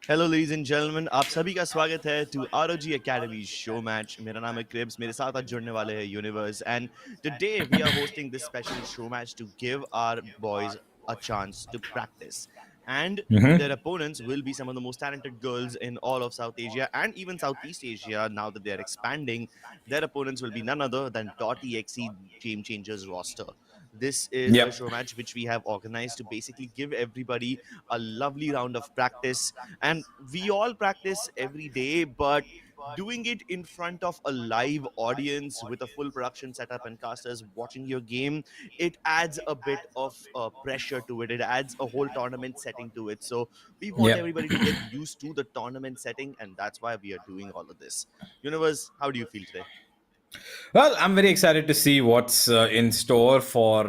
Hello ladies and gentleman, आप सभी का स्वागत है to ROG Academy show match. मेरा नाम है क्रिब्स, मेरे साथ आज जुड़ने वाले हैं universe and today we are hosting this special show match to give our boys a chance to practice. And their opponents will be some of the most talented girls in all of South Asia and even Southeast Asia now that they are expanding. Their opponents will be none other than .exe Game Changers roster. This is a Yep. show match which we have organized to basically give everybody a lovely round of practice. And we all practice every day, but doing it in front of a live audience with a full production setup and casters watching your game, it adds a bit of pressure to it. It adds a whole tournament setting to it. So we want Yep. everybody to get used to the tournament setting, and that's why we are doing all of this. Universe, how do you feel today? Well, I'm very excited to see what's in store for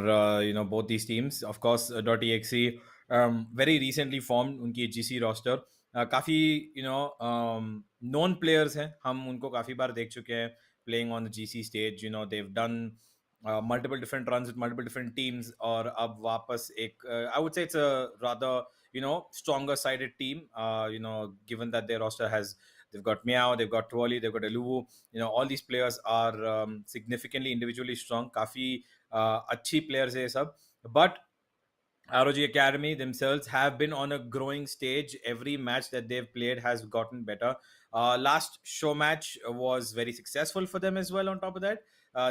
both these teams. Of course, .exe very recently formed उनकी GC roster. काफी known players हैं. हम उनको काफी बार देख चुके हैं playing on the GC stage. They've done multiple different runs with multiple different teams. और अब वापस एक I would say it's a rather stronger sided team. Given that their roster has they've got Meow, they've got Twirly, they've got Eluvu. All these players are significantly individually strong. काफी अच्छी players है ये सब. But ROG Academy themselves have been on a growing stage. Every match that they've played has gotten better. Last show match was very successful for them as well. On top of that,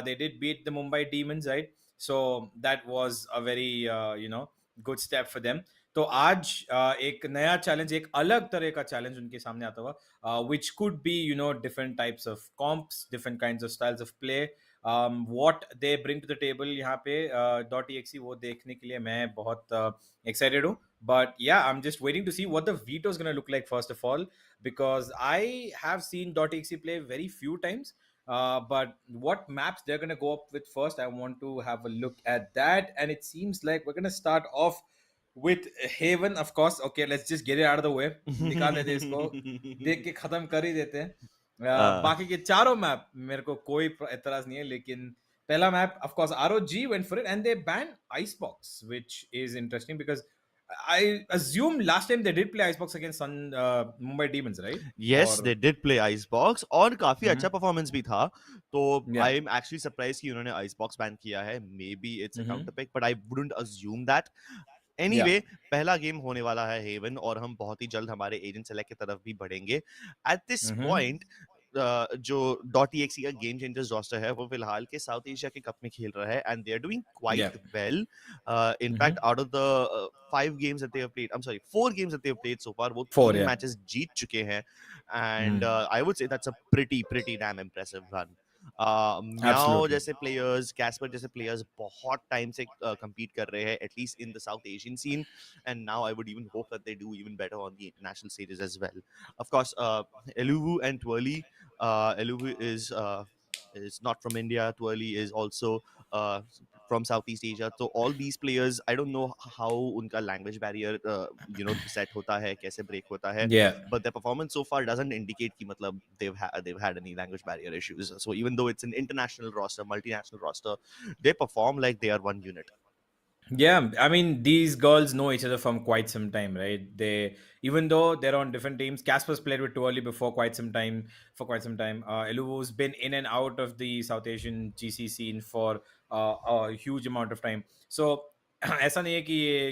they did beat the Mumbai Demons, right? So that was a very good step for them. तो आज एक नया challenge, एक अलग तरह का challenge उनके सामने आता हुआ, which could be different types of comps, different kinds of styles of play. What they bring to the table यहाँ पे .exe वो देखने के लिए मैं बहुत excited हूँ. But yeah, I'm just waiting to see what the veto is going to look like first of all, because I have seen .exe play very few times. But what maps they're going to go up with first, I want to have a look at that. And it seems like we're going to start off with Haven, of course. Okay, let's just get it out of the way. निकाल देते हैं इसको, देख के खत्म कर ही देते हैं. बाकी के चारों मैप मेरे को कोई एतराज नहीं है, लेकिन पहला map of course ROG went for it and they banned Icebox, which is interesting because I assume last time they did play Icebox against Mumbai Demons, right? Yes, Or they did play Icebox और काफी अच्छा performance भी था. तो yeah. I am actually surprise कि उन्होंने Icebox ban किया है. Maybe it's a Mm-hmm. Counter pick, but I wouldn't assume that. Yeah. Anyway, पहला गेम होने वाला है हेवन और हम बहुत ही जल्द हमारे एजेंट सेलेक्ट की तरफ भी बढ़ेंगे. At this Mm-hmm. पॉइंट जो .exe का गेम चेंजर्स रोस्टर है वो फिलहाल के साउथ एशिया के कप में खेल रहा है and they are doing Yeah. Quite well. Mm-hmm. In fact out of the 5 games that they have played, I'm sorry, 4 games that they have played so far, वो Four, 3 yeah. matches जीत चुके हैं. And Mm. I would say that's a pretty damn impressive run. म्याओ Absolutely. जैसे players, Casper जैसे players बहुत time से compete कर रहे हैं, at least in the South Asian scene. And now I would even hope that they do even better on the international stages as well. Of course, Eluvu and Twirly. Eluvu is not from India. Twirly is also from Southeast Asia. So all these players, I don't know how उनका language barrier set होता है, कैसे break होता है, Yeah. but their performance so far doesn't indicate कि मतलब they've had any language barrier issues. So even though it's an international roster, multinational roster, they perform like they are one unit. Yeah, I mean these girls know each other from quite some time, right? They, even though they're on different teams, Casper's played with Tuali before quite some time. For quite some time, Eluvu's been in and out of the South Asian GC scene for a huge amount of time. So ऐसा नहीं है कि ये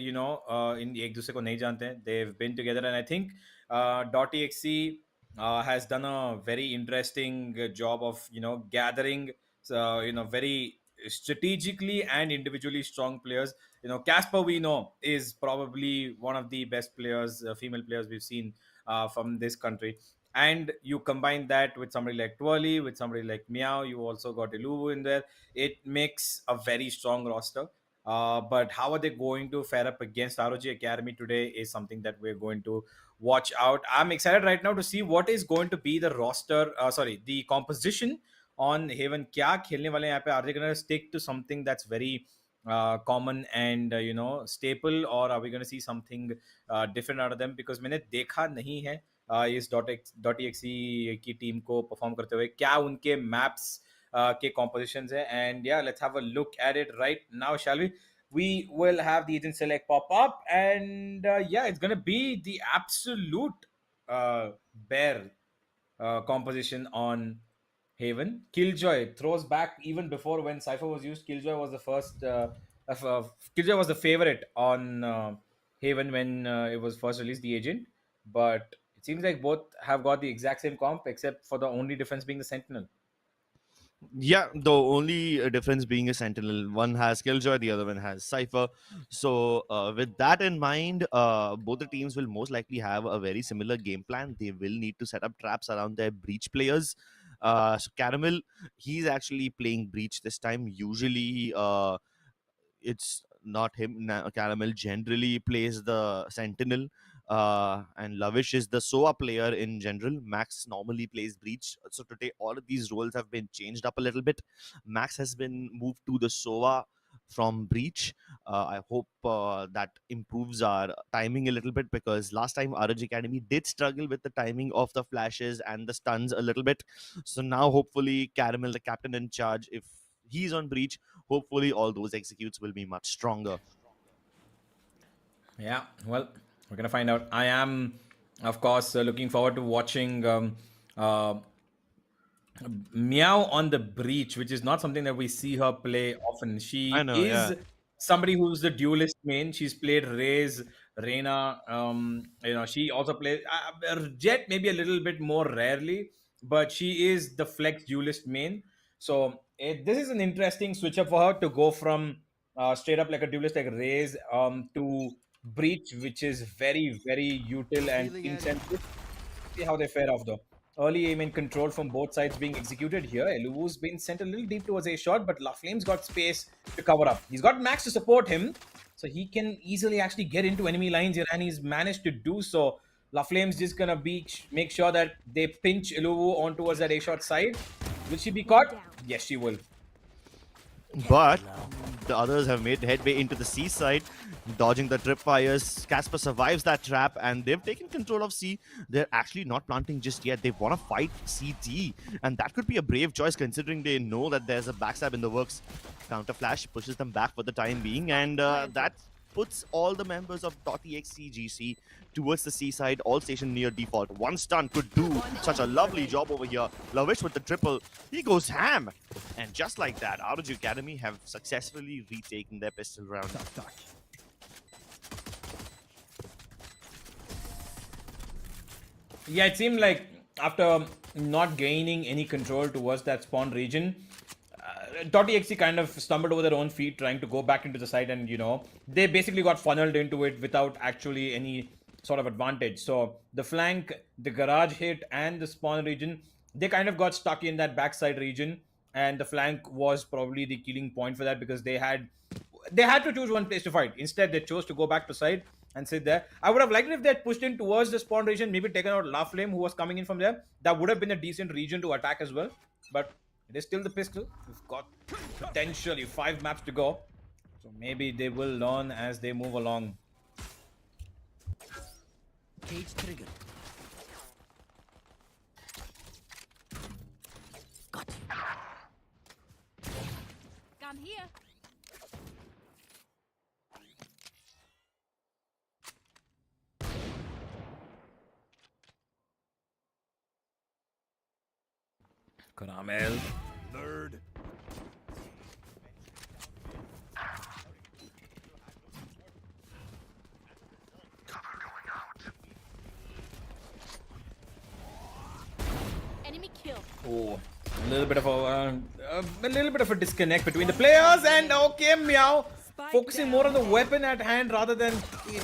इन एक दूसरे को नहीं जानते हैं. They've been together, and I think .exe has done a very interesting job of gathering very strategically and individually strong players. Casper, we know, is probably one of the best players, female players we've seen from this country. And you combine that with somebody like Twirly, with somebody like Meow, you also got Iluvu in there. It makes a very strong roster. But how are they going to fare up against ROG Academy today is something that we're going to watch out. I'm excited right now to see what is going to be the roster, the composition on Haven. क्या खेलने वाले हैं यहाँ पे? Are they going to stick to something that's very common and staple, or are we going to see something different out of them? Because मैंने देखा नहीं है इस .exe की टीम को परफॉर्म करते हुए. क्या उनके मैप्स के compositions है? And yeah, let's have a look at it right now, shall we? We will have the agent select pop up, and yeah, it's going to be the absolute bare composition on Haven. Killjoy throws back even before when Cypher was used. Killjoy was the first. Killjoy was the favorite on Haven when it was first released, the agent. But it seems like both have got the exact same comp, except for the only difference being the Sentinel. Yeah, the only difference being a Sentinel. One has Killjoy, the other one has Cypher. So, with that in mind, both the teams will most likely have a very similar game plan. They will need to set up traps around their breach players. So, Caramel, he's actually playing breach this time. Usually, it's not him. Caramel generally plays the Sentinel, and Lavish is the SOA player in general. Max normally plays Breach. So today, all of these roles have been changed up a little bit. Max has been moved to the SOA from Breach. I hope that improves our timing a little bit, because last time ROG Academy did struggle with the timing of the flashes and the stuns a little bit. So now, hopefully, Caramel, the captain in charge, if he's on Breach, hopefully all those executes will be much stronger. Yeah, well, we're gonna find out. I am, of course, looking forward to watching uh, Meow on the breach, which is not something that we see her play often. I She know, yeah. is somebody who's the duelist main. She's played Raze, Reina. She also plays Jet, maybe a little bit more rarely, but she is the flex duelist main. So this is an interesting switch up for her to go from straight up like a duelist like Raze to breach, which is very very util and Healing king Eddie. centric. See how they fare off though. Early aim and control from both sides being executed here. Eluvu's been sent a little deep towards a shot, but La Flame's got space to cover up. He's got Max to support him, so he can easily actually get into enemy lines here, and he's managed to do so. La Flame's just gonna make sure that they pinch Eluvu on towards that A shot side. Will she be One caught? down. Yes, she will. But the others have made headway into the C side, dodging the tripwires. Casper survives that trap, and they've taken control of C. They're actually not planting just yet. They want to fight CT, and that could be a brave choice considering they know that there's a backstab in the works. Counter flash pushes them back for the time being, and that puts all the members of .exe GC towards the seaside, all stationed near default. One stun could do such a lovely job over here. Lavish with the triple, he goes ham. And just like that, ROG Academy have successfully retaken their pistol round. Yeah, it seemed like after not gaining any control towards that spawn region, .exe kind of stumbled over their own feet trying to go back into the site, and they basically got funneled into it without actually any sort of advantage. So the flank, the garage hit, and the spawn region, they kind of got stuck in that backside region, and the flank was probably the killing point for that, because they had to choose one place to fight. Instead, they chose to go back to side and sit there. I would have liked it if they had pushed in towards the spawn region, maybe taken out La Flame, who was coming in from there. That would have been a decent region to attack as well. But it is still the pistol. We've got potentially 5 maps to go. So maybe they will learn as they move along. Cage triggered. Got you. Gun here. Caramel. Nerd. Enemy kill. Oh, a little bit of a disconnect between the players, and okay, Meow focusing more on the weapon at hand rather than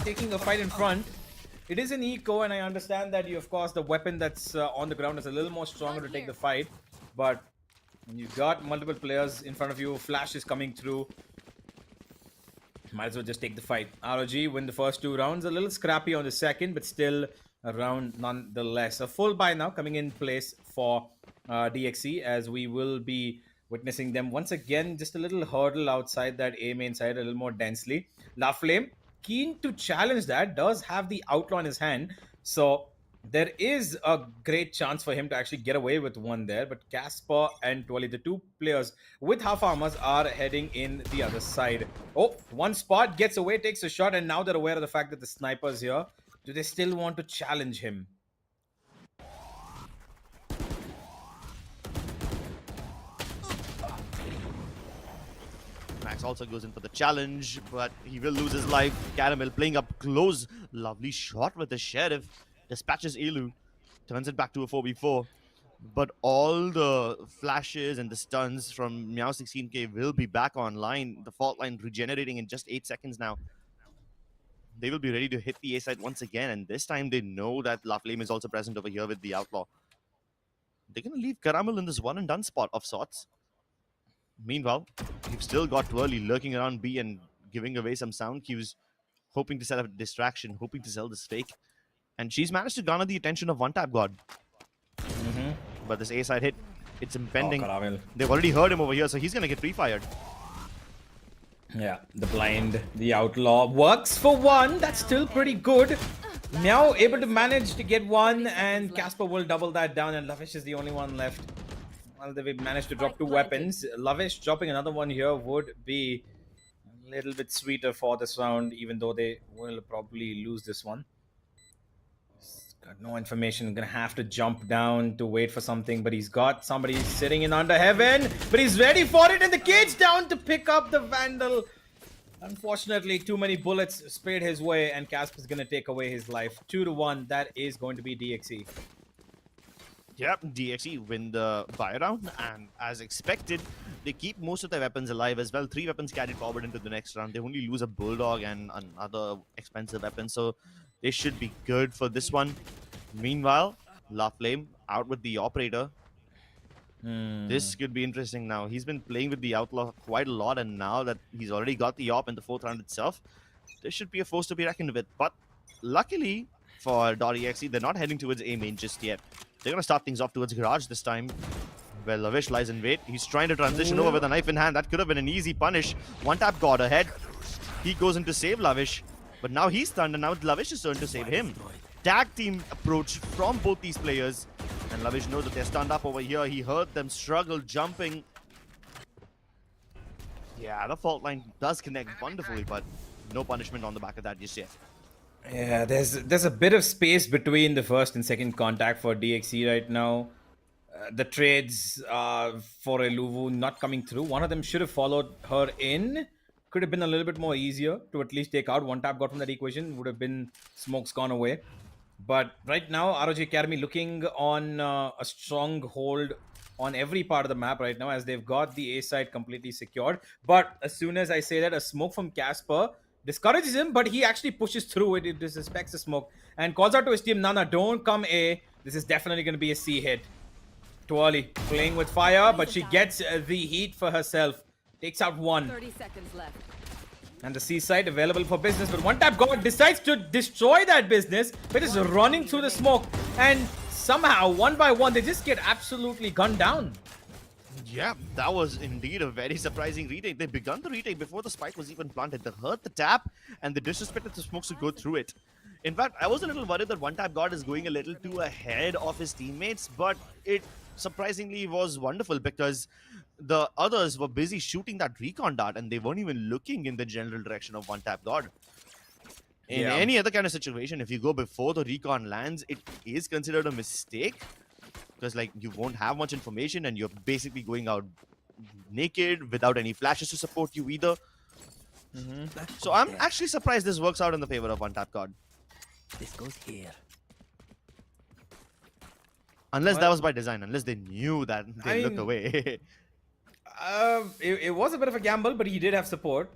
taking a fight in front. It is an eco, and I understand that of course, the weapon that's on the ground is a little more stronger to take the fight. But when you've got multiple players in front of you, flash is coming through. Might as well just take the fight. ROG win the first 2 rounds. A little scrappy on the second, but still a round nonetheless. A full buy now coming in place for DXE, as we will be witnessing them once again. Just a little hurdle outside that A main side, a little more densely. La Flame, keen to challenge that, does have the outlaw in his hand. So there is a great chance for him to actually get away with one there. But Casper and Twali, the 2 players with half armors, are heading in the other side. Oh, one spot gets away, takes a shot, and now they're aware of the fact that the sniper's here. Do they still want to challenge him? Max also goes in for the challenge, but he will lose his life. Caramel playing up close. Lovely shot with the Sheriff. Dispatches Elu. Turns it back to a 4v4. But all the flashes and the stuns from Meow 16K will be back online. The fault line regenerating in just 8 seconds now. They will be ready to hit the A side once again, and this time they know that La Flame is also present over here with the Outlaw. They're going to leave Caramel in this one and done spot of sorts. Meanwhile, you've still got Twirly lurking around B and giving away some sound cues, hoping to set up a distraction, hoping to sell this fake. And she's managed to garner the attention of One Tap God. But this A side hit, it's impending. Caramel. They've already heard him over here, so he's going to get pre-fired. Yeah, the blind, the outlaw works for one. That's still pretty good. Meow able to manage to get one, and Casper will double that down, and Lavish is the only one left. Well, they've managed to drop 2 weapons. Lavish dropping another one here would be a little bit sweeter for this round, even though they will probably lose this one. Got no information, gonna have to jump down to wait for something, but he's got somebody sitting in under heaven, but he's ready for it, and the kid's down to pick up the Vandal. Unfortunately, too many bullets sprayed his way, and Casper's gonna take away his life. 2-1, that is going to be DXE. Yep, DXE win the buy round, and as expected, they keep most of their weapons alive as well. 3 weapons carried forward into the next round. They only lose a Bulldog and another expensive weapon, so they should be good for this one. Meanwhile, La Flame out with the Operator. This could be interesting now. He's been playing with the Outlaw quite a lot, and now that he's already got the Op in the 4th round itself, this should be a force to be reckoned with. But luckily for .exe, they're not heading towards A main just yet. They're going to start things off towards Garage this time, where Lavish lies in wait. He's trying to transition over with a knife in hand. That could have been an easy punish. One Tap God ahead. He goes in to save Lavish, but now he's stunned, and now it's Lavish's turn to save him. Tag team approach from both these players, and Lavish knows that they're stunned up over here. He heard them struggle jumping. Yeah, the fault line does connect wonderfully, but no punishment on the back of that just yet. Yeah, there's a bit of space between the first and second contact for DXE right now. The trades for Eluvu not coming through. One of them should have followed her in. Could have been a little bit more easier to at least take out. One Tap got from that equation. Would have been smokes gone away. But right now, ROG Academy looking on a strong hold on every part of the map right now, as they've got the A side completely secured. But as soon as I say that, a smoke from Casper discourages him, but he actually pushes through it. It disrespects the smoke and calls out to his team, Nana, don't come A. This is definitely going to be a C hit. Too early, playing with fire, but she gets the heat for herself. Takes out one. 30 seconds left. And the C side available for business, but One Tap God decides to destroy that business. It is running through the smoke, and somehow, one by one, they just get absolutely gunned down. Yeah, that was indeed a very surprising retake. They begun the retake before the spike was even planted. They heard the tap, and they disrespected the smokes to go through it. In fact, I was a little worried that One Tap God is going a little too ahead of his teammates, but it surprisingly was wonderful because the others were busy shooting that recon dart, and they weren't even looking in the general direction of One Tap God. In any other kind of situation, if you go before the recon lands, it is considered a mistake, because like you won't have much information and you're basically going out naked without any flashes to support you either. So I'm actually surprised this works out in the favor of One Tap God. This goes here. Unless that was by design, unless they knew that they look away. It was a bit of a gamble, but he did have support.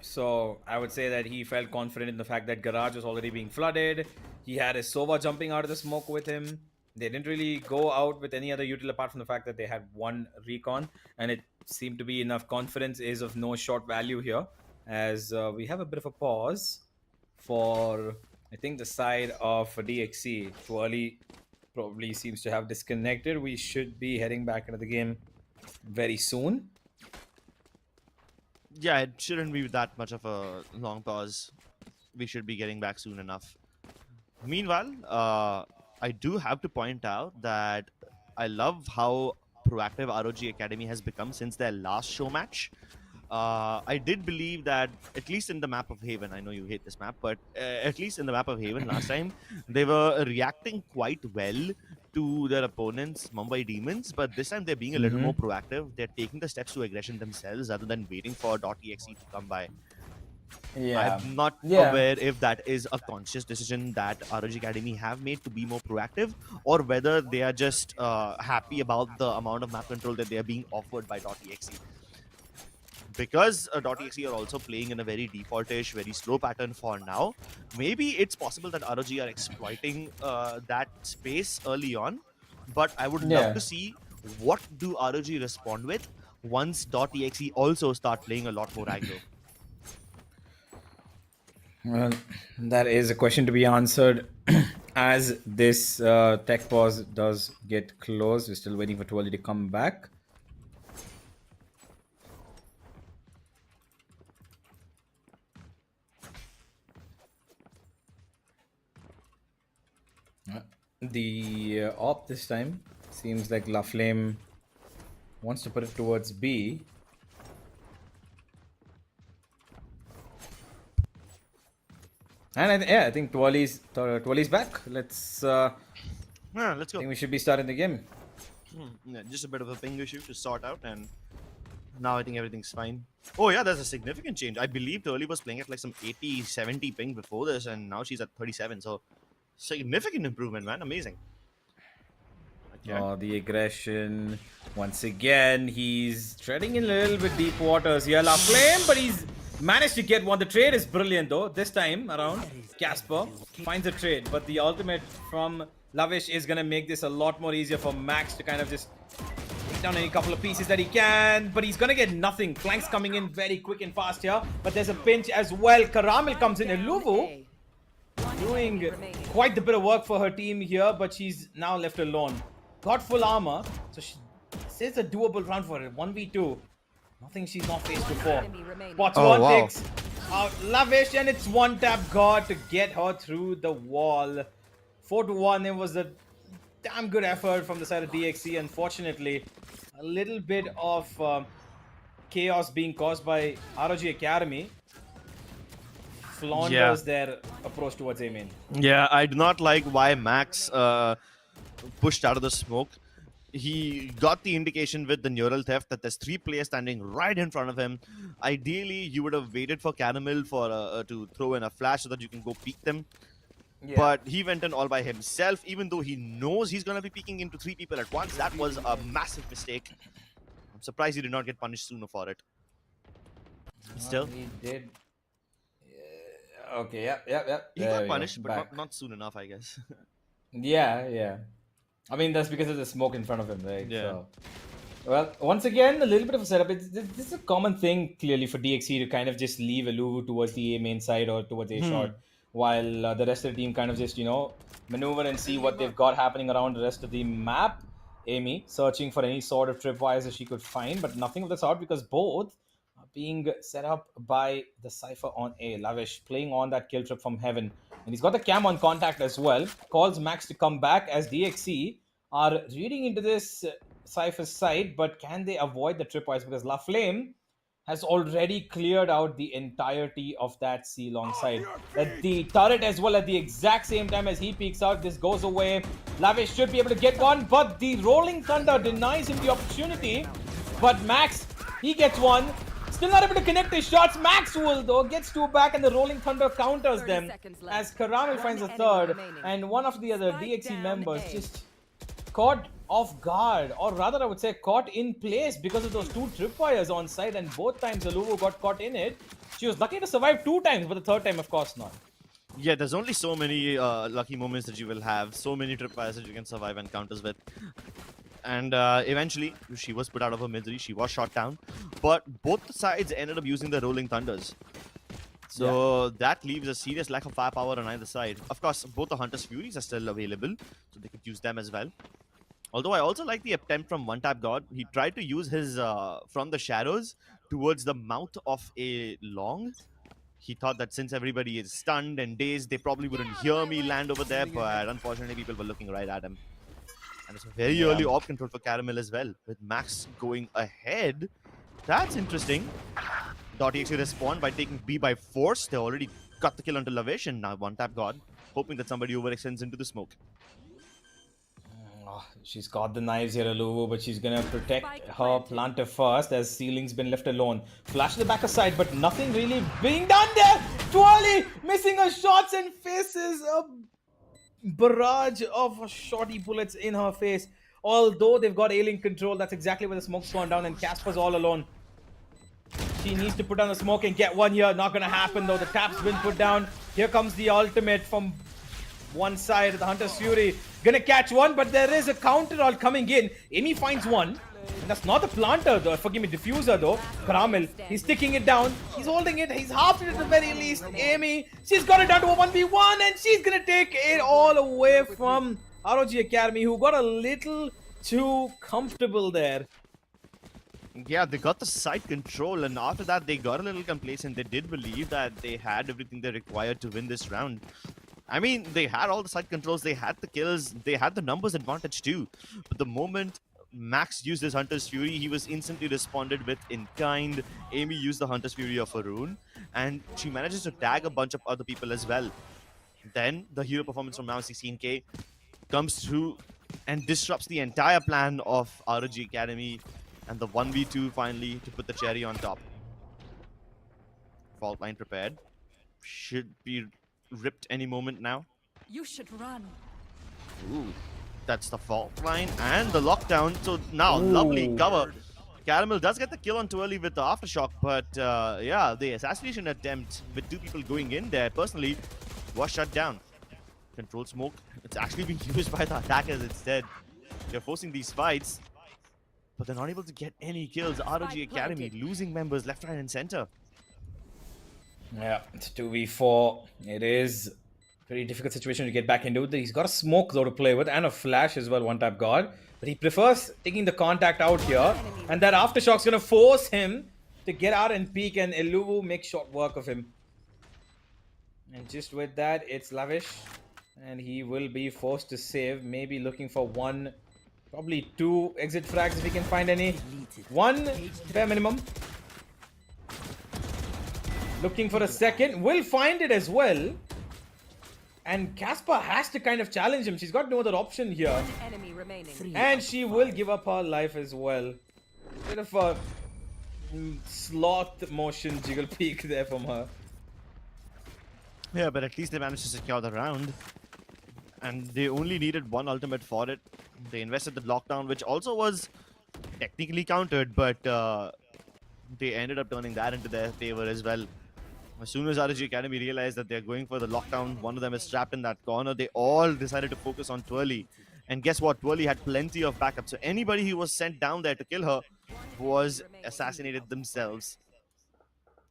So I would say that he felt confident in the fact that Garage was already being flooded. He had his Sova jumping out of the smoke with him. They didn't really go out with any other util apart from the fact that they had one recon, and it seemed to be enough. Confidence is of no short value here, as we have a bit of a pause for, I think, the side of DXE. Twirly probably seems to have disconnected. We should be heading back into the game very soon. Yeah, it shouldn't be that much of a long pause. We should be getting back soon enough. Meanwhile, I do have to point out that I love how proactive ROG Academy has become since their last show match. I did believe that, at least in the map of Haven, I know you hate this map, but at least in the map of Haven last time, they were reacting quite well to their opponents, Mumbai Demons, but this time they're being a little more proactive. They're taking the steps to aggression themselves rather than waiting for .exe to come by. Yeah. I'm not Yeah. aware if that is a conscious decision that ROG Academy have made to be more proactive, or whether they are just happy about the amount of map control that they are being offered by .exe. Because .exe are also playing in a very defaultish, very slow pattern for now, maybe it's possible that ROG are exploiting that space early on. But I would love Yeah. to see what do ROG respond with once .exe also start playing a lot more aggro. Well, that is a question to be answered as this tech pause does get closed. We're still waiting for Twirly to come back. The op this time seems like La Flame wants to put it towards B. And I think Twirly's back. Let's Yeah, let's I go. think we should be starting the game. Yeah, just a bit of a ping issue to sort out, and now I think everything's fine. Oh yeah, there's a significant change. I believe Turley was playing at like some 80, 70 ping before this, and now she's at 37. So significant improvement, man. Amazing. Okay. Oh, the aggression. Once again, he's treading in a little bit deep waters here. La Flame, but he's managed to get one. The trade is brilliant, though. This time around, Casper finds a trade. But the ultimate from Lavish is going to make this a lot more easier for Max to kind of just take down any couple of pieces that he can. But he's going to get nothing. Flanks coming in very quick and fast here. But there's a pinch as well. Karamel comes in. And Luvu doing quite a bit of work for her team here. But she's now left alone. Got full armor, so it's a doable round for her. 1v2. Nothing she's not faced before. Spots one, takes out Lavish, and it's one tap God to get her through the wall. 4-1. It was a damn good effort from the side of DXC. Unfortunately, a little bit of chaos being caused by ROG Academy flounders their approach towards A main. Yeah, I do not like why Max pushed out of the smoke. He got the indication with the neural theft that there's 3 players standing right in front of him. Ideally, you would have waited for Caramel for to throw in a flash so that you can go peek them. Yeah. But he went in all by himself, even though he knows he's going to be peeking into 3 people at once. That was a massive mistake. I'm surprised he did not get punished sooner for it. Still, he did. Okay, yeah. He got punished, but not soon enough, I guess. Yeah. I mean, that's because of the smoke in front of him, right? Yeah. So, well, once again, a little bit of a setup. This is a common thing, clearly, for DXC to kind of just leave Aluvu towards the A main side or towards A short, while the rest of the team kind of just, maneuver and see what they've got happening around the rest of the map. Amy searching for any sort of tripwires that she could find, but nothing of the sort because both are being set up by the Cypher on A. Lavish playing on that kill trip from heaven. And he's got the cam on contact as well. Calls Max to come back as DXC are reading into this Cypher's side, but can they avoid the tripwires? Because La Flame has already cleared out the entirety of that C long side. The turret as well at the exact same time as he peeks out. This goes away. Lavish should be able to get one, but the Rolling Thunder denies him the opportunity. But Max, he gets one. Still not able to connect his shots. Maxwell, though, gets 2 back, and the Rolling Thunder counters them as Karamel finds a third. And one of the other DXC members just caught off guard, or rather I would say caught in place because of those 2 tripwires on site, and both times Aluvu got caught in it. She was lucky to survive 2 times, but the third time, of course, not. Yeah, there's only so many lucky moments that you will have, so many tripwires that you can survive encounters with. And eventually, she was put out of her misery. She was shot down. But both sides ended up using the Rolling Thunders. So that leaves a serious lack of firepower on either side. Of course, both the Hunter's Furies are still available, so they could use them as well. Although I also like the attempt from One Tap God. He tried to use his from the shadows towards the mouth of a long. He thought that since everybody is stunned and dazed, they probably wouldn't hear me land over there, but unfortunately people were looking right at him. And it's a very early op control for Caramel as well, with Max going ahead. That's interesting. .exe respawn by taking B by force. They already got the kill onto Lavish, and now One Tap God, hoping that somebody overextends into the smoke. Oh, she's got the knives here, Aluvu, but she's gonna protect her planter first as Ceiling's been left alone. Flash to the back side, but nothing really being done there. Twirly missing her shots and faces a barrage of shorty bullets in her face. Although they've got alien control, that's exactly where the smoke's gone down, and Casper's all alone. She needs to put down the smoke and get one here. Not gonna happen though. The tap's been put down. Here comes the ultimate from one side. The Hunter's Fury gonna catch one, but there is a counter all coming in. Amy finds one. And that's not the planter though. Forgive me, diffuser though. Karamil, he's sticking it down. He's holding it. He's half it at the very least. Amy, she's got it down to a 1v1 and she's gonna take it all away from ROG Academy, who got a little too comfortable there. Yeah, they got the side control, and after that they got a little complacent. They did believe that they had everything they required to win this round. I mean, they had all the side controls, they had the kills, they had the numbers advantage too. But the moment Max used his Hunter's Fury, he was instantly responded with in kind. Amy used the Hunter's Fury of Haroon, and she manages to tag a bunch of other people as well. Then the hero performance from now 16k comes through and disrupts the entire plan of ROG Academy, and the 1v2 finally to put the cherry on top. Fault line prepared. Should be ripped any moment now. You should run. Ooh, that's the fault line and the lockdown. So now, lovely cover. Caramel does get the kill on too early with the aftershock, but yeah, the assassination attempt with two people going in there personally was shut down. Control smoke. It's actually being used by the attackers instead. They're forcing these fights, but they're not able to get any kills. ROG Academy losing members left, right, and center. Yeah, it's 2v4. It is a pretty difficult situation to get back into. He's got a smoke though to play with and a flash as well, one tap god. But he prefers taking the contact out here. And that aftershock's gonna force him to get out and peek, and Eluvu makes short work of him. And just with that, it's Lavish. And he will be forced to save, maybe looking for one, probably two exit frags if he can find any. One bare minimum. Looking for a second, will find it as well. And Casper has to kind of challenge him. She's got no other option here. One enemy remaining. And she will give up her life as well. Bit of a sloth motion jiggle peek there from her. Yeah, but at least they managed to secure the round. And they only needed one ultimate for it. They invested the lockdown, which also was technically countered, but they ended up turning that into their favor as well. As soon as ROG Academy realized that they're going for the lockdown, one of them is trapped in that corner, they all decided to focus on Twirly. And guess what? Twirly had plenty of backup, so anybody who was sent down there to kill her was assassinated themselves.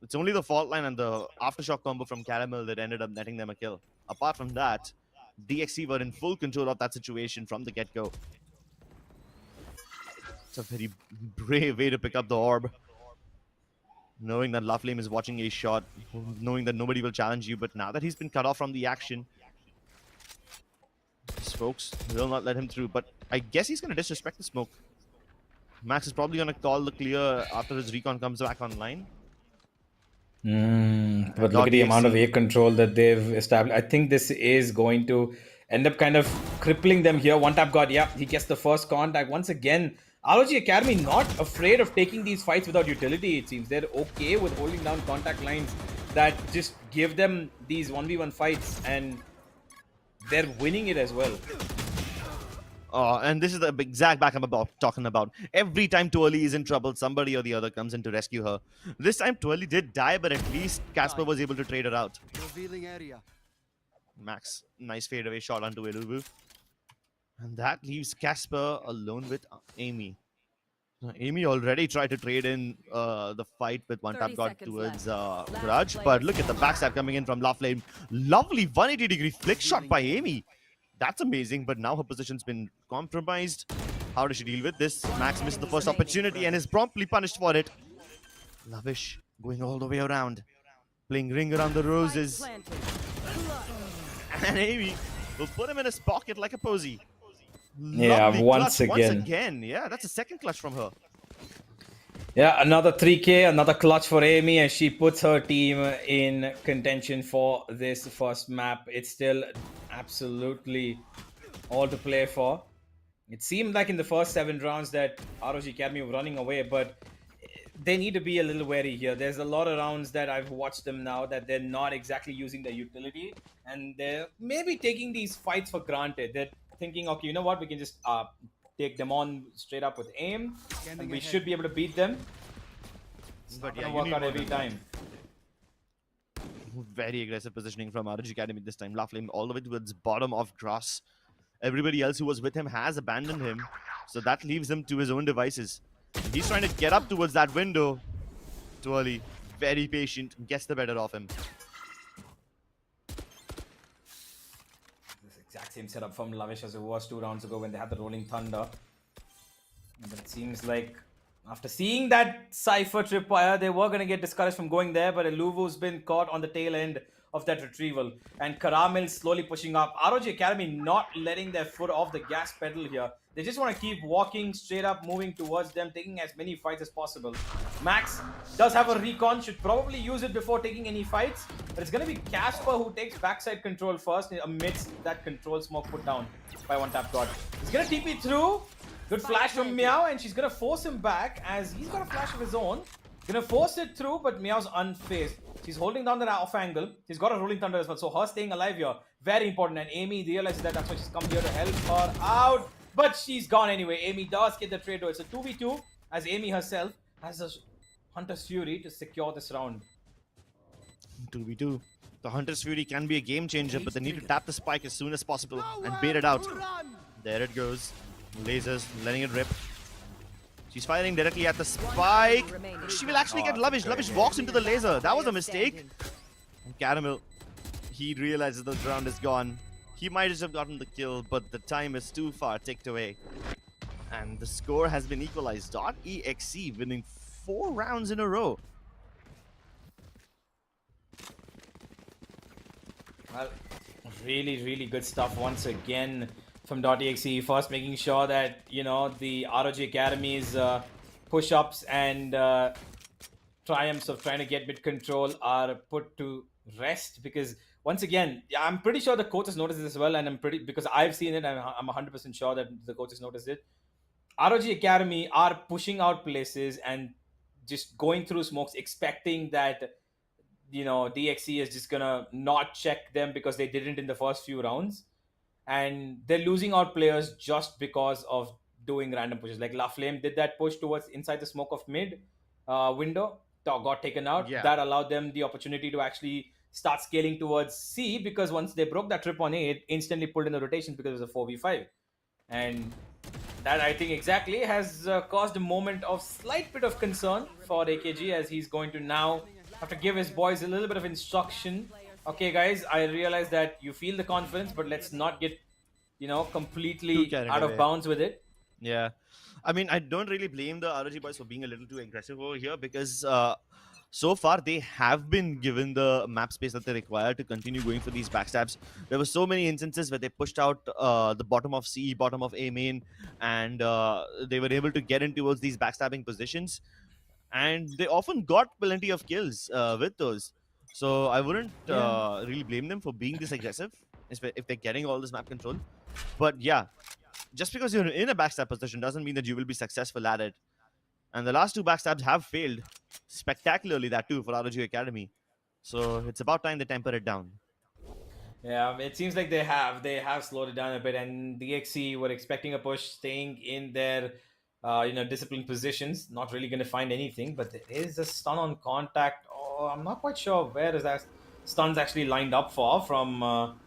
It's only the fault line and the aftershock combo from Caramel that ended up netting them a kill. Apart from that, DXC were in full control of that situation from the get-go. It's a very brave way to pick up the orb. Knowing that Laflame is watching a shot, knowing that nobody will challenge you, but now that he's been cut off from the action, these folks will not let him through. But I guess he's going to disrespect the smoke. Max is probably going to call the clear after his recon comes back online. But look at the amount of air control that they've established. I think this is going to end up kind of crippling them here. One tap god, yeah, he gets the first contact. Once again, ROG Academy not afraid of taking these fights without utility, it seems. They're okay with holding down contact lines that just give them these 1v1 fights, and they're winning it as well. And this is the exact back I'm talking about. Every time Twirly is in trouble, somebody or the other comes in to rescue her. This time Twirly did die, but at least Casper was able to trade her out. Revealing area. Max, nice fadeaway shot onto Eluvu. And that leaves Casper alone with Amy. Now, Amy already tried to trade in the fight with one tap god towards Grudge, but look at the backstab coming in from Laflame. Lovely 180-degree flick shot by Amy. That's amazing, but now her position's been compromised. How does she deal with this? Max missed the first opportunity and is promptly punished for it. Lavish going all the way around, playing ring around the roses. And Amy will put him in his pocket like a posy. Yeah, Lovely once clutch again. Yeah, that's a second clutch from her. Yeah, another 3K, another clutch for Amy as she puts her team in contention for this first map. It's still absolutely all to play for. It seemed like in the first 7 rounds that ROG Academy were running away, but they need to be a little wary here. There's a lot of rounds that I've watched them now that they're not exactly using their utility, and they're maybe taking these fights for granted. They're thinking, okay, you know what, we can just take them on straight up with aim, and we should be able to beat them. It's not But yeah, gonna you work need out more every than that. time. Very aggressive positioning from ROG Academy this time. Laflame all the way towards bottom of grass. Everybody else who was with him has abandoned him, so that leaves him to his own devices. He's trying to get up towards that window. Too early. Very patient. Gets the better of him. This exact same setup from Lavish as it was 2 rounds ago when they had the Rolling Thunder. But it seems like after seeing that Cypher tripwire, they were going to get discouraged from going there, but Eluvu's been caught on the tail end of that retrieval. And Caramel slowly pushing up. ROG Academy not letting their foot off the gas pedal here. They just want to keep walking straight up, moving towards them, taking as many fights as possible. Max does have a recon, should probably use it before taking any fights. But it's going to be Casper who takes backside control first amidst that control smoke put down by One Tap God. He's going to TP through. Good flash from Meow, and she's gonna force him back as he's got a flash of his own. Gonna force it through, but Meow's unfazed. She's holding down that off angle. She's got a Rolling Thunder as well, so her staying alive here, very important. And Amy realizes that that's why she's come here to help her out. But she's gone anyway. Amy does get the trade though. It's a 2v2 as Amy herself has a Hunter's Fury to secure this round. 2v2. The Hunter's Fury can be a game changer, but they need to tap the spike as soon as possible and bait it out. There it goes. Lasers, letting it rip. She's firing directly at the spike. She will actually get Lavish. Lavish walks into the laser. That was a mistake. And Caramel, he realizes the round is gone. He might have gotten the kill, but the time is too far ticked away. And the score has been equalized. .exe winning 4 rounds in a row. Well, really, really good stuff once again from .exe. First, making sure that, you know, the ROG Academy's push-ups and triumphs of trying to get mid control are put to rest, because once again, I'm pretty sure the coaches noticed this as well, and because I've seen it, and I'm 100% sure that the coaches noticed it. ROG Academy are pushing out places and just going through smokes, expecting that, you know, DXE is just gonna not check them because they didn't in the first few rounds. And they're losing out players just because of doing random pushes. Like Laflame did that push towards inside the smoke of mid window, got taken out. Yeah. That allowed them the opportunity to actually start scaling towards C, because once they broke that trip on A, it instantly pulled in the rotations because it was a 4v5. And that, I think, exactly has caused a moment of slight bit of concern for AKG, as he's going to now have to give his boys a little bit of instruction. Okay, guys, I realize that you feel the confidence, but let's not get, you know, completely out of bounds with it. Yeah. I mean, I don't really blame the ROG boys for being a little too aggressive over here, because so far they have been given the map space that they require to continue going for these backstabs. There were so many instances where they pushed out the bottom of C, bottom of A main, and they were able to get in towards these backstabbing positions. And they often got plenty of kills with those. So I wouldn't really blame them for being this aggressive if they're getting all this map control. But yeah, just because you're in a backstab position doesn't mean that you will be successful at it. And the last 2 backstabs have failed spectacularly, that too, for ROG Academy. So it's about time they temper it down. Yeah, it seems like they have slowed it down a bit, and DXE were expecting a push, staying in their you know, disciplined positions, not really going to find anything. But there is a stun on contact. Oh, I'm not quite sure where is that stun's actually lined up for from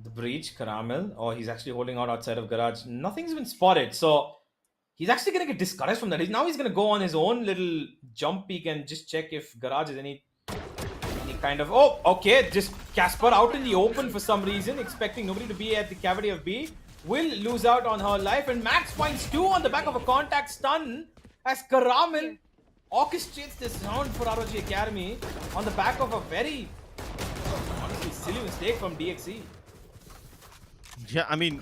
the breach. Caramel, or he's actually holding out outside of garage. Nothing's been spotted, so he's actually going to get discouraged from that. Now he's going to go on his own little jump peek and just check if garage is any kind of... Oh, okay, just Casper out in the open for some reason, expecting nobody to be at the cavity of B. Will lose out on her life, and Max finds 2 on the back of a contact stun as Caramel orchestrates this round for ROG Academy on the back of a very, honestly, silly mistake from DXE. Yeah, I mean,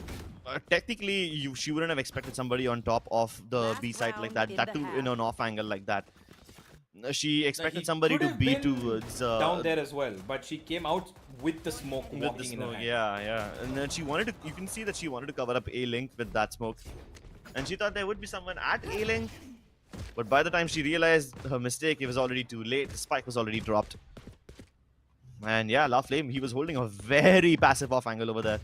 technically, she wouldn't have expected somebody on top of the B side like that. That too in an off angle like that. She expected He somebody could to have be been towards down there as well, but she came out with the smoke with the walking in her smoke. hand. Yeah. And then she wanted to. You can see that she wanted to cover up A link with that smoke, and she thought there would be someone at A link. But by the time she realized her mistake, it was already too late. The spike was already dropped. And yeah, La Flame, he was holding a very passive off angle over there.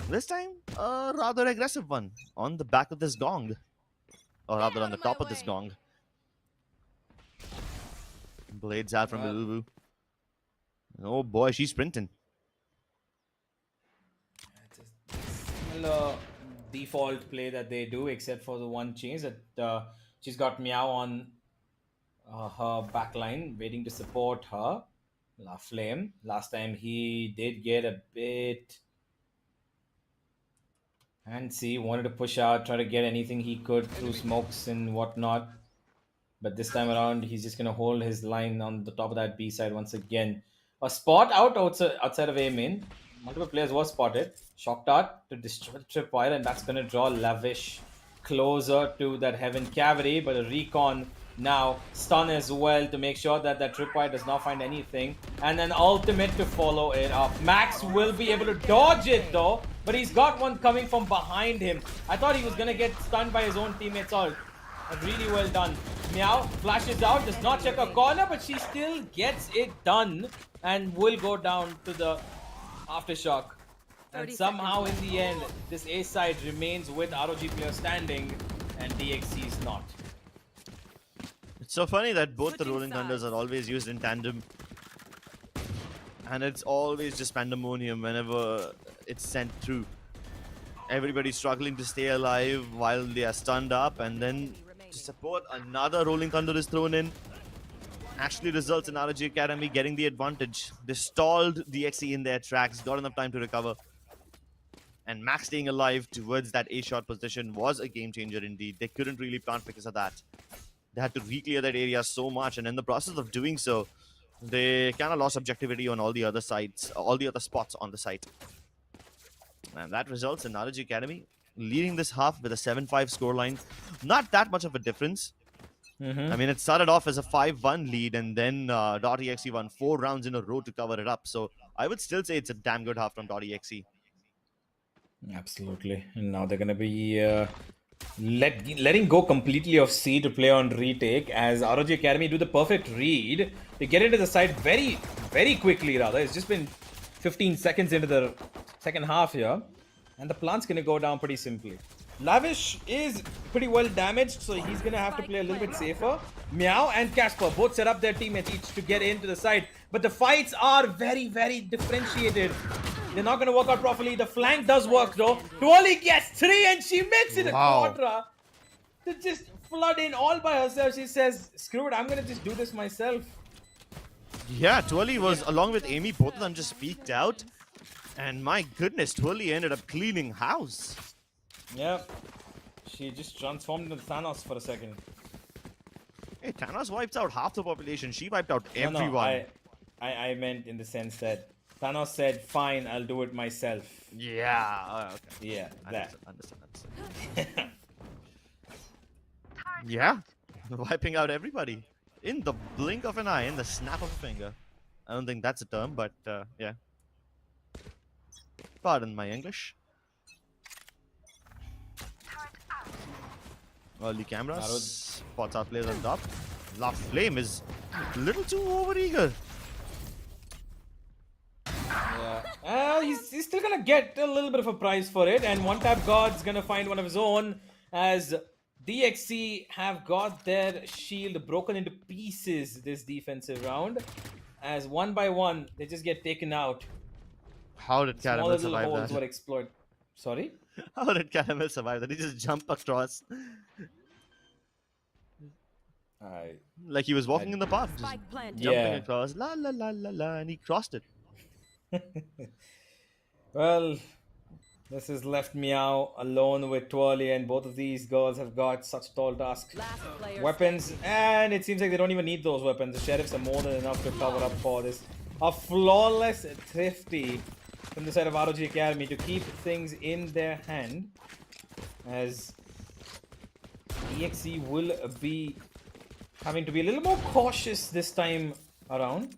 This time, a rather aggressive one on the back of this gong. Or rather on the top of this gong. Blades out from Lulu. Oh boy, she's sprinting. It's a similar default play that they do, except for the one change that she's got Meow on her backline, waiting to support her. La Flame. Last time he did get a bit antsy, wanted to push out, try to get anything he could through smokes and whatnot. But this time around, he's just going to hold his line on the top of that B side once again. A spot outside of A main. Multiple players were spotted. Shock dart to destroy the tripwire, and that's going to draw Lavish closer to that Heaven cavity. But a recon now, stun as well to make sure that that tripwire does not find anything. And then ultimate to follow it up. Max will be able to dodge it though, but he's got one coming from behind him. I thought he was going to get stunned by his own teammates all. Really well done. Meow flashes out, does not check a corner, but she still gets it done and will go down to the aftershock. And somehow in the end, this A side remains with ROG player standing and DXC is not. It's so funny that both the Rolling Thunders are always used in tandem. And it's always just pandemonium whenever it's sent through. Everybody's struggling to stay alive while they are stunned up, and then to support, another Rolling Thunder is thrown in. Actually results in ROG Academy getting the advantage. They stalled DXE in their tracks, got enough time to recover. And Max staying alive towards that A-shot position was a game changer indeed. They couldn't really plant because of that. They had to re-clear that area so much, and in the process of doing so, they kind of lost objectivity on all the other sides, all the other spots on the site. And that results in ROG Academy leading this half with a 7-5 scoreline. Not that much of a difference. I mean, it started off as a 5-1 lead, and then DotExe won 4 rounds in a row to cover it up. So I would still say it's a damn good half from DotExe. Absolutely. And now they're going to be letting go completely of C to play on retake as ROG Academy do the perfect read. They get into the side very, very quickly rather. It's just been 15 seconds into the second half here. And the plant's going to go down pretty simply. Lavish is pretty well damaged, so he's going to have to play a little bit safer. Meow and Casper both set up their teammates each to get into the side. But the fights are very, very differentiated. They're not going to work out properly. The flank does work though. Tuoli gets 3 and she makes it a quadra. To just flood in all by herself. She says, screw it, I'm going to just do this myself. Yeah, Tuoli was, along with Amy, both of them just peeked out. And my goodness, Tuoli ended up cleaning house. Yep. She just transformed into Thanos for a second. Hey, Thanos wipes out half the population. She wiped out No, everyone. I meant in the sense that Thanos said, fine, I'll do it myself. Yeah, okay. Yeah, that. Understand. Yeah, wiping out everybody. In the blink of an eye, in the snap of a finger. I don't think that's a term, but yeah. Pardon my English. Early cameras. Spots out players on top. La Flame is a little too overeager. Yeah. He's still gonna get a little bit of a prize for it, and One Tap God's gonna find one of his own as DXC have got their shield broken into pieces this defensive round. As one by one, they just get taken out. How did Smaller Caramel little survive holes that? were explored. Sorry? How did Caramel survive that? He just jumped across. Like he was walking in the park, just jumping across, la la la la la, and he crossed it. Well, this has left Meow alone with Tuoli, and both of these girls have got such tall tasks. Weapons, and it seems like they don't even need those weapons. The sheriffs are more than enough to cover up for this. A flawless Thrifty from the side of ROG Academy to keep things in their hand, as EXE will be having to be a little more cautious this time around.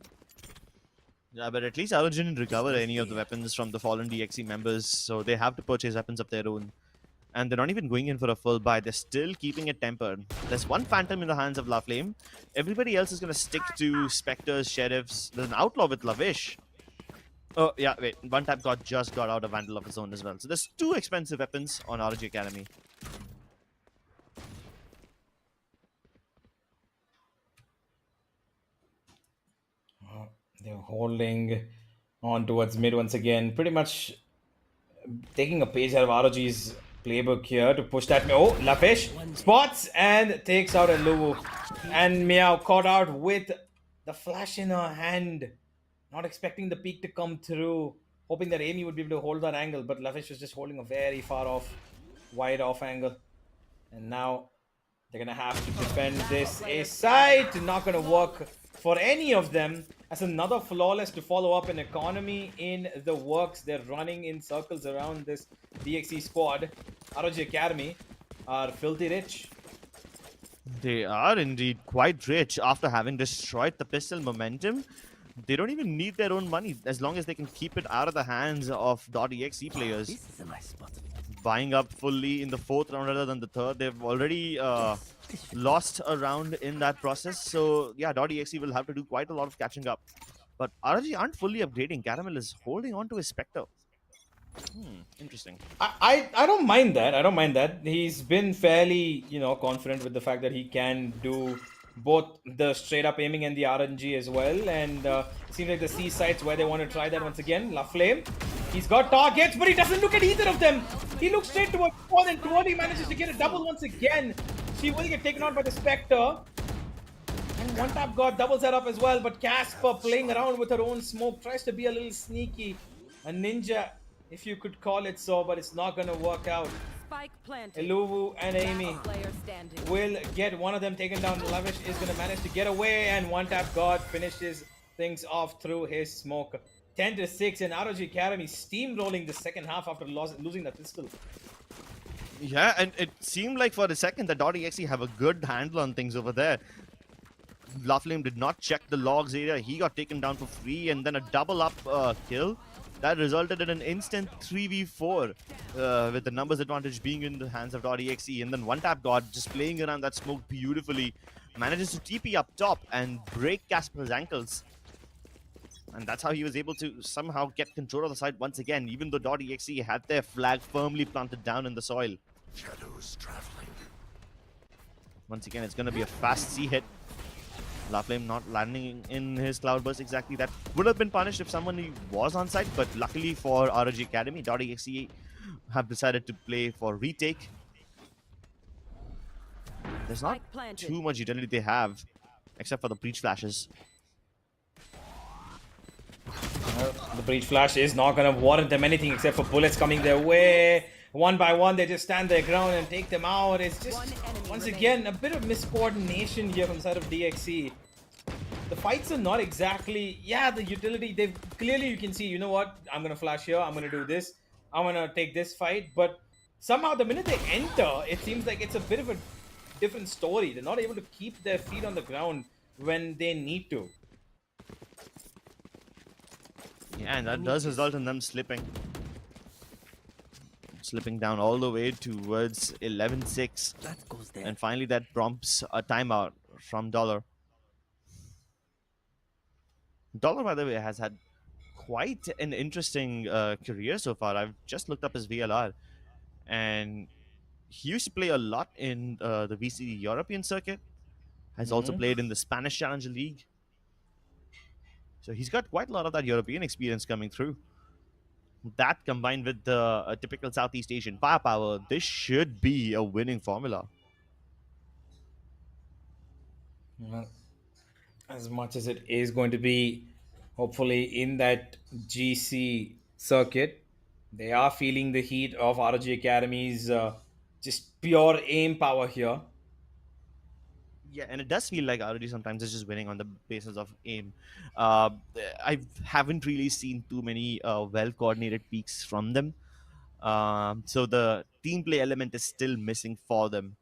Yeah, but at least ROG didn't recover any of the weapons from the fallen DXE members, so they have to purchase weapons of their own. And they're not even going in for a full buy. They're still keeping it tempered. There's one Phantom in the hands of La Flame. Everybody else is going to stick to Spectres, Sheriffs. There's an Outlaw with Lavish. Oh, yeah, wait. One Tap God just got out a Vandal of his own as well. So there's two expensive weapons on ROG Academy. They're holding on towards mid once again. Pretty much taking a page out of ROG's playbook here to push that. Oh, Lafish spots and takes out a Luwu. And Meow caught out with the flash in her hand. Not expecting the peak to come through. Hoping that Amy would be able to hold that angle. But Lafish was just holding a very far off, wide off angle. And now they're going to have to defend this A side. Not going to work for any of them. As another flawless to follow up an economy in the works. They're running in circles around this DXE squad. ROG Academy are filthy rich. They are indeed quite rich after having destroyed the pistol momentum. They don't even need their own money as long as they can keep it out of the hands of .exe players. This is a nice spot. Buying up fully in the 4th round rather than the 3rd. They've already lost a round in that process. So yeah, .exe will have to do quite a lot of catching up. But ROG aren't fully upgrading. Caramel is holding on to his Spectre. Interesting. I don't mind that. I don't mind that. He's been fairly, confident with the fact that he can do both the straight up aiming and the RNG as well. And it seems like the C sites where they want to try that once again. La Flame. He's got targets, but he doesn't look at either of them. He looks straight towards one, and Tuwadi manages to get a double once again. She will get taken out by the Spectre. And One Tap God doubles that up as well, but Casper playing around with her own smoke, tries to be a little sneaky. A ninja, if you could call it so, but it's not going to work out. Spike planted. Eluvu and Amy Player standing. will get one of them taken down. Lavish is going to manage to get away, and One Tap God finishes things off through his smoke. 10-6, and ROG Academy steamrolling the second half after losing the pistol. Yeah, and it seemed like for a second that .exe have a good handle on things over there. La Flame did not check the logs area. He got taken down for free, and then a double up kill. That resulted in an instant 3v4 with the numbers advantage being in the hands of .exe. And then One Tap God just playing around that smoke beautifully. Manages to TP up top and break Casper's ankles. And that's how he was able to somehow get control of the side once again, even though .exe had their flag firmly planted down in the soil. Shadows traveling. Once again, it's going to be a fast C hit. La Flame not landing in his Cloudburst exactly. That would have been punished if someone was on site, but luckily for ROG Academy, .exe have decided to play for retake. There's not too much utility they have, except for the breach flashes. The breach flash is not going to warrant them anything except for bullets coming their way. One by one, they just stand their ground and take them out. It's just, once again, a bit of miscoordination here from the side of DXE. The fights are not exactly, the utility, they've clearly, you can see, you know what, I'm going to flash here, I'm going to do this, I'm going to take this fight, but somehow the minute they enter, it seems like it's a bit of a different story. They're not able to keep their feet on the ground when they need to. Yeah, and that does result in them slipping down all the way towards 11-6. That goes there. And finally that prompts a timeout from Dollar. Dollar, by the way, has had quite an interesting career so far. I've just looked up his VLR, and he used to play a lot in the VC European circuit. Has also played in the Spanish Challenger League. So he's got quite a lot of that European experience coming through. That combined with the typical Southeast Asian firepower, this should be a winning formula. Well, as much as it is going to be, hopefully, in that GC circuit, they are feeling the heat of ROG Academy's just pure aim power here. Yeah, and it does feel like ROG sometimes is just winning on the basis of aim. I haven't really seen too many well-coordinated peaks from them. So the team play element is still missing for them.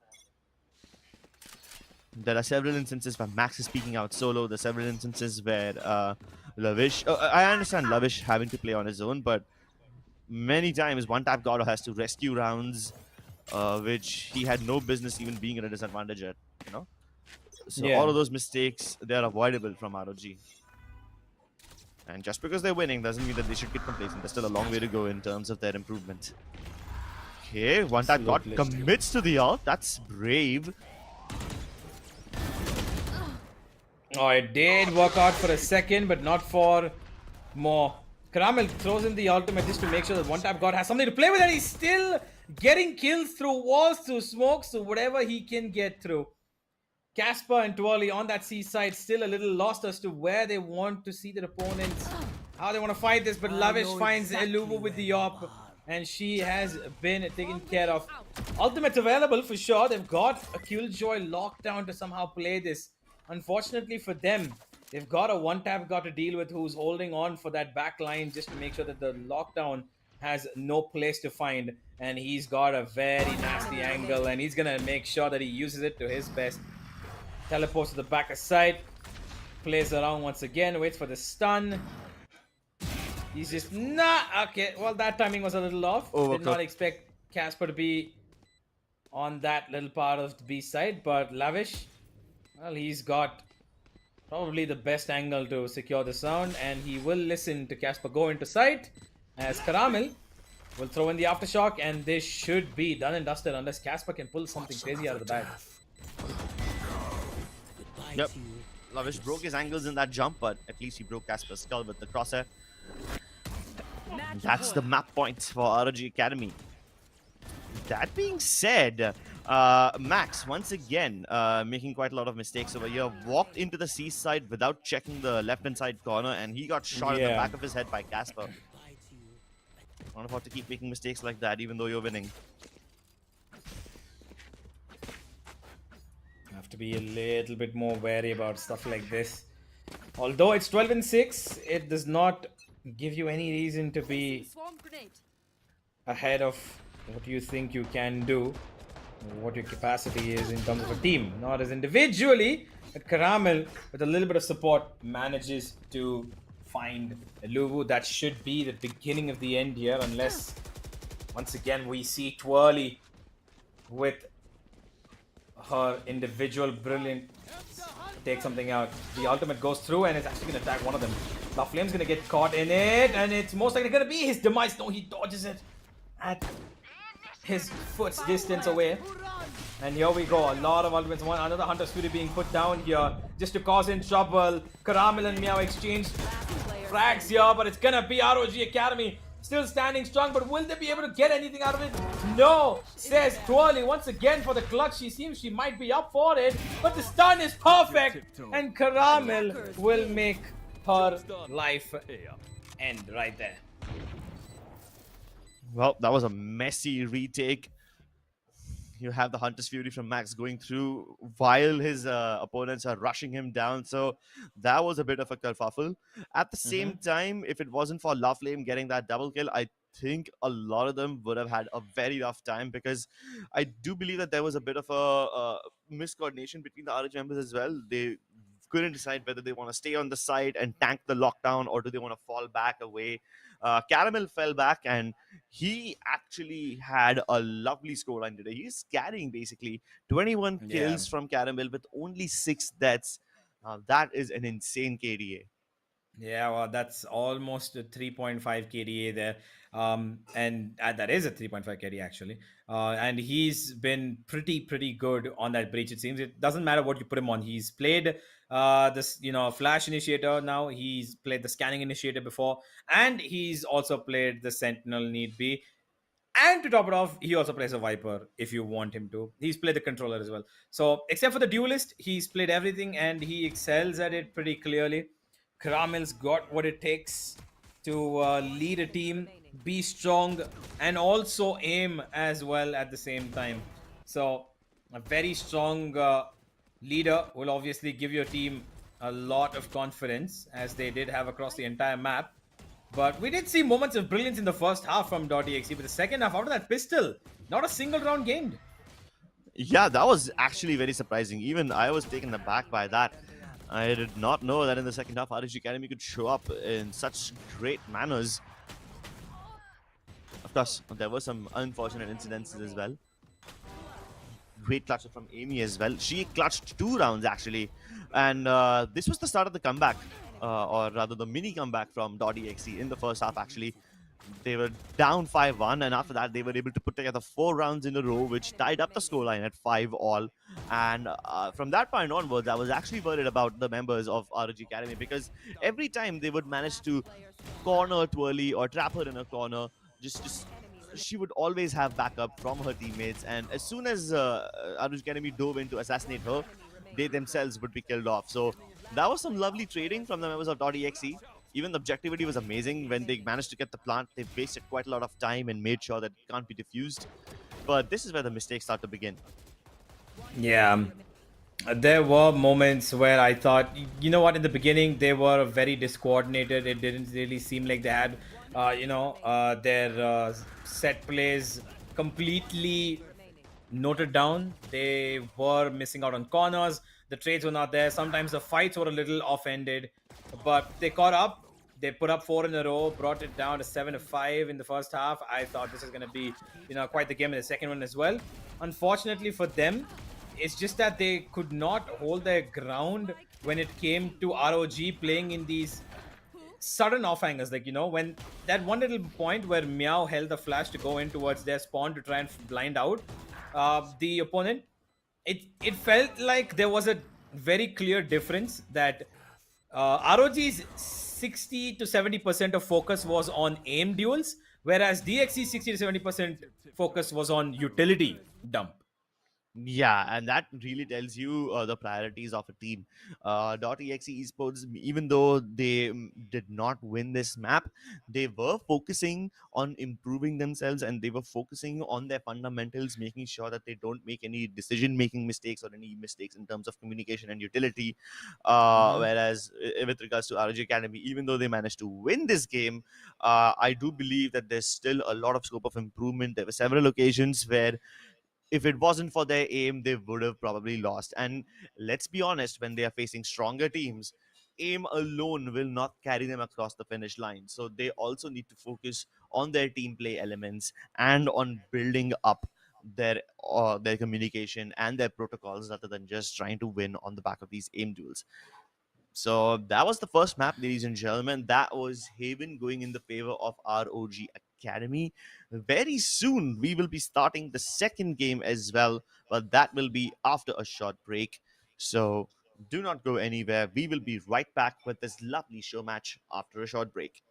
There are several instances where Max is speaking out solo. There are several instances where Lavish. I understand Lavish having to play on his own, but many times one tap God has to rescue rounds, which he had no business even being at a disadvantage at. You know, so all Yeah. of those mistakes they are avoidable from ROG. And just because they're winning doesn't mean that they should get complacent. There's still a long way to go in terms of their improvement. Okay, one tap God Absolutely. commits to the ult. That's brave. Oh, it did work out for a second, but not for more. Caramel throws in the ultimate just to make sure that one tap God has something to play with, and he's still getting kills through walls, through smokes, through whatever he can get through. Casper and Twirly on that seaside still a little lost as to where they want to see their opponents, how they want to fight this, but Lavish finds Eluvo with the op, and she has been taken care of. Ultimate's available for sure. They've got a Killjoy lockdown to somehow play this. Unfortunately for them, they've got a one-tap got to deal with who's holding on for that back line just to make sure that the lockdown has no place to find, and he's got a very nasty angle, and he's gonna make sure that he uses it to his best. Teleports to the back side, plays around once again, waits for the stun. He's just not okay. Well, that timing was a little off. Did not Overcooked. expect Casper to be on that little part of the B side, but Lavish, well, he's got probably the best angle to secure the sound, and he will listen to Casper go into sight as Caramel will throw in the aftershock, and this should be done and dusted unless Casper can pull something crazy out of the bag. Yep. Lavish broke his angles in that jump, but at least he broke Casper's skull with the crosshair. That's the map point for ROG Academy. That being said, Max, once again, making quite a lot of mistakes over here, walked into the seaside without checking the left-hand side corner, and he got shot in the back of his head by Casper. Not about to keep making mistakes like that, even though you're winning. Have to be a little bit more wary about stuff like this. Although it's 12-6, it does not give you any reason to be Swarm grenade. ahead of what you think you can do, what your capacity is in terms of a team, not as individually. But Caramel, with a little bit of support, manages to find Eluvo. That should be the beginning of the end here, unless once again we see Twirly with her individual brilliant take something out. The ultimate goes through and it's actually going to attack one of them. The Flame's going to get caught in it, and it's most likely going to be his demise. No, he dodges it at his foot's distance away. And here we go. A lot of ultimates. Another Hunter's Fury being put down here just to cause in trouble. Caramel and Meow exchange frags here, but it's going to be ROG Academy. Still standing strong, but will they be able to get anything out of it? No, says Twirly once again for the clutch. She seems she might be up for it, but the stun is perfect, and Caramel will make her life end right there. Well, that was a messy retake. You have the Hunter's Fury from Max going through while his opponents are rushing him down. So that was a bit of a kerfuffle. At the same time, if it wasn't for Love Flame getting that double kill, I think a lot of them would have had a very rough time, because I do believe that there was a bit of a miscoordination between the ROG members as well. They couldn't decide whether they want to stay on the side and tank the lockdown, or do they want to fall back away. Caramel fell back, and he actually had a lovely scoreline today. He's carrying basically 21 kills from Caramel with only 6 deaths. That is an insane KDA. Yeah, well, that's almost a 3.5 KDA there. And that is a 3.5 KDA actually. And he's been pretty good on that breach, it seems. It doesn't matter what you put him on. He's played this, Flash Initiator now. He's played the Scanning Initiator before. And he's also played the Sentinel Need Be. And to top it off, he also plays a Viper if you want him to. He's played the controller as well. So, except for the Duelist, he's played everything and he excels at it pretty clearly. Caramel's got what it takes to lead a team, be strong, and also aim as well at the same time. So, a very strong leader will obviously give your team a lot of confidence, as they did have across the entire map. But we did see moments of brilliance in the first half from .exe, but the second half, after that pistol, not a single round gained. Yeah, that was actually very surprising. Even I was taken aback by that. I did not know that in the second half, ROG Academy could show up in such great manners. Of course, there were some unfortunate incidences as well. Great clutch from Amy as well. She clutched 2 rounds actually, and this was the start of the comeback, or rather the mini comeback from .exe in the first half. Actually, they were down 5-1, and after that they were able to put together 4 rounds in a row, which tied up the scoreline at 5-all. And from that point onwards, I was actually worried about the members of ROG Academy because every time they would manage to corner Twirly or trap her in a corner, just she would always have backup from her teammates. And as soon as ROG Academy dove in to assassinate her, they themselves would be killed off. So that was some lovely trading from the members of .exe. Even the objectivity was amazing when they managed to get the plant. They wasted quite a lot of time and made sure that it can't be diffused. But this is where the mistakes start to begin. Yeah. There were moments where I thought, you know what, in the beginning they were very discoordinated. It didn't really seem like they had, their set plays completely noted down. They were missing out on corners. The trades were not there. Sometimes the fights were a little off-ended, but they caught up. They put up 4 in a row, brought it down to 7-5 in the first half. I thought this is going to be, quite the game in the second one as well. Unfortunately for them, it's just that they could not hold their ground when it came to ROG playing in these sudden offhangers. Like, when that one little point where Meow held the flash to go in towards their spawn to try and blind out the opponent, it felt like there was a very clear difference that ROG's 60 to 70% of focus was on aim duels, whereas DXC's 60 to 70% focus was on utility dump. Yeah, and that really tells you the priorities of a team. .exe esports, even though they did not win this map, they were focusing on improving themselves, and they were focusing on their fundamentals, making sure that they don't make any decision making mistakes or any mistakes in terms of communication and utility. Whereas with regards to ROG Academy, even though they managed to win this game, I do believe that there's still a lot of scope of improvement. There were several occasions where if it wasn't for their aim, they would have probably lost. And let's be honest, when they are facing stronger teams, aim alone will not carry them across the finish line. So they also need to focus on their team play elements and on building up their communication and their protocols rather than just trying to win on the back of these aim duels. So that was the first map, ladies and gentlemen. That was Haven going in the favor of ROG Academy. Very soon, we will be starting the second game as well, but that will be after a short break. So do not go anywhere. We will be right back with this lovely show match after a short break.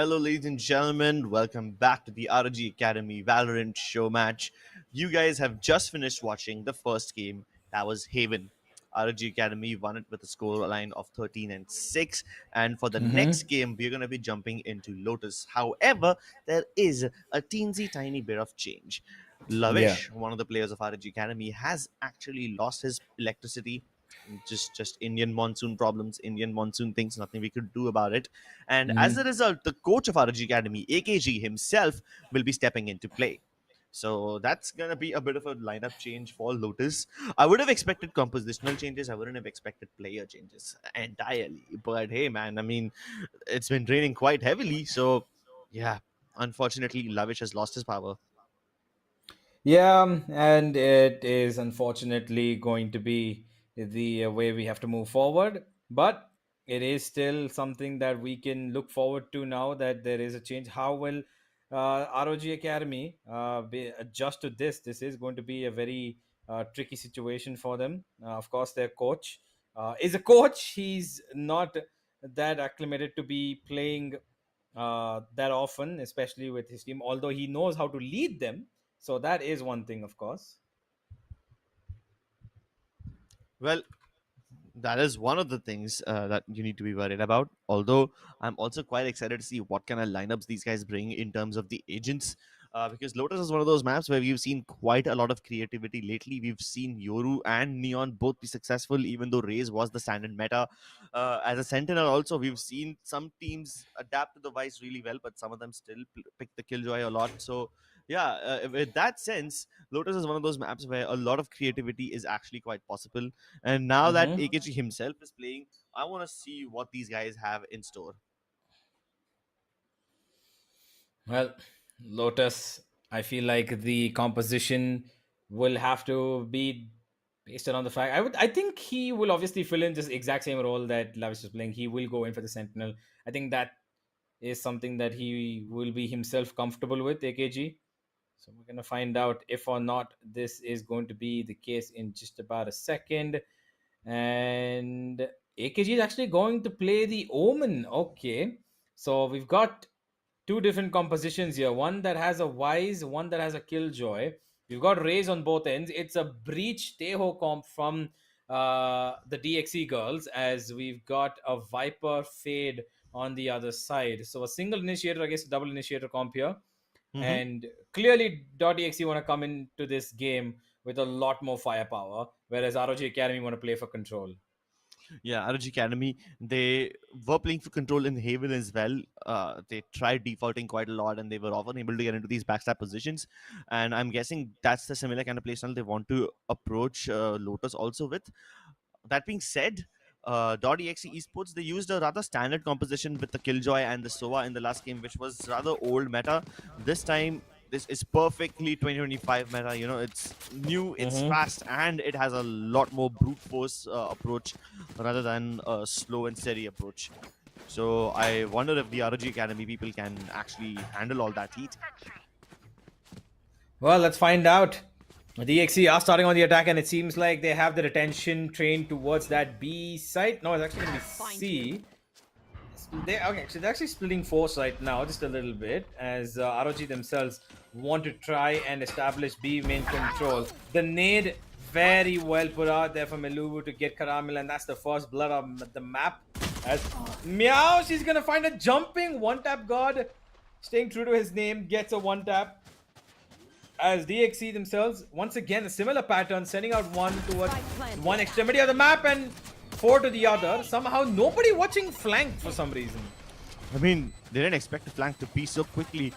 Hello, ladies and gentlemen. Welcome back to the ROG Academy Valorant show match. You guys have just finished watching the first game. That was Haven. ROG Academy won it with a score line of 13-6. And for the next game, we're going to be jumping into Lotus. However, there is a teensy tiny bit of change. Yeah. Lavish, one of the players of ROG Academy, has actually lost his electricity. Just Indian monsoon problems, Indian monsoon things, nothing we could do about it. And as a result, the coach of ROG Academy, AKG himself, will be stepping into play. So that's gonna be a bit of a lineup change for Lotus. I would have expected compositional changes. I wouldn't have expected player changes entirely. But hey, man, I mean, it's been draining quite heavily. So yeah, unfortunately, Lavish has lost his power. Yeah, and it is unfortunately going to be the way we have to move forward. But it is still something that we can look forward to now that there is a change. How will ROG Academy adjust to this? This is going to be a very tricky situation for them. Of course, their coach is a coach. He's not that acclimated to be playing that often, especially with his team, although he knows how to lead them. So that is one thing, of course. Well, that is one of the things that you need to be worried about. Although I'm also quite excited to see what kind of lineups these guys bring in terms of the agents. Because Lotus is one of those maps where we've seen quite a lot of creativity lately. We've seen Yoru and Neon both be successful, even though Raze was the standard meta. As a Sentinel, also, we've seen some teams adapt to the Vice really well, but some of them still pick the Killjoy a lot. So, yeah, with that sense, Lotus is one of those maps where a lot of creativity is actually quite possible. And now that Hmm. AKG himself is playing, I want to see what these guys have in store. Well, Lotus, I feel like the composition will have to be based around the fact. I think he will obviously fill in this exact same role that Lavish is playing. He will go in for the Sentinel. I think that is something that he will be himself comfortable with, AKG. So we're gonna find out if or not this is going to be the case in just about a second. And AKG is actually going to play the Omen. Okay, so we've got two different compositions here. One that has a Wise, one that has a Killjoy. We've got Raze on both ends. It's a Breach Teho comp from the DXE girls, as we've got a Viper Fade on the other side. So a single initiator against a double initiator comp here. Hmm. And clearly, .exe want to come into this game with a lot more firepower, whereas ROG Academy want to play for control. Yeah, ROG Academy, they were playing for control in Haven as well. They tried defaulting quite a lot and they were often able to get into these backstab positions. And I'm guessing that's the similar kind of playstyle they want to approach Lotus also with. That being said, .exe esports, they used a rather standard composition with the Killjoy and the Sova in the last game, which was rather old meta. This time, this is perfectly 2025 meta. You know, it's new, it's Mm-hmm. fast, and it has a lot more brute force approach rather than a slow and steady approach. So I wonder if the ROG Academy people can actually handle all that heat. Well, let's find out. DXE are starting on the attack, and it seems like they have their attention trained towards that B site. No, it's actually going to be Find C. So they're actually splitting force right now, just a little bit, as ROG themselves want to try and establish B main control. The nade very well put out there from Elubu to get Karamil, and that's the first blood on the map. As Meow, she's gonna find a jumping one tap god, staying true to his name, gets a one tap. As DXE themselves, once again, a similar pattern, sending out one towards one extremity of the map and four to the other. Somehow, nobody watching flank for some reason. I mean, they didn't expect the flank to be so quickly.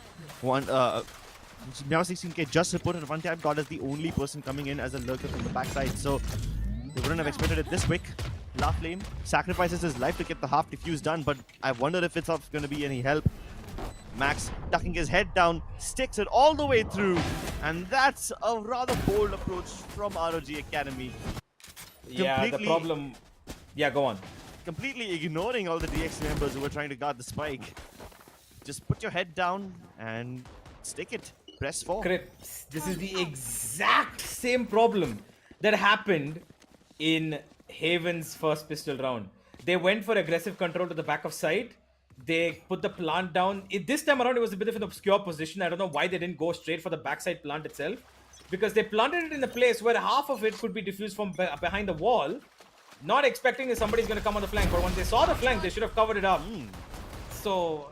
Now 16k just reported one tap god as the only person coming in as a lurker from the backside, so they wouldn't have expected it this quick. La Flame sacrifices his life to get the half defuse done, but I wonder if it's going to be any help. Max ducking his head down, sticks it all the way through, and that's a rather bold approach from ROG Academy. Yeah, the Completely- problem. Yeah, go on. Completely ignoring all the DX members who were trying to guard the spike. Just put your head down and stick it. Press 4. Crips, this is the exact same problem that happened in Haven's first pistol round. They went for aggressive control to the back of site. They put the plant down. This time around, it was a bit of an obscure position. I don't know why they didn't go straight for the backside plant itself. Because they planted it in a place where half of it could be diffused from behind the wall. Not expecting that somebody's going to come on the flank. But when they saw the flank, they should have covered it up. So,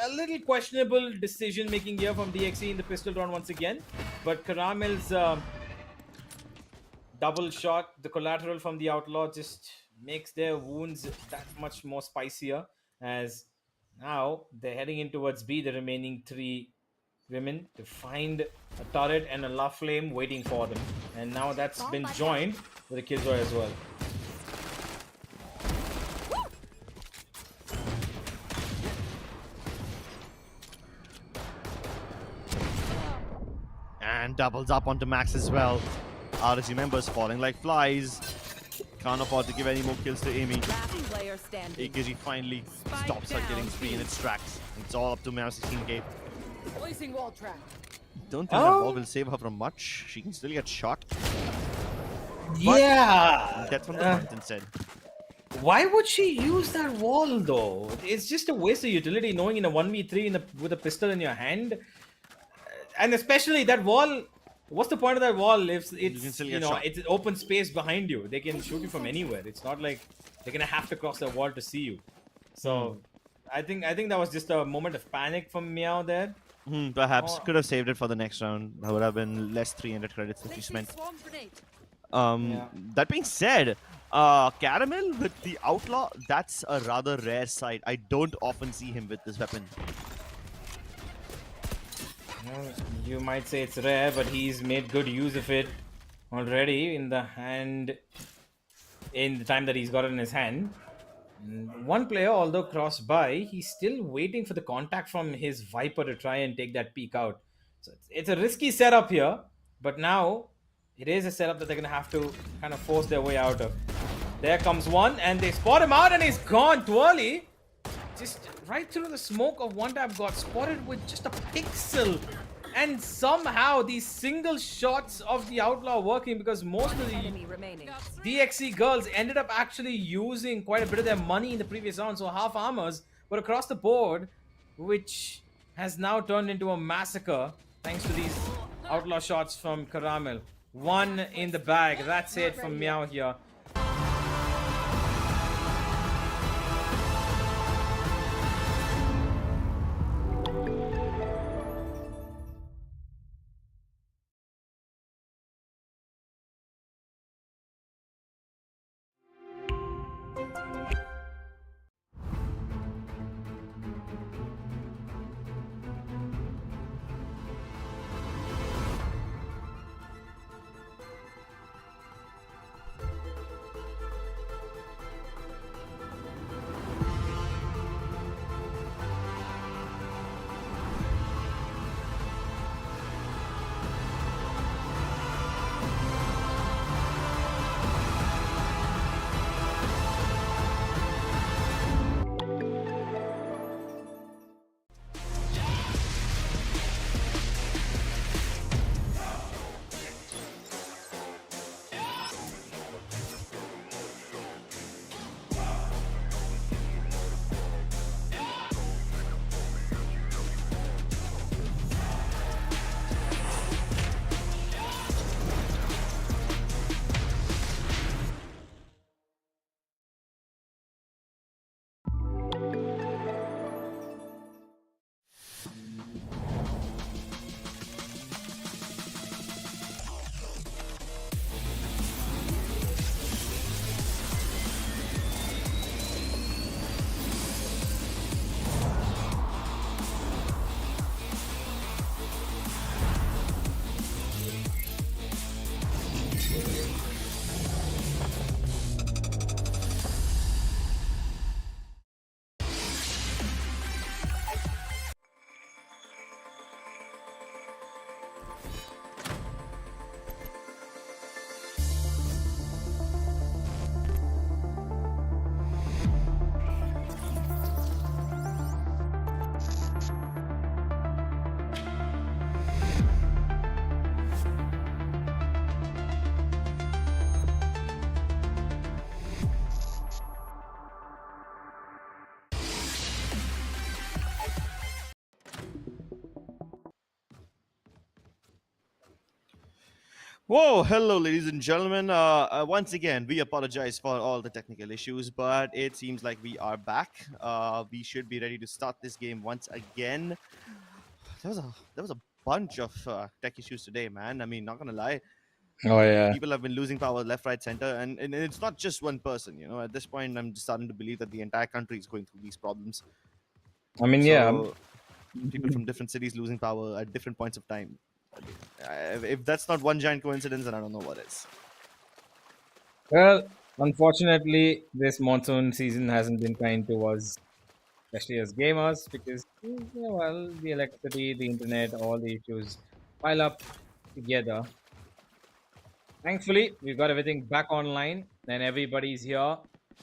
a little questionable decision making here from DXE in the pistol round once again. But Caramel's double shot, the collateral from the Outlaw, just makes their wounds that much more spicier. As now they're heading in towards B, the remaining 3 women, to find a turret and a love flame waiting for them. And now that's been joined with a Killjoy as well. And doubles up onto Max as well. ROG members falling like flies. Can't afford to give any more kills to Amy. Last player standing. AKG finally stops her killing spree in its tracks. It's all up to Meow 16k. Placing wall trap. Don't think that ball will save her from much. She can still get shot. Yeah! Death from the front instead. Why would she use that wall though? It's just a waste of utility knowing in a 1v3 with a pistol in your hand. And especially that wall, what's the point of that wall if it's it's an open space behind you? They can shoot you from anywhere. It's not like they're gonna have to cross the wall to see you. So I think that was just a moment of panic from Meow there. Perhaps could have saved it for the next round. That would have been less 300 credits if she spent. That being said, Caramel with the Outlaw, that's a rather rare sight. I don't often see him with this weapon. Well, you might say it's rare, but he's made good use of it already in the time that he's got it in his hand. And one player, although crossed by, he's still waiting for the contact from his Viper to try and take that peek out. So it's a risky setup here, but now it is a setup that they're going to have to kind of force their way out of. There comes one, and they spot him out, and he's gone. Twirly, just right through the smoke of one tap, got spotted with just a pixel. And somehow these single shots of the Outlaw working, because most of the DXE girls ended up actually using quite a bit of their money in the previous round, so half armors, but across the board, which has now turned into a massacre thanks to these Outlaw shots from Caramel. One in the bag. That's it from Meow here. Whoa, hello, ladies and gentlemen. Once again, we apologize for all the technical issues, but it seems like we are back. We should be ready to start this game once again. There was a bunch of tech issues today, man. I mean, not gonna lie, Oh yeah. people have been losing power left, right, center, and it's not just one person. You know, at this point, I'm just starting to believe that the entire country is going through these problems. I mean, yeah. So, people from different cities losing power at different points of time. If that's not one giant coincidence, then I don't know what is. Well, unfortunately, this monsoon season hasn't been kind to us, especially as gamers, because well, the electricity, the internet, all the issues pile up together. Thankfully, we've got everything back online and everybody's here.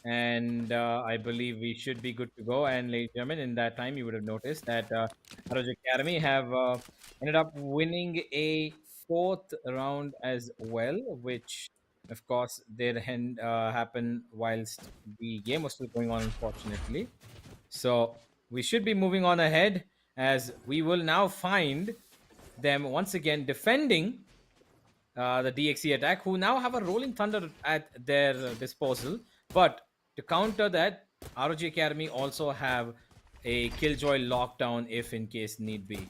And I believe we should be good to go. And ladies and gentlemen, in that time, you would have noticed that ROG Academy have ended up winning a fourth round as well, which, of course, did happen whilst the game was still going on, unfortunately. So we should be moving on ahead as we will now find them once again defending the DXE attack, who now have a rolling thunder at their disposal. But to counter that, ROG Academy also have a Killjoy lockdown if in case need be.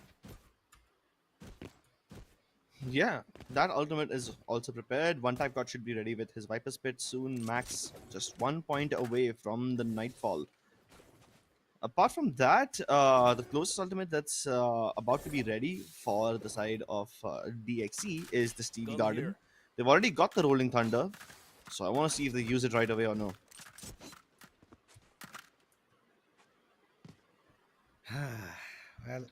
Yeah, that ultimate is also prepared. One type god should be ready with his Viper Spit soon. Max just 1 point away from the Nightfall. Apart from that, the closest ultimate that's about to be ready for the side of DXE is the Steel Garden. They've already got the Rolling Thunder, so I want to see if they use it right away or no. Well,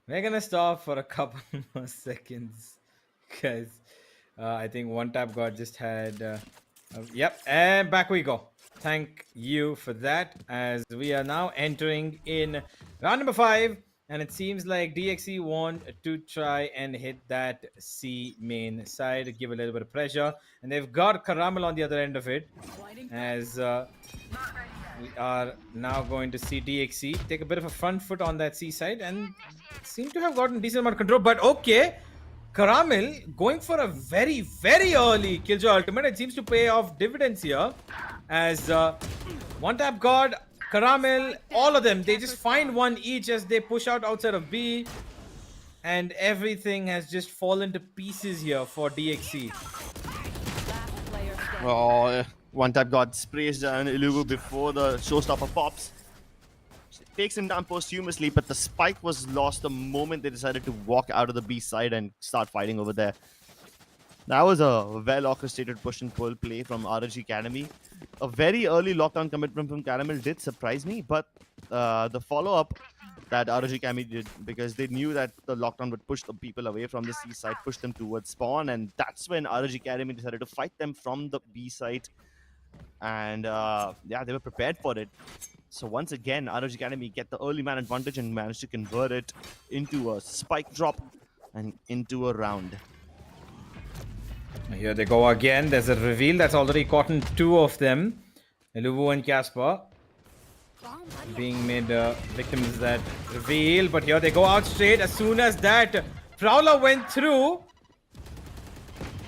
we're gonna stop for a couple more seconds because I think one tap god just had. Yep, and back we go. Thank you for that. As we are now entering in round number 5, and it seems like DXE want to try and hit that C main side, give a little bit of pressure, and they've got Caramel on the other end of it. As we are now going to see DXE take a bit of a front foot on that C side and seem to have gotten decent amount of control. But okay, Caramel going for a very, very early Killjoy ultimate. It seems to pay off dividends here as one tap god, Caramel, all of them, they just find one each as they push out outside of B, and everything has just fallen to pieces here for DXE. Oh, one type god sprays down Ilugu before the showstopper pops. Takes him down posthumously, but the spike was lost the moment they decided to walk out of the B side and start fighting over there. That was a well-orchestrated push and pull play from ROG Academy. A very early lockdown commitment from Caramel did surprise me, but the follow-up that ROG Academy did, because they knew that the lockdown would push the people away from the C side, push them towards spawn, and that's when ROG Academy decided to fight them from the B side. And yeah, they were prepared for it. So once again, ROG Academy get the early man advantage and managed to convert it into a spike drop and into a round. Here they go again. There's a reveal that's already caught in 2 of them. Iluvu and Casper being made victims of that reveal. But here they go out straight. As soon as that Prowler went through,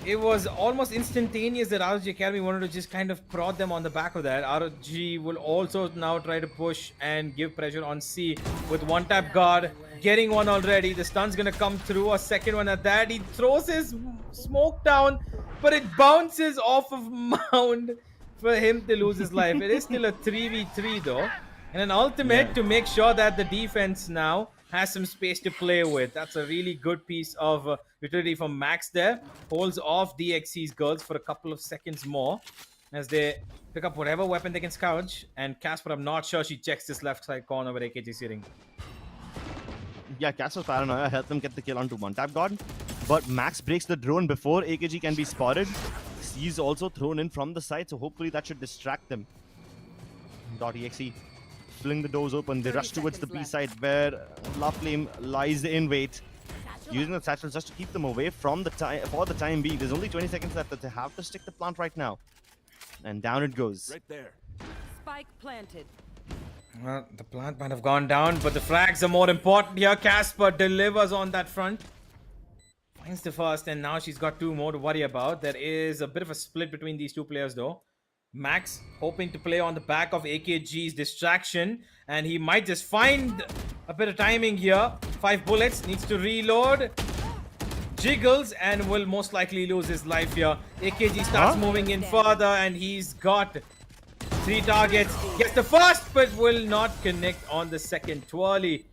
it was almost instantaneous that ROG Academy wanted to just kind of prod them on the back of that. ROG will also now try to push and give pressure on C with one tap guard. Getting one already. The stun's gonna come through. A second one at that. He throws his smoke down, but it bounces off of Mound for him to lose his life. It is still a 3v3 though. And an ultimate to make sure that the defense now has some space to play with. That's a really good piece of utility from Max there. Holds off DXC's girls for a couple of seconds more as they pick up whatever weapon they can scavenge. And Casper, I'm not sure she checks this left side corner where AKG is sitting. Yeah, Casper's paranoia helped them get the kill onto one tap god, but Max breaks the drone before AKG can be spotted. He's also thrown in from the side, so hopefully that should distract them. .exe fling the doors open. They rush towards the B side where Love Flame lies in wait, using the satchels just to keep them away from the for the time being. There's only 20 seconds left that they have to stick the plant right now, and down it goes. Right there. Spike planted. Well, the plant might have gone down, but the frags are more important here. Casper delivers on that front. Finds the first, and now she's got two more to worry about. There is a bit of a split between these two players, though. Max hoping to play on the back of AKG's distraction, and he might just find a bit of timing here. 5 bullets, needs to reload. Jiggles and will most likely lose his life here. AKG starts moving in further, and he's got 3 targets. Gets the first, but will not connect on the second. Twirly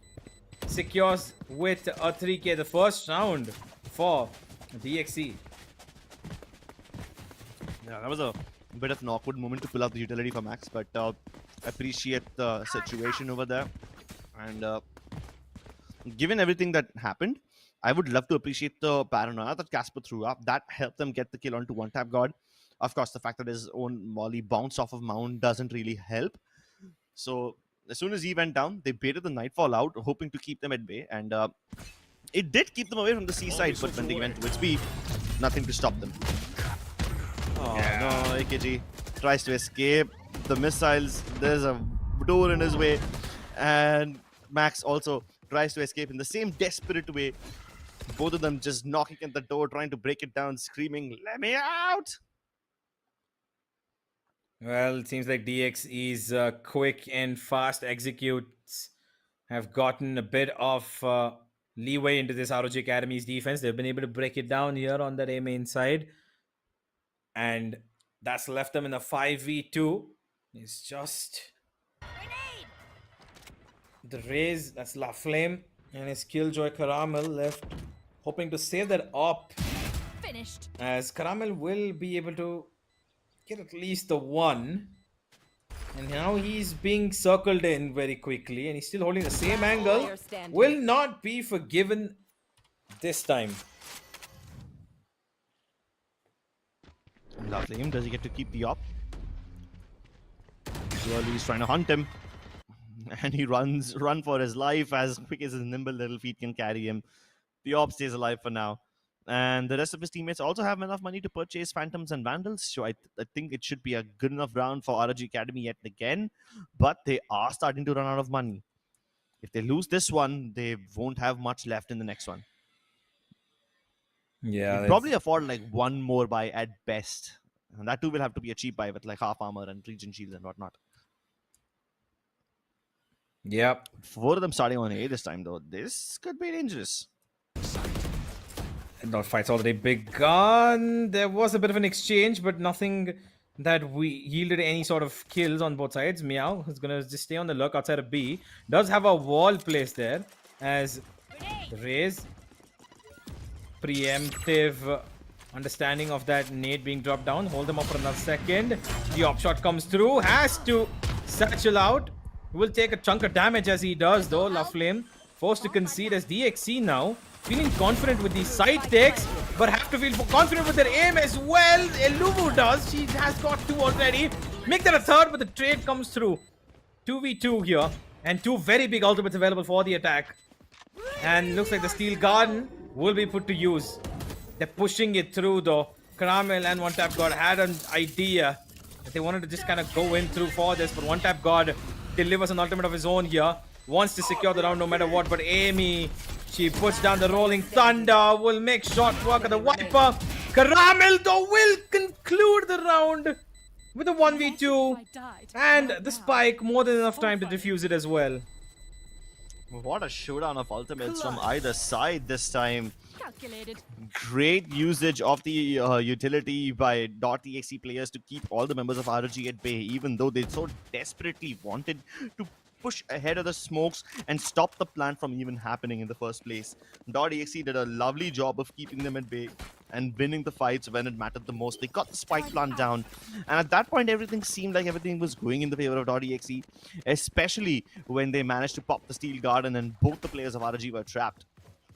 secures with a 3K the first round for DXE. Yeah, that was a bit of an awkward moment to pull out the utility for Max, but appreciate the situation over there. And given everything that happened, I would love to appreciate the paranoia that Casper threw up. That helped them get the kill onto one tap god. Of course, the fact that his own molly bounced off of Mount doesn't really help. So as soon as he went down, they baited the Nightfall out, hoping to keep them at bay. And it did keep them away from the seaside, but when they went to its B, nothing to stop them. Oh no, AKG tries to escape. The missiles, there's a door in his way. And Max also tries to escape in the same desperate way. Both of them just knocking at the door, trying to break it down, screaming, "Let me out!" Well, it seems like DXE's quick and fast executes have gotten a bit of leeway into this ROG Academy's defense. They've been able to break it down here on that A main side. And that's left them in a 5v2. It's just the Raze, that's La Flame, and his Killjoy Caramel left, hoping to save that op. Finished. As Caramel will be able to get at least the one. And now he's being circled in very quickly, and he's still holding the same angle. Will not be forgiven this time. Lovely. Does he get to keep the op? Surely he's trying to hunt him. And he run for his life as quick as his nimble little feet can carry him. The op stays alive for now. And the rest of his teammates also have enough money to purchase Phantoms and Vandals. So I think it should be a good enough round for ROG Academy yet again. But they are starting to run out of money. If they lose this one, they won't have much left in the next one. Yeah, they'll probably afford like one more buy at best. And that too will have to be a cheap buy with like half armor and regen shields and whatnot. Yep. 4 of them starting on A this time though. This could be dangerous. The fight's already begun. There was a bit of an exchange, but nothing that yielded any sort of kills on both sides. Meow is gonna just stay on the lurk outside of B. Does have a wall placed there as Raze preemptive understanding of that nade being dropped down. Hold them up for another second. The op shot comes through. Has to satchel out. Will take a chunk of damage as he does though. La Flame forced to concede as DXC now feeling confident with these side takes, but have to feel confident with their aim as well. Eluvu does. She has got 2 already. Make that a third, but the trade comes through. 2v2 here, and 2 very big ultimates available for the attack. And looks like the Steel Garden will be put to use. They're pushing it through though. Caramel and One Tap God had an idea that they wanted to just kind of go in through for this, but One Tap God delivers an ultimate of his own here. Wants to secure the round no matter what, but Amy, she puts down the Rolling Thunder, will make short work of the Viper. Caramel though will conclude the round with a 1v2, and the Spike more than enough time to defuse it as well. What a showdown of ultimates from either side this time. Calculated. Great usage of the utility by .exe players to keep all the members of ROG at bay, even though they so desperately wanted to push ahead of the smokes and stop the plant from even happening in the first place. .exe did a lovely job of keeping them at bay and winning the fights when it mattered the most. They got the spike plant down, and at that point everything seemed like everything was going in the favor of .exe, especially when they managed to pop the Steel Garden and both the players of ROG were trapped.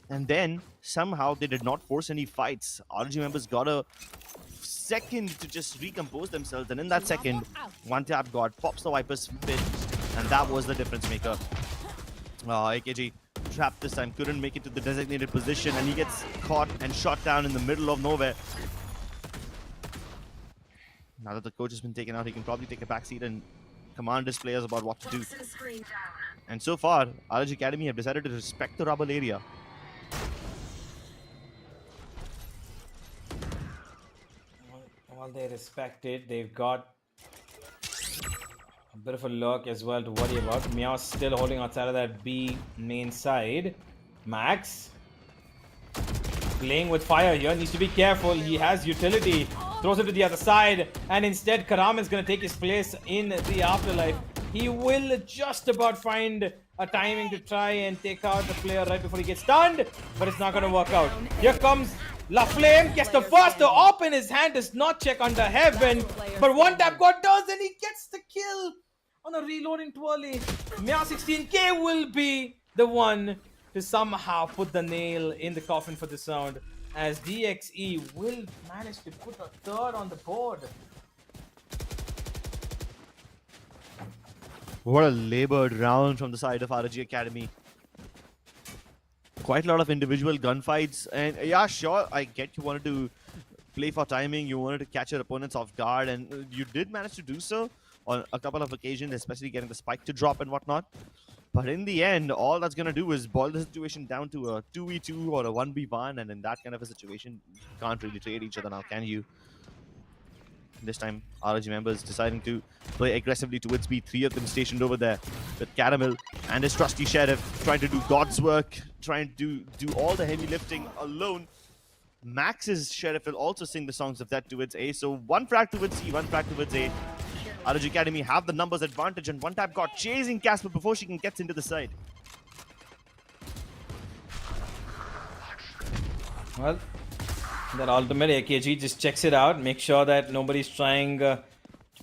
And then somehow they did not force any fights. ROG members got a second to just recompose themselves, and in that second, One Tap God pops the Viper's pit, and that was the difference maker. AKG trapped this time, couldn't make it to the designated position, and he gets caught and shot down in the middle of nowhere. Now that the coach has been taken out, he can probably take a backseat and command his players about what to do. And so far, ROG Academy have decided to respect the rubble area. Well, they respect it. They've got a bit of a lurk as well to worry about. Meow's still holding outside of that B main side. Max playing with fire here. Needs to be careful. He has utility. Throws it to the other side. And instead, Karam is going to take his place in the afterlife. He will just about find a timing to try and take out the player right before he gets stunned. But it's not going to work out. Here comes La Flame. Gets the first. The op in his hand does not check under heaven. But one tap God does, and he gets the kill on a reloading twirly. Mia 16k will be the one to somehow put the nail in the coffin for this round, as DXE will manage to put a third on the board. What a labored round from the side of ROG Academy. Quite a lot of individual gunfights, and yeah, sure, I get you wanted to play for timing, you wanted to catch your opponents off guard, and you did manage to do so on a couple of occasions, especially getting the spike to drop and whatnot. But in the end, all that's going to do is boil the situation down to a 2v2 or a 1v1, and in that kind of a situation, you can't really trade each other now, can you? This time, ROG members deciding to play aggressively towards B. 3 of them stationed over there with Caramel and his trusty Sheriff trying to do God's work, trying to do all the heavy lifting alone. Max's Sheriff will also sing the songs of that towards A. So one frag towards C, one frag towards A. ROG Academy have the numbers advantage, and one tap got chasing Casper before she can get into the side. Well, that ultimate AKG just checks it out, make sure that nobody's trying to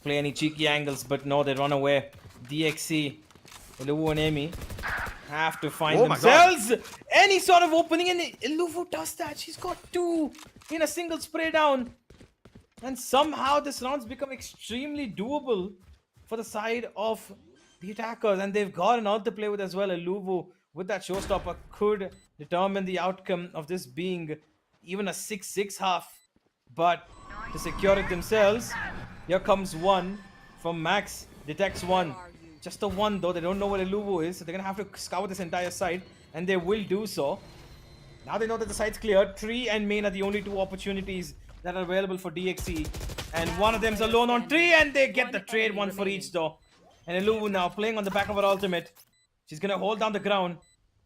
play any cheeky angles, but no, they run away. DXC, Iluvu and Amy have to find themselves any sort of opening, and Iluvu does that. She's got 2 in a single spray down. And somehow this round's become extremely doable for the side of the attackers. And they've got an ult to play with as well. Iluvu with that showstopper could determine the outcome of this being even a 6-6 half. But to secure it themselves, here comes one from Max. Detects one. Just the one though. They don't know where Iluvu is. So they're going to have to scour this entire side. And they will do so. Now they know that the side's cleared. Tree and main are the only 2 opportunities that are available for DXE, and one of them's alone on Tree, and they get the trade, 1 for each though. And Iluvu now playing on the back of her ultimate. She's gonna hold down the ground.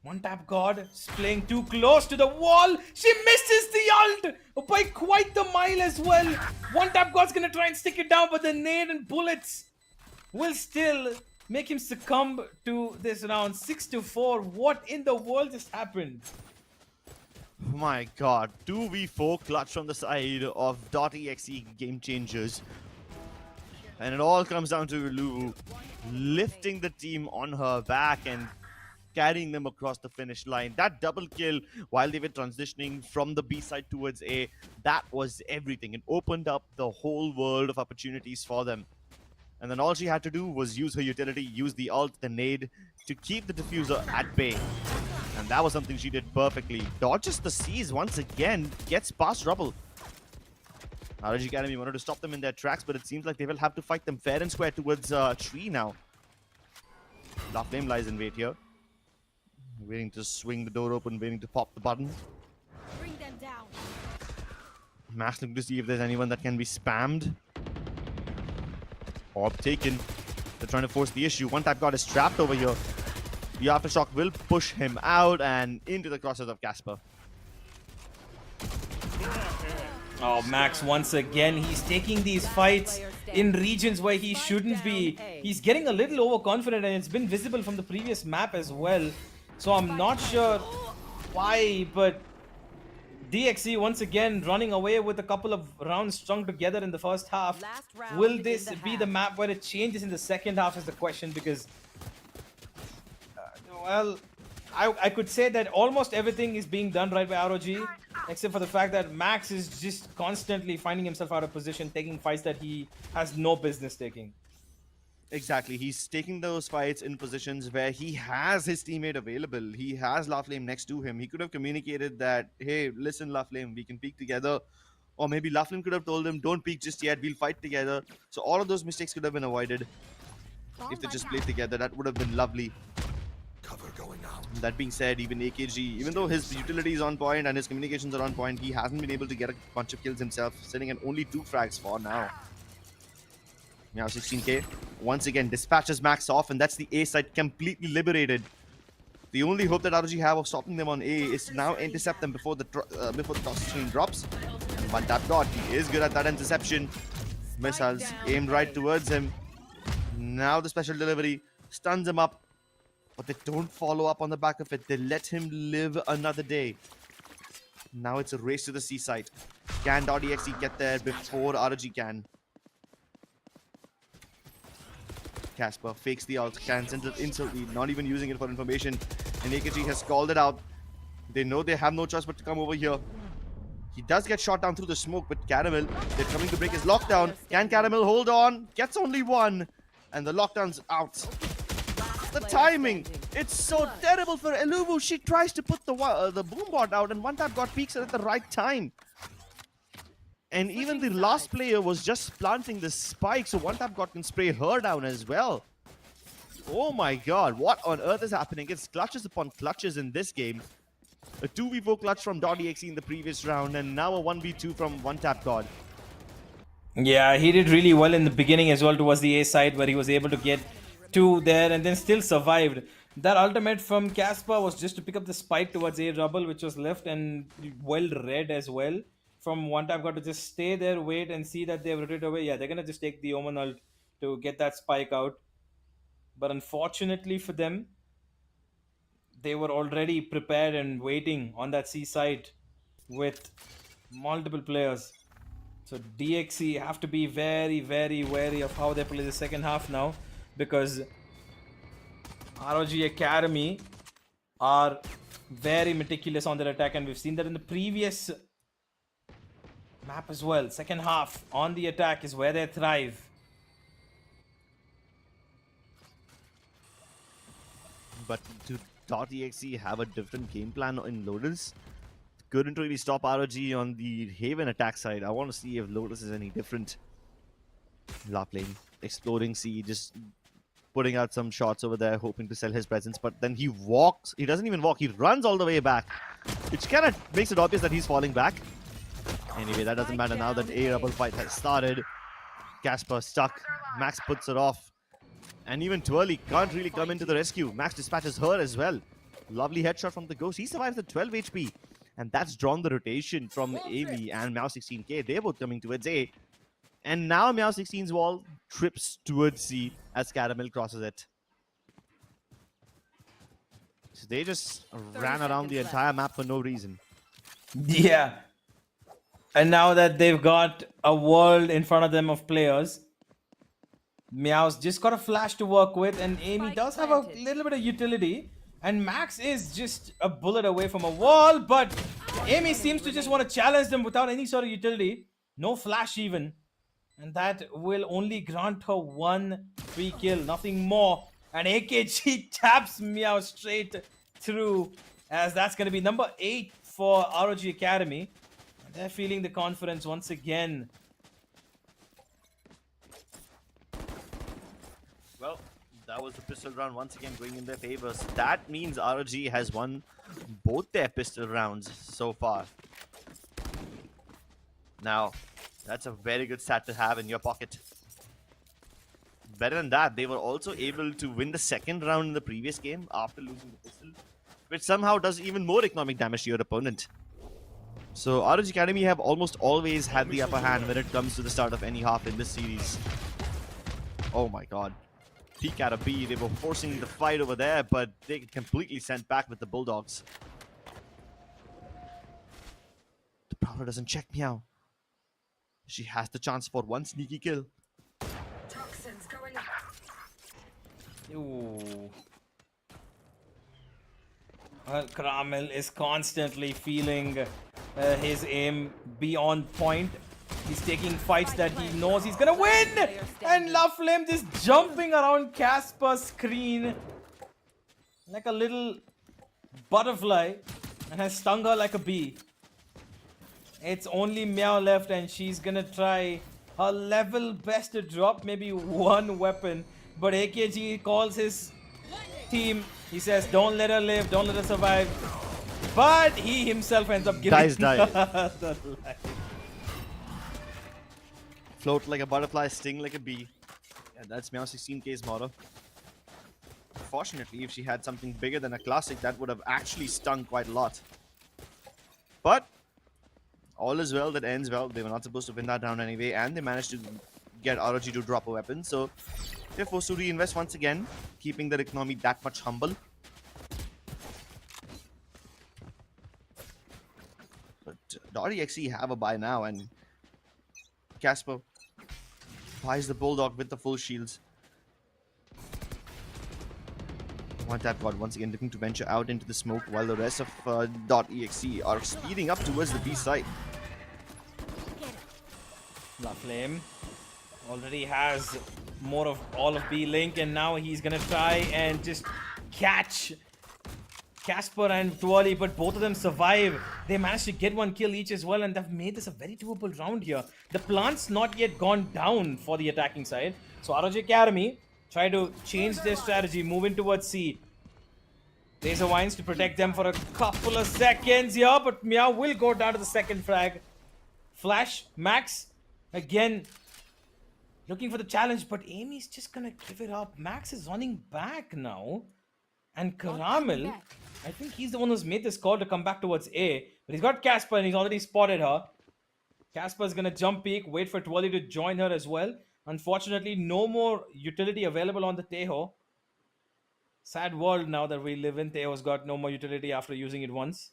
One tap God is playing too close to the wall. She misses the ult by quite the mile as well. One tap God's gonna try and stick it down, but the nade and bullets will still make him succumb to this round. 6-4. What in the world just happened? My god, 2v4 clutch from the side of .exe Game Changers. And it all comes down to Iluvu lifting the team on her back and carrying them across the finish line. That double kill while they were transitioning from the B side towards A, that was everything. It opened up the whole world of opportunities for them. And then all she had to do was use her utility, use the ult, the nade, to keep the diffuser at bay. And that was something she did perfectly. Dodges the C's once again, gets past Rubble. ROG Academy wanted to stop them in their tracks, but it seems like they will have to fight them fair and square towards Tree now. La Flame lies in wait here. Waiting to swing the door open, waiting to pop the button. Bring them down. Max looking to see if there's anyone that can be spammed. Orb taken. They're trying to force the issue. One tap God is trapped over here. The Aftershock will push him out and into the crosses of Casper. Oh, Max once again, he's taking these fights in regions where he shouldn't be. He's getting a little overconfident, and it's been visible from the previous map as well. So I'm not sure why, but DXE once again running away with a couple of rounds strung together in the first half. Will this be the map where it changes in the second half is the question, because well, I could say that almost everything is being done right by ROG, except for the fact that Max is just constantly finding himself out of position, taking fights that he has no business taking. Exactly, he's taking those fights in positions where he has his teammate available. He has La Flame next to him. He could have communicated that, hey, listen, La Flame, we can peek together. Or maybe La Flame could have told him, don't peek just yet, we'll fight together. So all of those mistakes could have been avoided if they just played together. That would have been lovely. Cover going out. That being said, even AKG, even though his utility is on point and his communications are on point, he hasn't been able to get a bunch of kills himself, sitting at only 2 frags for now. Meow 16k once again dispatches Max off, and that's the A side completely liberated. The only hope that ROG have of stopping them on A is to now intercept them before the toss screen drops. And one tap God, he is good at that interception. Missiles aimed right towards him. Now the special delivery stuns him up, but they don't follow up on the back of it. They let him live another day. Now it's a race to the C site. Can .exe get there before ROG can? Casper fakes the ult, can send it instantly, not even using it for information. And AKG has called it out. They know they have no choice but to come over here. He does get shot down through the smoke, but Caramel, they're coming to break his lockdown. Can Caramel hold on? Gets only one. And the lockdown's out. The timing, it's so terrible for Eluvu. She tries to put the boom bot out, and one tap God peeks her at the right time. And even the last player was just planting the spike, so one tap God can spray her down as well. Oh my god, what on earth is happening? It's clutches upon clutches in this game. A 2v4 clutch from .exe in the previous round, and now a 1v2 from one tap God. Yeah, he did really well in the beginning as well towards the A side, where he was able to get 2 there and then still survived. That ultimate from Casper was just to pick up the spike towards A rubble, which was left and well read as well. From one tap God to just stay there, wait and see that they've rotated away. Yeah, they're gonna just take the Omen ult to get that spike out. But unfortunately for them, they were already prepared and waiting on that C side with multiple players. So DXE have to be very, very wary of how they play the second half now, because ROG Academy are very meticulous on their attack, and we've seen that in the previous map as well. Second half on the attack is where they thrive. But do .exe have a different game plan in Lotus? Couldn't really stop ROG on the Haven attack side. I want to see if Lotus is any different. La lane, exploring C, just putting out some shots over there, hoping to sell his presence. But then he walks, he doesn't even walk, he runs all the way back, which kind of makes it obvious that he's falling back. Anyway, that doesn't matter now that A rubble fight has started. Casper stuck, Max puts it off. And even Twirly can't really come into the rescue. Max dispatches her as well. Lovely headshot from the Ghost. He survives at 12 HP. And that's drawn the rotation from Amy and Meow16k. They're both coming towards A. And now Meow16's wall trips towards C as Caramel crosses it. So they just ran around the entire map for no reason. Yeah. And now that they've got a world in front of them of players, Meow's just got a flash to work with, and Amy does have a little bit of utility. And Max is just a bullet away from a wall, but Amy seems to just want to challenge them without any sort of utility. No flash even. And that will only grant her 1 free kill, nothing more. And AKG taps Meow straight through, as that's going to be number 8 for ROG Academy. And they're feeling the confidence once again. Well, that was the pistol round once again going in their favor. So that means ROG has won both their pistol rounds so far. Now, that's a very good stat to have in your pocket. Better than that, they were also able to win the second round in the previous game after losing the pistol, which somehow does even more economic damage to your opponent. So ROG Academy have almost always had the upper hand when it comes to the start of any half in this series. Oh my god. Peek at a B, they were forcing the fight over there, but they get completely sent back with the Bulldogs. The Prowler doesn't check Meow. She has the chance for one sneaky kill. Toxins going up. Ooh. Well, Caramel is constantly feeling his aim be on point. He's taking fights that he knows he's gonna win! And Laflame just jumping around Casper's screen like a little butterfly and has stung her like a bee. It's only Meow left, and she's gonna try her level best to drop maybe one weapon. But AKG calls his team He says, don't let her live, don't let her survive. But he himself ends up giving Die. the life. Float like a butterfly, sting like a bee. Yeah, that's Meow 16K's motto. Fortunately, if she had something bigger than a classic, that would have actually stung quite a lot. But all is well that ends well. They were not supposed to win that round anyway, and they managed to get ROG to drop a weapon. So they're forced to reinvest once again, keeping their economy that much humble. But .exe have a buy now, and Casper buys the Bulldog with the full shields. One tap god once again looking to venture out into the smoke while the rest of .exe are speeding up towards the B side. La Flame already has more of all of B Link, and now he's gonna try and just catch Casper and Twirly, but both of them survive. They managed to get one kill each as well, and they've made this a very doable round here. The plant's not yet gone down for the attacking side, so ROG Academy try to change their strategy, move in towards C. Razor Wines to protect them for a couple of seconds here, but Meow will go down to the second frag. Flash, Max, again, looking for the challenge, but Amy's just gonna give it up. Max is running back now. And Caramel, I think he's the one who's made this call to come back towards A. But he's got Casper and he's already spotted her. Casper's gonna jump peek, wait for Twirly to join her as well. Unfortunately, no more utility available on the Teho. Sad world now that we live in. Teho's got no more utility after using it once.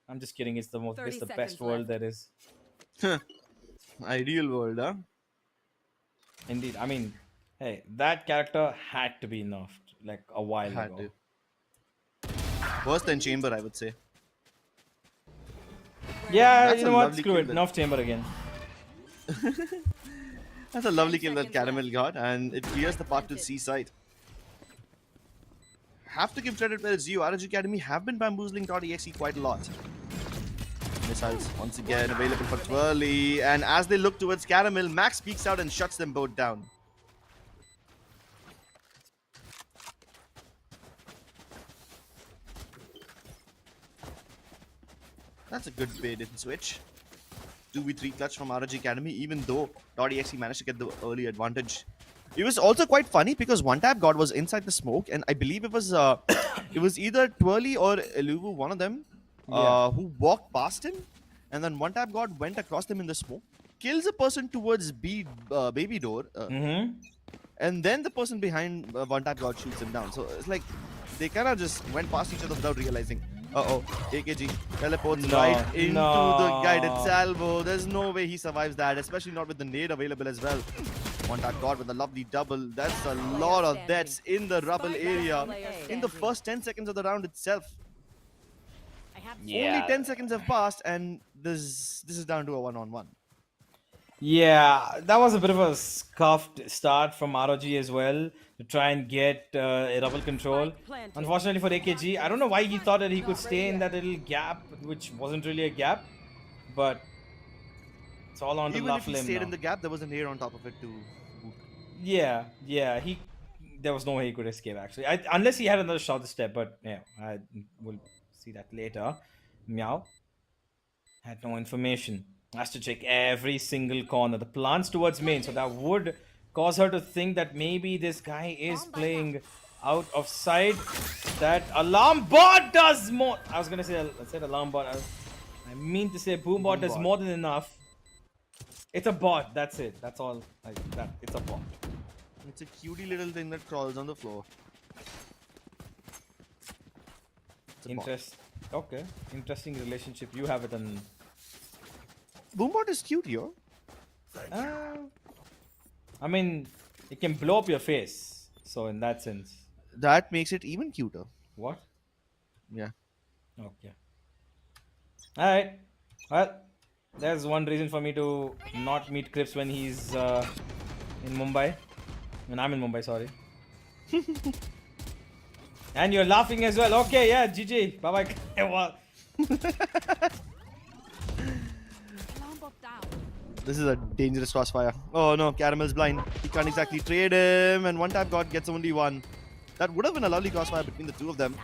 I'm just kidding. It's the most, it's the best world there is. Ideal world, huh? Indeed. I mean, hey, that character had to be nerfed like a while Had ago. to. Worse than Chamber, I would say. Yeah, That's you a know what? lovely Screw kill it. then. Nerf Chamber again. That's a lovely kill that Caramel got, and it clears the path to C side. Have to give credit where it's due. ROG Academy have been bamboozling .exe quite a lot. Missiles once again available for Twirly, and as they look towards Caramel, Max peeks out and shuts them both down. That's a good bait and switch. 2v3 clutch from ROG Academy, even though .exe managed to get the early advantage. It was also quite funny because one tap god was inside the smoke, and I believe it was either Twirly or Eluvu, one of them, who walked past him, and then one tap god went across them in the smoke, kills a person towards B baby door, and then the person behind one tap god shoots him down. So it's like they kind of just went past each other without realizing. AKG teleports right into the guided salvo. There's no way he survives that, especially not with the nade available as well. One tap god with a lovely double. That's a lot of deaths in the rubble area in the first 10 seconds of the round itself. Only 10 seconds have passed, and this is down to a one-on-one. Yeah, that was a bit of a scuffed start from ROG as well to try and get a double control. Unfortunately for AKG, I don't know why he thought that he could stay in that little gap, which wasn't really a gap, but it's all on to Even if he Laflame stayed now. in the gap, there was an air on top of it too. Yeah, there was no way he could escape actually, unless he had another shot step. But yeah, we'll see that later. Meow had no information. Has to check every single corner. The plants towards main, so that would cause her to think that maybe this guy is playing out of sight. That alarm bot does more. I was gonna say I said alarm bot. I mean to say boom bot does more than enough. It's a bot. That's it. That's all. Like that. It's a bot. It's a cutie little thing that crawls on the floor. Okay. Interesting relationship you have with an. Boombot is cute here. I mean, it can blow up your face. So in that sense. That makes it even cuter. What? Yeah. Okay. Alright. Well, there's one reason for me to not meet Crips when he's in Mumbai. When I'm in Mumbai, sorry. And you're laughing as well. Okay, yeah, GG. Bye bye. This is a dangerous crossfire. Oh no, Caramel's blind. He can't exactly trade him, and one tap god gets only one. That would have been a lovely crossfire between the two of them.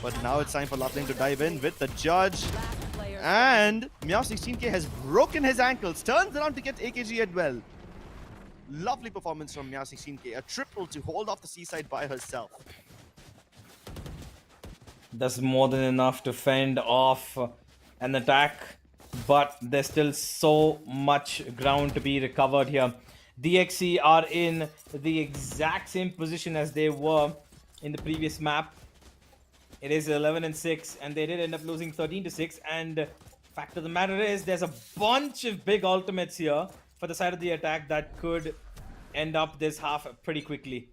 But now it's time for Loveling to dive in with the judge. And Meow16k has broken his ankles, turns around to get AKG at well. Lovely performance from Meow16k, a triple to hold off the seaside by herself. That's more than enough to fend off an attack, but there's still so much ground to be recovered here. DXC are in the exact same position as they were in the previous map. It is 11-6, and they did end up losing 13-6. And fact of the matter is, there's a bunch of big ultimates here for the side of the attack that could end up this half pretty quickly.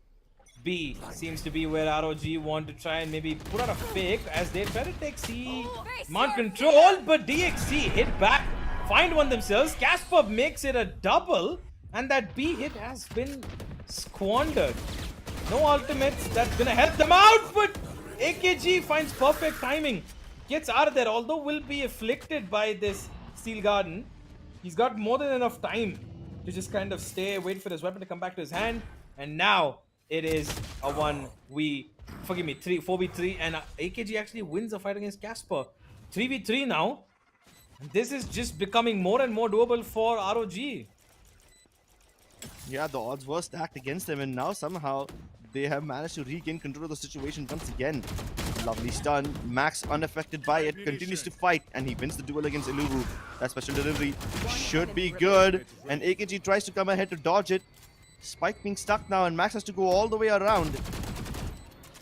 B seems to be where ROG want to try and maybe put out a fake as they try to take C command control, but DXC hit back, find one themselves. Casper makes it a double, and that B hit has been squandered. No ultimates that's gonna help them out, but AKG finds perfect timing, gets out of there, although will be afflicted by this Steel Garden. He's got more than enough time to just kind of stay, wait for his weapon to come back to his hand, and now it is a 4v3, and AKG actually wins the fight against Casper. 3v3 now. This is just becoming more and more doable for ROG. Yeah, the odds were stacked against them, and now somehow they have managed to regain control of the situation once again. Lovely stun. Max, unaffected by it, continues to fight, and he wins the duel against Iluvu. That special delivery should be good, and AKG tries to come ahead to dodge it. Spike being stuck now, and Max has to go all the way around.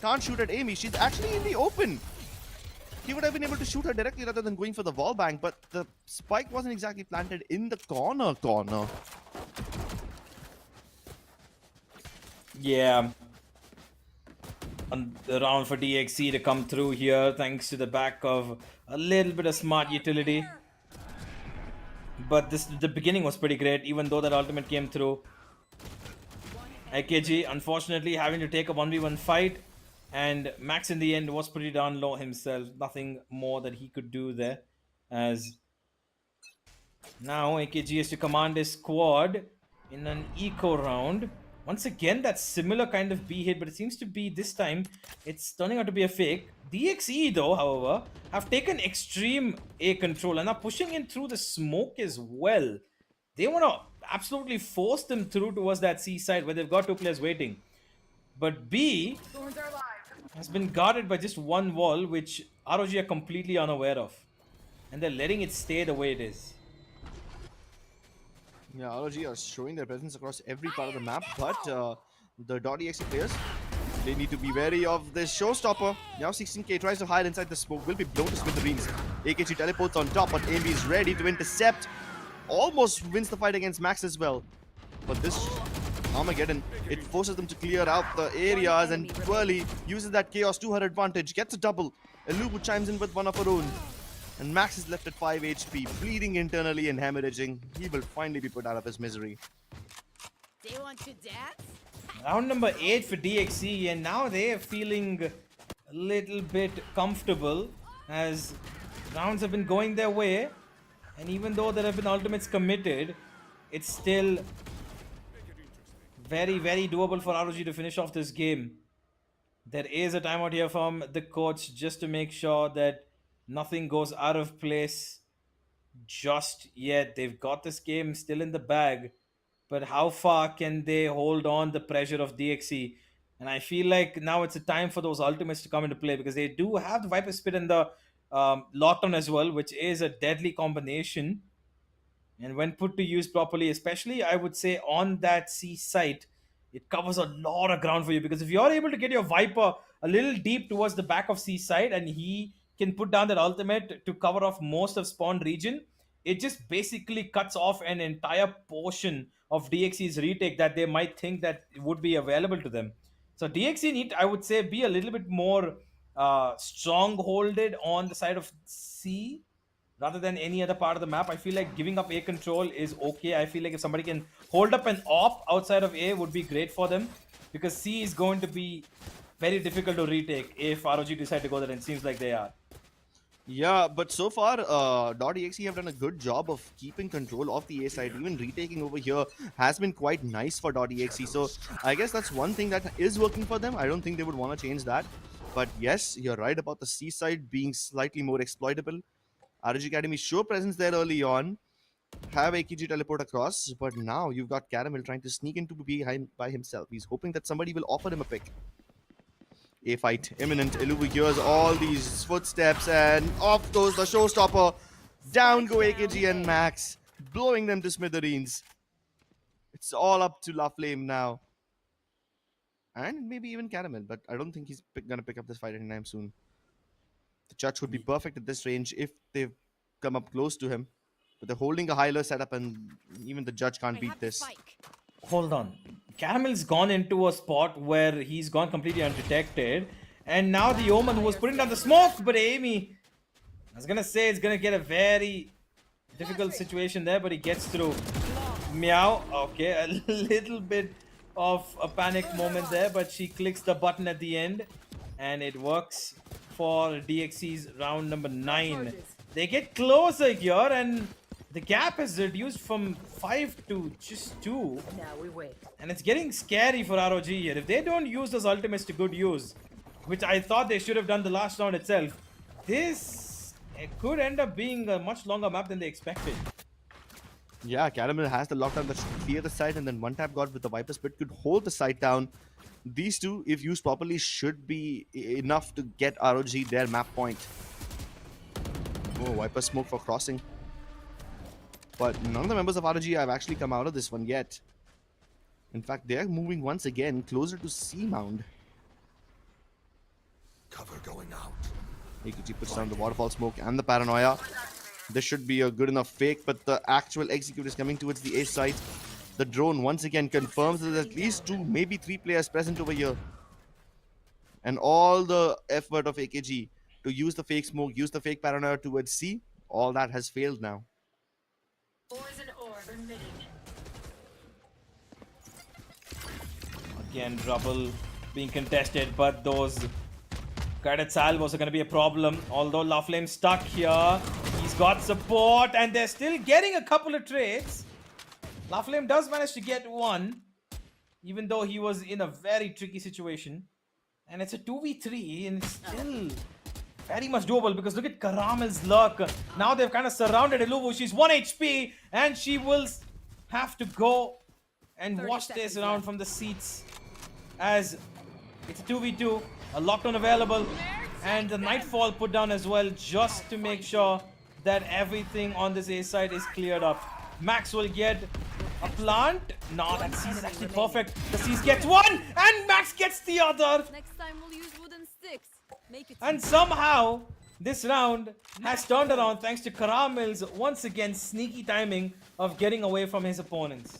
Can't shoot at Amy. She's actually in the open. He would have been able to shoot her directly rather than going for the wall bang, but the spike wasn't exactly planted in the corner. Yeah. The round for DXC to come through here thanks to the back of a little bit of smart utility. But the beginning was pretty great, even though that ultimate came through. AKG unfortunately having to take a 1v1 fight, and Max in the end was pretty darn low himself. Nothing more that he could do there, as now AKG has to command his squad in an eco round. Once again, that similar kind of B hit, but it seems to be this time it's turning out to be a fake. DXE though, however, have taken extreme A control and are pushing in through the smoke as well. They want to absolutely force them through towards that C side where they've got two players waiting. But B has been guarded by just one wall, which ROG are completely unaware of. And they're letting it stay the way it is. Yeah, ROG are showing their presence across every part of the map, but the .exe players, they need to be wary of this showstopper. Now 16k tries to hide inside the smoke, will be blown to smithereens. AKG teleports on top, but Amy is ready to intercept. Almost wins the fight against Max as well. But this Armageddon, it forces them to clear out the areas, and Twirly uses that Chaos to her advantage, gets a double. Elubu chimes in with one of her own. And Max is left at 5 HP, bleeding internally and hemorrhaging. He will finally be put out of his misery. They want to dance? Round number 8 for DXE, and now they are feeling a little bit comfortable as rounds have been going their way. And even though there have been ultimates committed, it's still very, very doable for ROG to finish off this game. There is a timeout here from the coach just to make sure that nothing goes out of place just yet. They've got this game still in the bag, but how far can they hold on the pressure of DXE? And I feel like now it's a time for those ultimates to come into play, because they do have the Viper Spit and the Lockdown as well, which is a deadly combination. And when put to use properly, especially I would say on that C site, it covers a lot of ground for you, because if you're able to get your Viper a little deep towards the back of C site and he can put down that ultimate to cover off most of spawn region, it just basically cuts off an entire portion of DXE's retake that they might think that would be available to them. So DXE need, I would say, be a little bit more strong-holded on the side of C rather than any other part of the map. I feel like giving up A control is okay. I feel like if somebody can hold up an op outside of A would be great for them, because C is going to be very difficult to retake if ROG decide to go there, and it seems like they are. Yeah, but so far, .exe have done a good job of keeping control of the A side. Even retaking over here has been quite nice for .exe. So I guess that's one thing that is working for them. I don't think they would want to change that. But yes, you're right about the C side being slightly more exploitable. ROG Academy show presence there early on, have AKG teleport across, but now you've got Caramel trying to sneak into behind by himself. He's hoping that somebody will offer him a pick. A fight imminent. Iluvu hears all these footsteps, and off goes the showstopper. Down go AKG and Max, blowing them to smithereens. It's all up to La Flame now. And maybe even Caramel, but I don't think he's gonna pick up this fight anytime soon. The judge would be perfect at this range if they come up close to him. But they're holding a high-low setup, and even the judge can't I beat have the this. spike. Hold on. Caramel's gone into a spot where he's gone completely undetected. And now the Omen who was putting down the smoke, but Amy, I was gonna say it's gonna get a very difficult situation there, but he gets through. Meow. Okay, a little bit of a panic moment there, but she clicks the button at the end, and it works for DXC's round number 9. They get closer here, and the gap is reduced from 5 to just 2. Now we wait. And it's getting scary for ROG here. If they don't use those ultimates to good use, which I thought they should have done the last round itself, this it could end up being a much longer map than they expected. Yeah, Caramel has the lockdown that should clear the site, and then one tap god with the Viper Spit could hold the site down. These two, if used properly, should be enough to get ROG their map point. Oh, Viper Smoke for crossing. But none of the members of ROG have actually come out of this one yet. In fact, they are moving once again closer to C Mound. Cover going out. AKG puts down the waterfall smoke and the paranoia. This should be a good enough fake, but the actual execute is coming towards the A site. The drone once again confirms that there's at least 2, maybe 3 players present over here. And all the effort of AKG to use the fake smoke, use the fake paranoia towards C, all that has failed now. Poison orb emitting. Again, Rubble being contested, but those guided salvos are going to be a problem. Although La Flame stuck here, he's got support, and they're still getting a couple of trades. La Flame does manage to get one, even though he was in a very tricky situation. And it's a 2v3, and it's still very much doable because look at Karamel's luck. Now they've kind of surrounded Iluvu. She's 1 HP, and she will have to go and 30 watch this seconds round left. from the seats as it's a 2v2, a lockdown available, and the Nightfall put down as well just to make sure that everything on this A side is cleared up. Max will get a plant. No, that C's actually perfect. The C's gets one, and Max gets the other. Next time we'll use wooden sticks. Make it. And somehow, this round has turned around thanks to Karamel's once again sneaky timing of getting away from his opponents.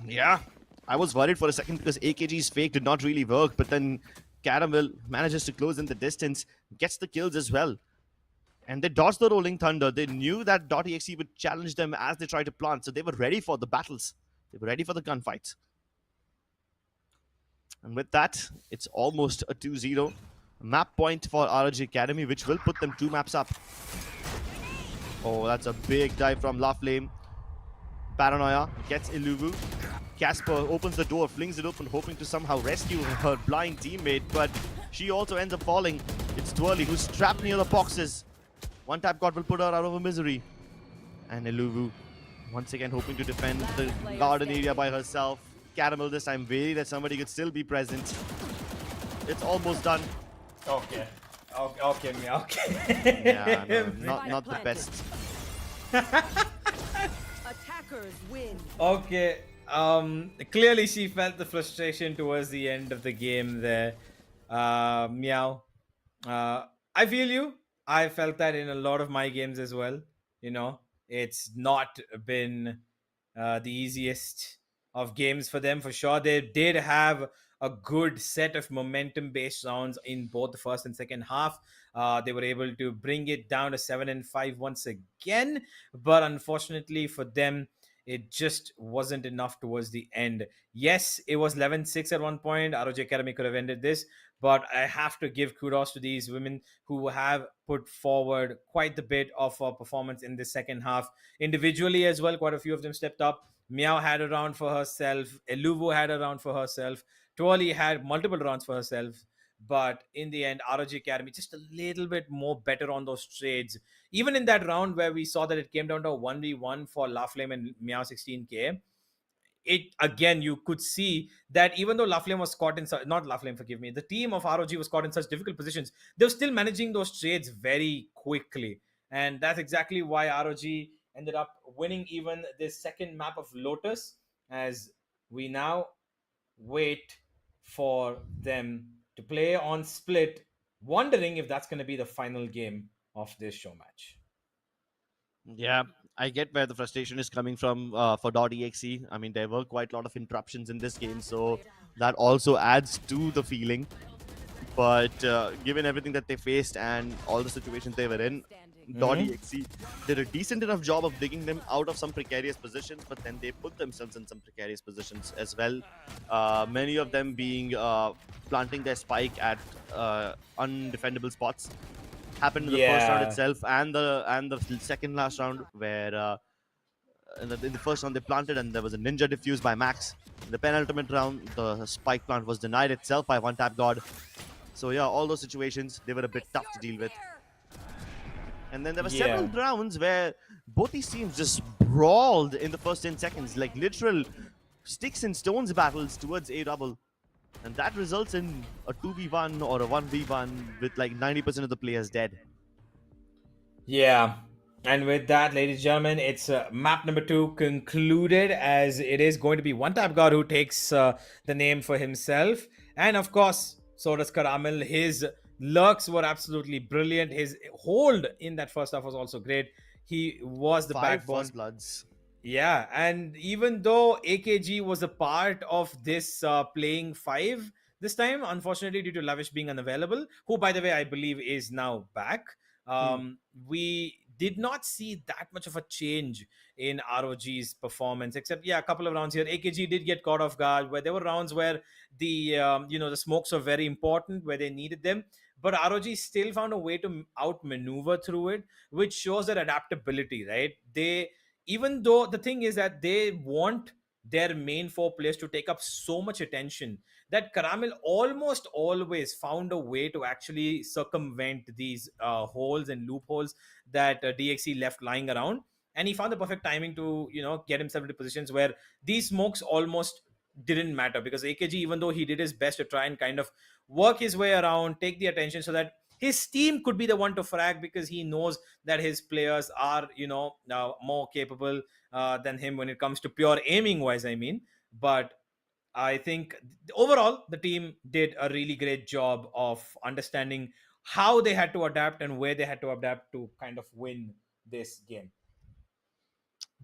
Yeah, I was worried for a second because AKG's fake did not really work, but then Caramel manages to close in the distance, gets the kills as well. And they dodged the Rolling Thunder. They knew that .exe would challenge them as they tried to plant, so they were ready for the battles. They were ready for the gunfights. And with that, it's almost a 2-0. Map point for ROG Academy, which will put them 2 maps up. Oh, that's a big dive from La Flame. Paranoia gets Iluvu. Casper opens the door, flings it open, hoping to somehow rescue her blind teammate, but she also ends up falling. It's Twirly, who's trapped near the boxes. One tap god will put her out of her misery. And Iluvu, once again hoping to defend the garden area by herself. Caramel this time wary that somebody could still be present. It's almost done. Okay. Okay, me. Okay. Yeah, no, not the best. Attackers win. Okay. Clearly she felt the frustration towards the end of the game there. Meow. I feel you. I felt that in a lot of my games as well. You know, it's not been the easiest of games for them for sure. They did have a good set of momentum based rounds in both the first and second half. They were able to bring it down to 7-5 once again, but unfortunately for them, it just wasn't enough towards the end. Yes, it was 11-6 at one point. ROG Academy could have ended this, but I have to give kudos to these women who have put forward quite a bit of performance in the second half. Individually as well, quite a few of them stepped up. Meow had a round for herself. Eluvo had a round for herself. Tuoli had multiple rounds for herself. But in the end, ROG Academy just a little bit more better on those trades. Even in that round where we saw that it came down to a 1v1 for La Flame and Meow 16K, it again, you could see that even though La Flame was caught in such, not La Flame, forgive me, the team of ROG was caught in such difficult positions, they were still managing those trades very quickly. And that's exactly why ROG ended up winning even this second map of Lotus, as we now wait for them to play on Split, wondering if that's going to be the final game of this show match. Yeah, I get where the frustration is coming from for .exe. I mean, there were quite a lot of interruptions in this game, so that also adds to the feeling. But given everything that they faced and all the situations they were in, .exe did a decent enough job of digging them out of some precarious positions, but then they put themselves in some precarious positions as well. Many of them being planting their spike at undefendable spots. Happened in the first round Yeah. itself and the second last round, where in the first round they planted and there was a ninja diffuse by Max. In the penultimate round, the spike plant was denied itself by one tap god. So yeah, all those situations, they were a bit tough to deal with. And then there were several Yeah. rounds where both these teams just brawled in the first 10 seconds, like literal sticks and stones battles towards A double. And that results in a 2v1 or a 1v1 with like 90% of the players dead. Yeah. And with that, ladies and gentlemen, it's map number 2 concluded, as it is going to be one tap god who takes the name for himself. And of course, so does Karamel. His lurks were absolutely brilliant. His hold in that first half was also great. He was the Five backbone. first bloods. Yeah, and even though AKG was a part of this playing five this time, unfortunately, due to Lavish being unavailable, who, by the way, I believe is now back, Hmm. we did not see that much of a change in ROG's performance, except, yeah, a couple of rounds here. AKG did get caught off guard, where there were rounds where the smokes were very important, where they needed them. But ROG still found a way to outmaneuver through it, which shows their adaptability, right? Even though the thing is that they want their main four players to take up so much attention, that Karamel almost always found a way to actually circumvent these holes and loopholes that DXC left lying around. And he found the perfect timing to, get himself into positions where these smokes almost didn't matter, because AKG, even though he did his best to try and kind of work his way around, take the attention so that his team could be the one to frag, because he knows that his players are now more capable than him when it comes to pure aiming wise, I mean. But I think overall the team did a really great job of understanding how they had to adapt and where they had to adapt to kind of win this game.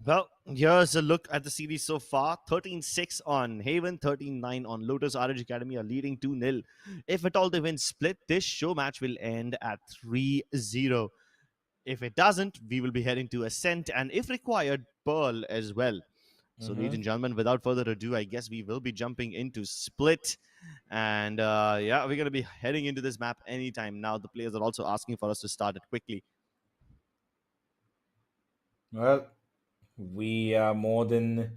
Well, here's a look at the series so far. 13-6 on Haven, 13-9 on Lotus. ROG Academy are leading 2-0. If at all they win split, this show match will end at 3-0. If it doesn't, we will be heading to Ascent and, if required, Pearl as well. So, ladies and gentlemen, without further ado, I guess we will be jumping into Split. And yeah, we're going to be heading into this map anytime now. The players are also asking for us to start it quickly. Well, we are more than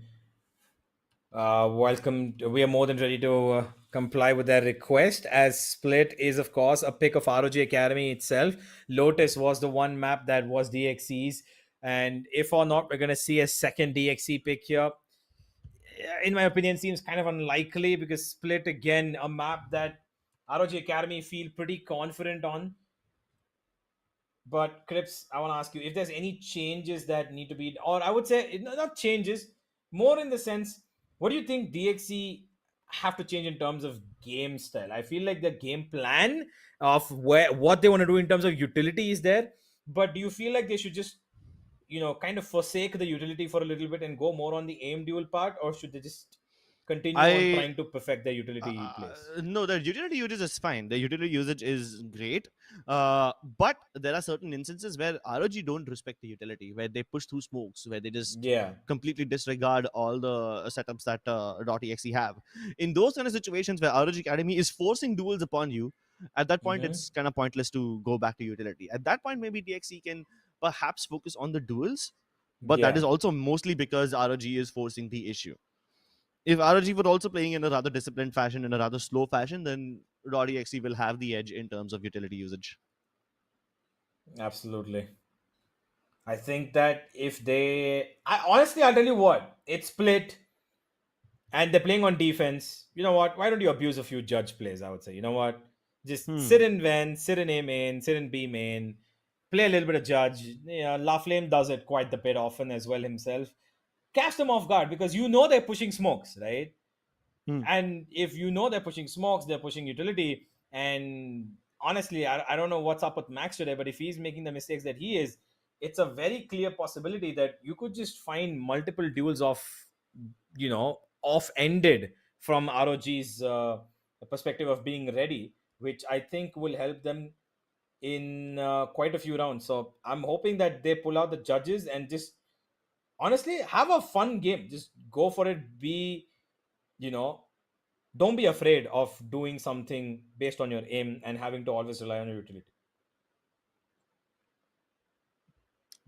welcome. We are more than ready to comply with their request, as Split is, of course, a pick of ROG Academy itself. Lotus was the one map that was DXC's, and if or not we're going to see a second DXC pick here, in my opinion, seems kind of unlikely, because Split, again, a map that ROG Academy feel pretty confident on. But Crips, I want to ask you if there's any changes that need to be, or I would say not changes, more in the sense, what do you think DXC have to change in terms of game style? I feel like the game plan of what they want to do in terms of utility is there, but do you feel like they should just kind of forsake the utility for a little bit and go more on the aim duel part, or should they just continue on I trying to perfect their utility plays? no, the utility usage is fine. The utility usage is great, but there are certain instances where ROG don't respect the utility, where they push through smokes, where they just Yeah. completely disregard all the setups that .exe have. In those kind of situations where ROG Academy is forcing duels upon you, at that point Mm-hmm. it's kind of pointless to go back to utility. At that point, maybe DXE can perhaps focus on the duels, but that Yeah. is also mostly because ROG is forcing the issue. If ROG were also playing in a rather disciplined fashion, in a rather slow fashion, then .exe will have the edge in terms of utility usage. Absolutely. I think that if honestly, I'll tell you what, it's split and they're playing on defense. You know what? Why don't you abuse a few judge plays? I would say, you know what? Just sit Hmm. in Ven, sit in A main, sit in B main, play a little bit of judge. Yeah, La Flame does it quite the bit often as well himself. Catch them off guard because you know they're pushing smokes, right? Hmm. And if you know they're pushing smokes, they're pushing utility. And honestly, I don't know what's up with Max today, but if he's making the mistakes that he is, it's a very clear possibility that you could just find multiple duels off ended from ROG's perspective of being ready, which I think will help them in quite a few rounds. So I'm hoping that they pull out the judges and just honestly have a fun game. Just go for it. You know, don't be afraid of doing something based on your aim and having to always rely on your utility.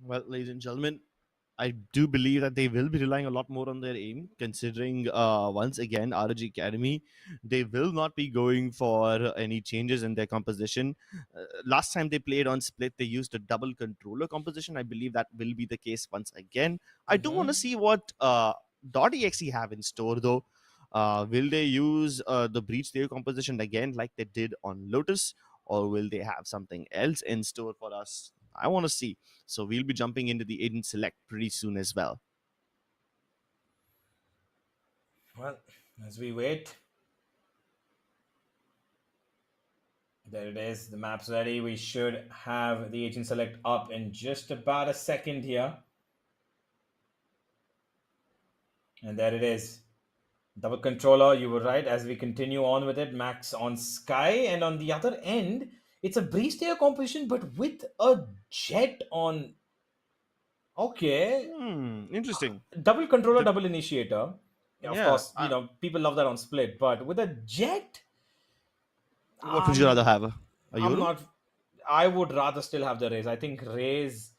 Well, ladies and gentlemen, I do believe that they will be relying a lot more on their aim, considering once again ROG Academy, they will not be going for any changes in their composition. Last time they played on Split, they used a double controller composition. I believe that will be the case once again. I do want to Mm-hmm. see what .exe have in store though. Will they use the Breach Theory composition again like they did on Lotus, or will they have something else in store for us? I want to see. So we'll be jumping into the agent select pretty soon as well. Well, as we wait, there it is. The map's ready. We should have the agent select up in just about a second here. And there it is. Double controller, you were right. As we continue on with it, Max on Sky. And on the other end, it's a breeze tail composition, but with a jet on. Okay. Interesting. Double controller, The, double initiator. Of yeah. course, people love that on split, but with a jet, What would you rather um, have? A I'm Yoru? not. I would rather still have the Raze. I think Raze.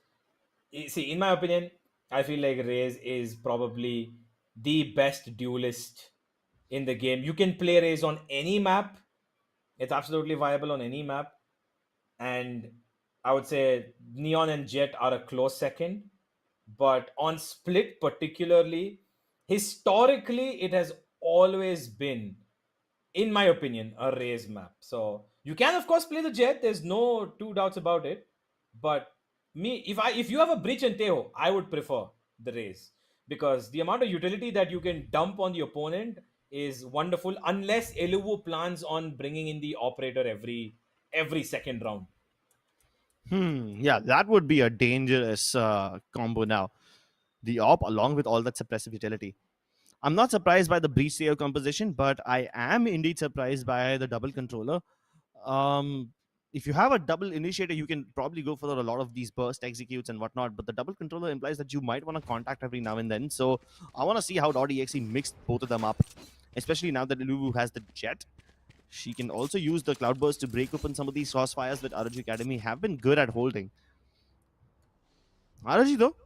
See, in my opinion, I feel like Raze is probably the best duelist in the game. You can play Raze on any map. It's absolutely viable on any map. And I would say Neon and Jet are a close second. But on Split, particularly, historically, it has always been, in my opinion, a Raze map. So you can, of course, play the Jet. There's no two doubts about it. But if you have a Breach and Teho, I would prefer the Raze because the amount of utility that you can dump on the opponent is wonderful. Unless Eluwu plans on bringing in the operator every second round. Yeah, that would be a dangerous combo now. The op along with all that suppressive utility. I'm not surprised by the breach layer composition, but I am indeed surprised by the double controller. Um, if you have a double initiator, you can probably go for a lot of these burst executes and whatnot. But the double controller implies that you might want to contact every now and then. So I want to see how .exe mixed both of them up, especially now that Lulu has the jet. She can also use the cloudburst to break open some of these crossfires that ROG Academy have been good at holding. ROG though,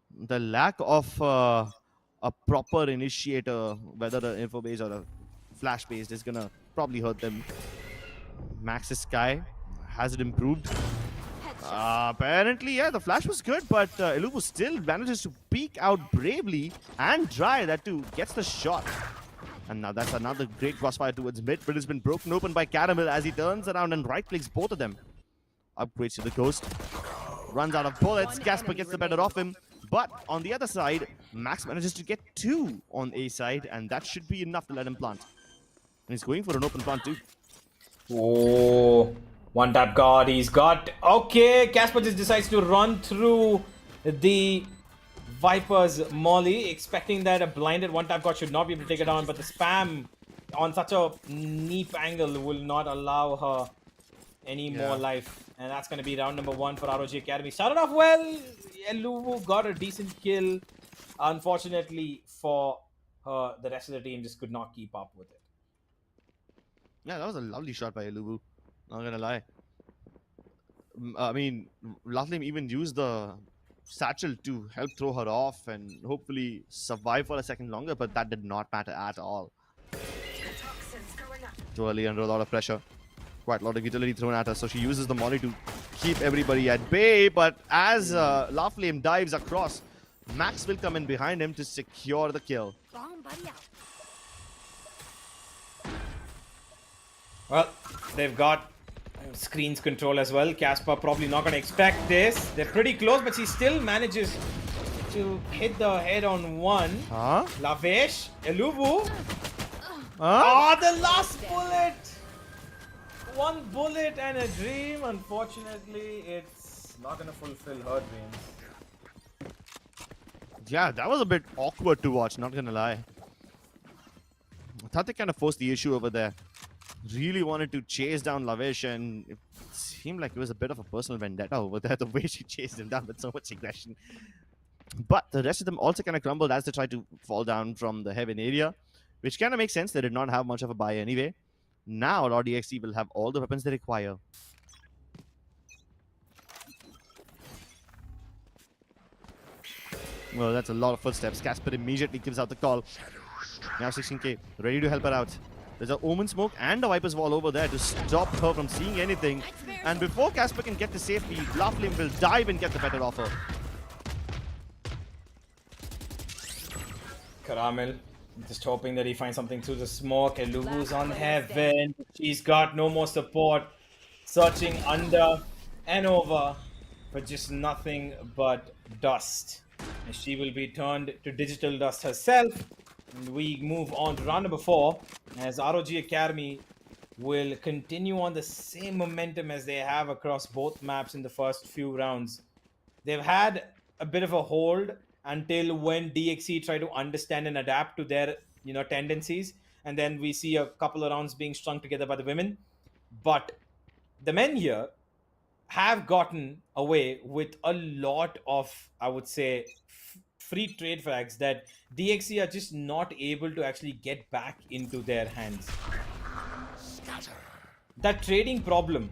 the lack of a proper initiator, whether an info based or a flash based, is gonna probably hurt them. Max's Sky, has it improved? Headshot. Apparently, yeah, the flash was good, but Iluvu still manages to peek out bravely and dry. That too gets the shot. And now that's another great crossfire towards mid, but it's been broken open by Caramel as he turns around and right clicks both of them. Upgrades to the ghost. Runs out of bullets. Casper gets the better of him. But on the other side, Max manages to get two on A side, and that should be enough to let him plant. And he's going for an open plant too. Oh, one tap guard. He's got. Okay, Casper just decides to run through the Viper's Molly, expecting that a blinded one-tap god should not be able to take it down, but the spam on such a neap angle will not allow her any more life. And that's going to be round number 1 for ROG Academy. Started off well. Eluvu got a decent kill. Unfortunately for her, the rest of the team just could not keep up with it. Yeah, that was a lovely shot by Eluvu. Not gonna lie. I mean, Lathlim even used the satchel to help throw her off and hopefully survive for a second longer, but that did not matter at all. Toxins going up. Too early under a lot of pressure. Quite a lot of utility thrown at her, so she uses the molly to keep everybody at bay. But as Lathlim dives across, Max will come in behind him to secure the kill. Bomb buddy out. Well, they've got screens control as well. Casper probably not going to expect this. They're pretty close, but she still manages to hit the head on one. Huh? Lavesh, Eluvu. Huh? Oh, the last bullet! One bullet and a dream. Unfortunately, it's not going to fulfill her dreams. Yeah, that was a bit awkward to watch, not gonna lie. I thought they kind of forced the issue over there. Really wanted to chase down Lavesh, and it seemed like it was a bit of a personal vendetta over there, the way she chased him down with so much aggression. But the rest of them also kind of crumbled as they tried to fall down from the heaven area, which kind of makes sense. They did not have much of a buy anyway. Now ROG XC will have all the weapons they require. Well, that's a lot of footsteps. Casper immediately gives out the call. Now 16k, ready to help her out. There's an Omen Smoke and a Viper's Wall over there to stop her from seeing anything. And before Casper can get to safety, Lathlim will dive and get the better offer. Caramel, just hoping that he finds something through the smoke. Eluvu's on heaven. She's got no more support. Searching under and over for just nothing but dust. And she will be turned to digital dust herself. And we move on to round number 4 as ROG Academy will continue on the same momentum as they have across both maps in the first few rounds. They've had a bit of a hold until when DXC try to understand and adapt to their tendencies, and then we see a couple of rounds being strung together by the women. But the men here have gotten away with a lot of, I would say, free trade frags that DXC are just not able to actually get back into their hands. That trading problem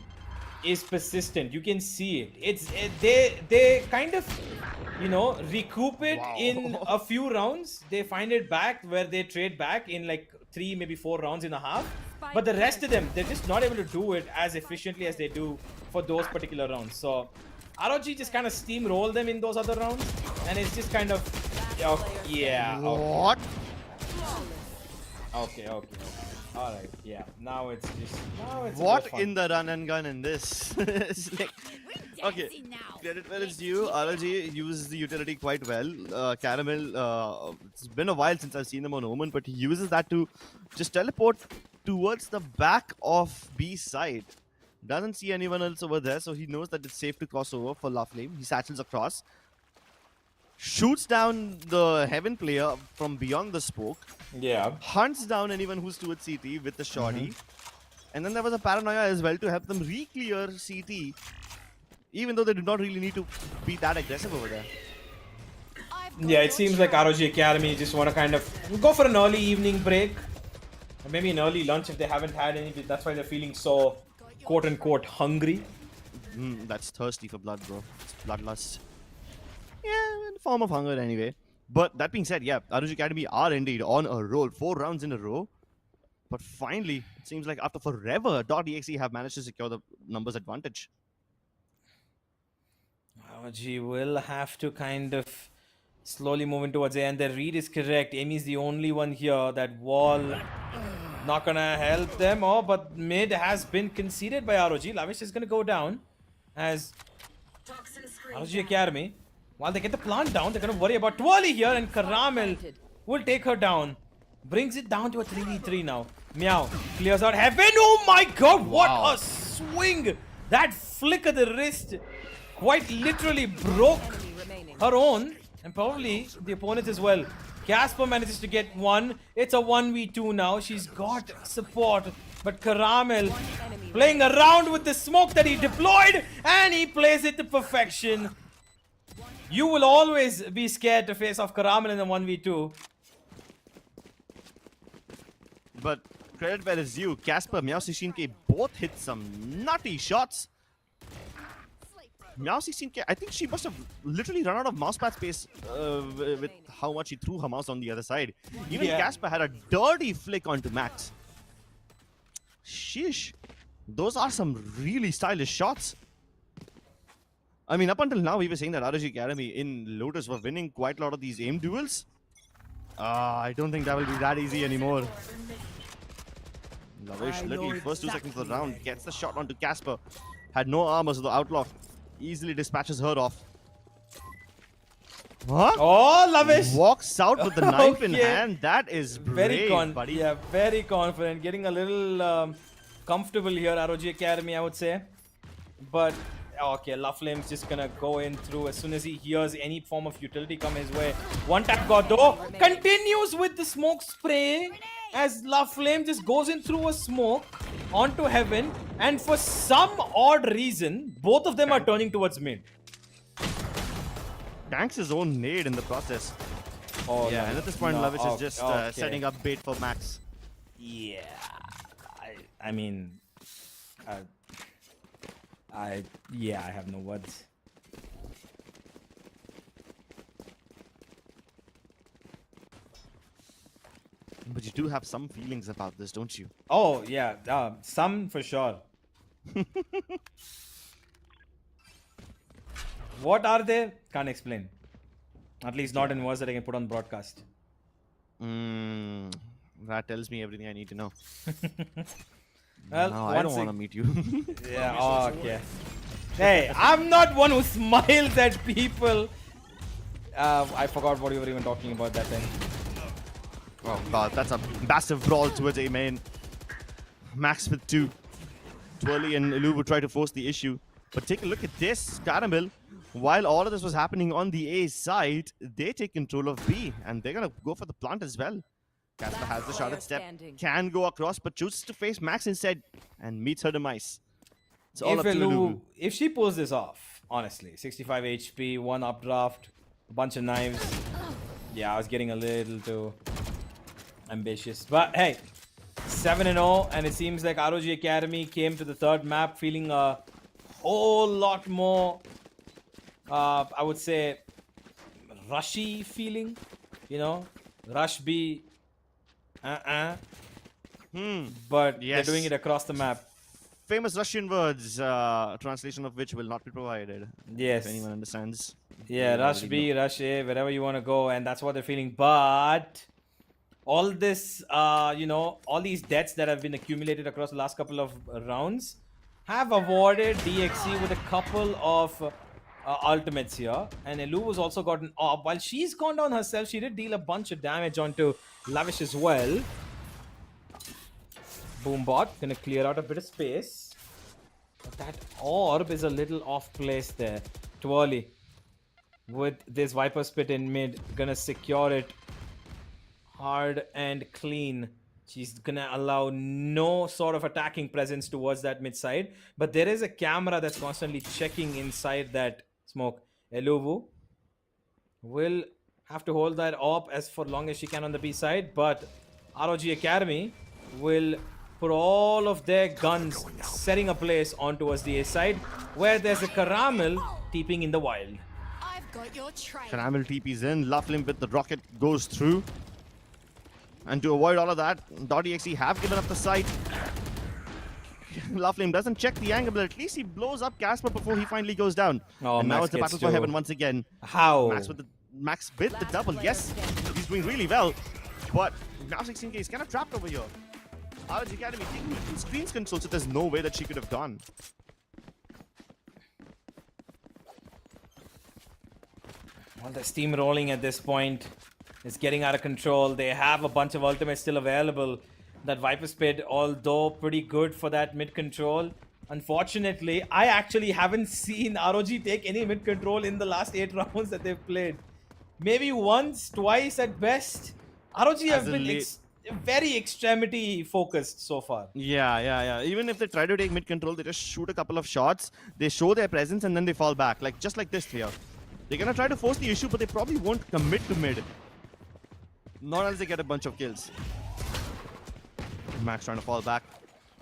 is persistent. You can see it. They kind of recoup it in a few rounds. They find it back where they trade back in like 3, maybe 4 rounds in a half. But the rest of them, they're just not able to do it as efficiently as they do for those particular rounds. So ROG just kind of steamroll them in those other rounds, and it's just kind of What? Okay. All right, yeah. Now it's What a bit fun. in the run and gun in this? It's like, okay, credit where it's due. ROG uses the utility quite well. Caramel, it's been a while since I've seen him on Omen, but he uses that to just teleport towards the back of B side. Doesn't see anyone else over there, so he knows that it's safe to cross over for Lathlim. He satchels across. Shoots down the Heaven player from beyond the smoke. Yeah. Hunts down anyone who's towards CT with the shorty. And then there was a paranoia as well to help them re-clear CT. Even though they did not really need to be that aggressive over there. Yeah, it seems like ROG Academy just want to kind of go for an early evening break. Or maybe an early lunch if they haven't had any. That's why they're feeling so quote-unquote hungry. That's thirsty for blood, bro. It's bloodlust. Yeah, in the form of hunger anyway. But that being said, yeah, ROG Academy are indeed on a roll. 4 rounds in a row. But finally, it seems like after forever, DotExe have managed to secure the numbers advantage. ROG will have to kind of slowly move in towards it. And the read is correct. Amy's the only one here. That wall not gonna help them. Oh, but mid has been conceded by ROG. Lavish is gonna go down as ROG Academy. While they get the plant down, they're going to worry about Twirly here, and Caramel will take her down. Brings it down to a 3v3 now. Meow clears out Heaven. Oh my god, what a swing! That flick of the wrist quite literally broke her own. And probably the opponents as well. Casper manages to get one. It's a 1v2 now. She's got support. But Caramel playing around with the smoke that he deployed. And he plays it to perfection. You will always be scared to face off Caramel in a 1v2. But credit where is due. Casper, Meow 16K both hit some nutty shots. Meow 16K, I think she must have literally run out of mousepad space with how much she threw her mouse on the other side. Even Casper had a dirty flick onto Max. Sheesh. Those are some really stylish shots. I mean, up until now, we were saying that ROG Academy in Lotus were winning quite a lot of these aim duels. I don't think that will be that easy anymore. Lavish, literally first 2 seconds of the round, gets the shot onto Casper. Had no armor, so the outlaw easily dispatches her off. Huh? Oh, Lavish! Walks out with the knife in Okay. hand. That is brave, buddy. Yeah, very confident. Getting a little comfortable here, ROG Academy, I would say. But, okay, Laflame's just gonna go in through as soon as he hears any form of utility come his way. One tap got though. Continues with the smoke spray as Laflame just goes in through a smoke onto Heaven. And for some odd reason, both of them are turning towards mid. Tanks his own nade in the process. Oh, Yeah, no. and at this point, No, Lavish is just okay. setting up bait for Max. Yeah, I mean, I have no words. But you do have some feelings about this, don't you? Oh yeah, some for sure. What are they? Can't explain. At least not in words that I can put on broadcast. That tells me everything I need to know. Well, No, I don't once want to meet you. Yeah, oh, okay. Hey, I'm not one who smiles at people. I forgot what you were even talking about that time. Oh god, that's a massive brawl towards A main. Max with 2. Twirly and Ilu would try to force the issue. But take a look at this. Caramel, while all of this was happening on the A side, they take control of B. And they're going to go for the plant as well. Casper has the shot at step. Can go across, but chooses to face Max instead. And meets her demise. It's all up to Ilu. If she pulls this off, honestly, 65 HP, 1 updraft, a bunch of knives. Yeah, I was getting a little too ambitious. But hey, 7-0, and it seems like ROG Academy came to the 3rd map feeling a whole lot more, I would say, rushy feeling. You know, rush B, but Yes. they're doing it across the map. Famous Russian words, translation of which will not be provided. Yes. If anyone understands. Yeah, they rush already B, know. rush A, wherever you want to go, and that's what they're feeling. But all this, all these deaths that have been accumulated across the last couple of rounds have awarded DXC with a couple of ultimates here. And Elu has also gotten off. While she's gone down herself, she did deal a bunch of damage onto Lavish as well. Boombot gonna clear out a bit of space. But that orb is a little off place there. Twirly with this Viper Spit in mid, gonna secure it hard and clean. She's gonna allow no sort of attacking presence towards that mid side. But there is a camera that's constantly checking inside that smoke. Eluvu will have to hold that up as for long as she can on the B side. But ROG Academy will put all of their guns setting a place on towards the A side, where there's a Caramel teeping in the wild. I've got your trail. Caramel TP's in. Laflim with the rocket goes through. And to avoid all of that, .exe have given up the site. Laflim doesn't check the angle, but at least he blows up Casper before he finally goes down. Oh, and now Max it's the gets battle for two. heaven once again. How? Max with the double. Yes, he's doing really well. But now 16K is kind of trapped over here. ROG Academy taking it in screens control, so there's no way that she could have gone. Well, the steam rolling at this point is getting out of control. They have a bunch of ultimates still available. That Viper Spit, although pretty good for that mid control. Unfortunately, I actually haven't seen ROG take any mid control in the last 8 rounds that they've played. maybe once, twice at best. ROG As have a been late. very extremity focused so far. Yeah. Even if they try to take mid control, they just shoot a couple of shots. They show their presence and then they fall back. Like just like this here. They're gonna try to force the issue, but they probably won't commit to mid. Not unless they get a bunch of kills. Max trying to fall back.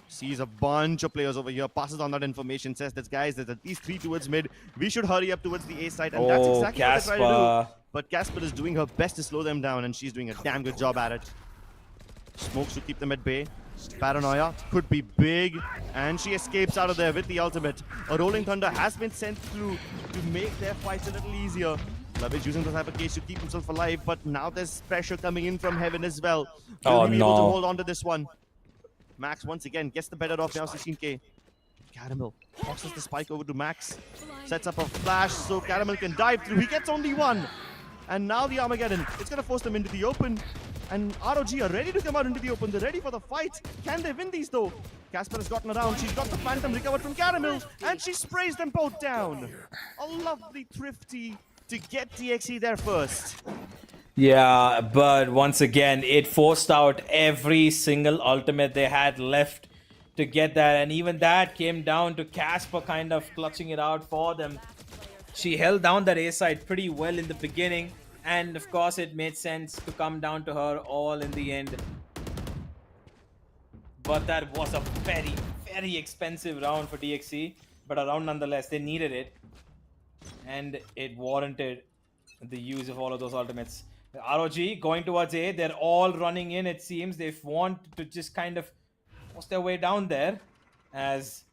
Sees a bunch of players over here, passes on that information, says that guys, there's at least 3 towards mid. We should hurry up towards the A side, and that's Oh, exactly what they're trying to do. Casper. But Casper is doing her best to slow them down, and she's doing a damn good job at it. Smokes to keep them at bay. Paranoia could be big, and she escapes out of there with the ultimate. A Rolling Thunder has been sent through to make their fights a little easier. Love is using the type of case to keep himself alive, but now there's pressure coming in from heaven as well. Will Oh, he be able to no. hold on to this one? Max once again gets the better of now 16k. Caramel tosses the spike over to Max. Sets up a flash so Caramel can dive through. He gets only one. And now the Armageddon. It's going to force them into the open. And ROG are ready to come out into the open. They're ready for the fight. Can they win these though? Casper has gotten around. She's got the Phantom recovered from Caramel. And she sprays them both down. A lovely thrifty to get DXE there first. Yeah, but once again, it forced out every single ultimate they had left to get that. And even that came down to Casper kind of clutching it out for them. She held down that A side pretty well in the beginning. And of course, it made sense to come down to her all in the end. But that was a very, very expensive round for DXC. But a round nonetheless, they needed it. And it warranted the use of all of those ultimates. ROG going towards A. They're all running in, it seems. They want to just kind of force their way down there. As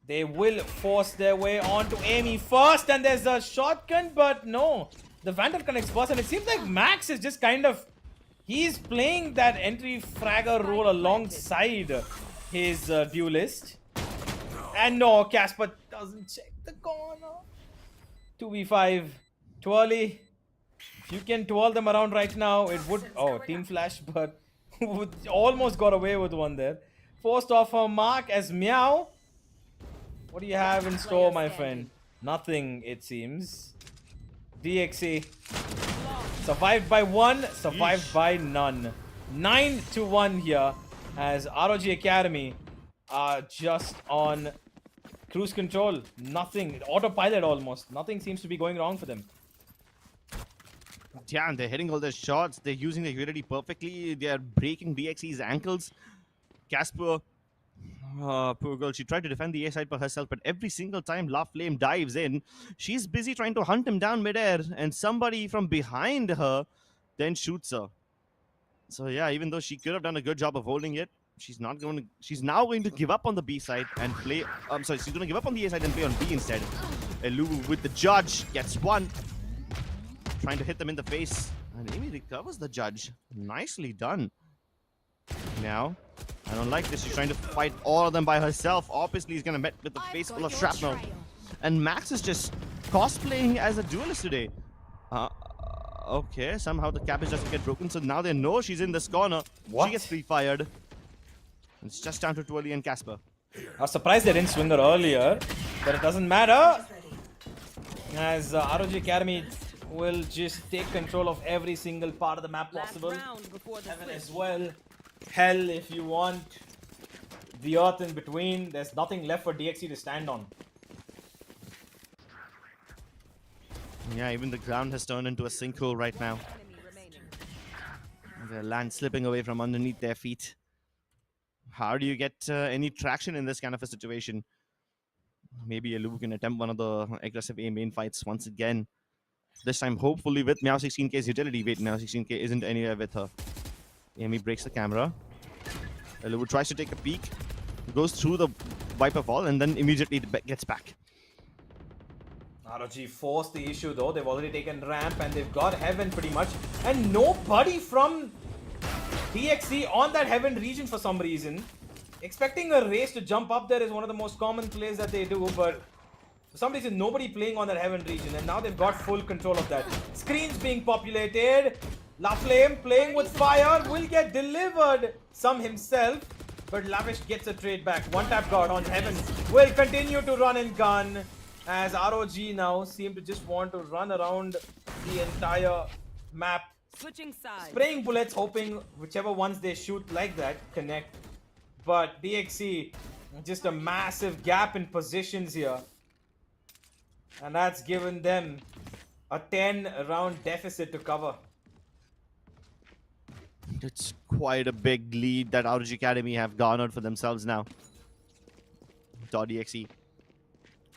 they will force their way onto Amy first. And there's a shotgun, but no. The Vandal connects first. And it seems like Max is just kind of... He's playing that entry fragger role alongside his duelist. And no, Casper doesn't check the corner. 2v5. Twirly. If you can twirl them around right now, it would... Oh, team flash, but would almost got away with one there. Forced off her mark as Meow. What do you have in store, my friend? Nothing, it seems. DXE. Survived by one, survived by none. 9-1 here as ROG Academy are just on cruise control. Nothing, autopilot almost. Nothing seems to be going wrong for them. Yeah, and they're hitting all their shots. They're using the utility perfectly. They're breaking DXE's ankles. Casper, poor girl, she tried to defend the A side for herself, but every single time La Flame dives in, she's busy trying to hunt him down midair, and somebody from behind her then shoots her. So yeah, even though she could have done a good job of holding it, she's now going to give up on the B side and play. She's going to give up on the A side and play on B instead. Elu with the judge gets one. Trying to hit them in the face. And Amy recovers the judge. Nicely done. Now, I don't like this. She's trying to fight all of them by herself. Obviously, he's going to met with the face full of shrapnel. And Max is just cosplaying as a duelist today. Okay, somehow the cabbage doesn't get broken. So now they know she's in this corner. What? She gets free-fired. It's just down to Twirly and Casper. I was surprised they didn't swing her earlier, but it doesn't matter. As ROG Academy will just take control of every single part of the map possible. Heaven as well. Hell if you want. The earth in between. There's nothing left for DXC to stand on. Yeah, even the ground has turned into a sinkhole right now. The land slipping away from underneath their feet. How do you get any traction in this kind of a situation? Maybe Elu can attempt one of the aggressive A main fights once again. This time, hopefully, with Meow 16k's utility. Wait, Meow 16k isn't anywhere with her. Amy breaks the camera. Elu tries to take a peek. Goes through the Viper Fall and then immediately gets back. ROG forced the issue though. They've already taken ramp and they've got Heaven pretty much. And nobody from DXC on that Heaven region for some reason. Expecting a race to jump up there is one of the most common plays that they do, but for some reason nobody playing on that Heaven region, and now they've got full control of that. Screens being populated. La Flame playing with fire will get delivered some himself, but Lavish gets a trade back. One tap guard on Heaven will continue to run and gun as ROG now seem to just want to run around the entire map, Switching sides. spraying bullets, hoping whichever ones they shoot like that connect. But DXC, just a massive gap in positions here. And that's given them a 10-round deficit to cover. It's quite a big lead that ROG Academy have garnered for themselves now. .exe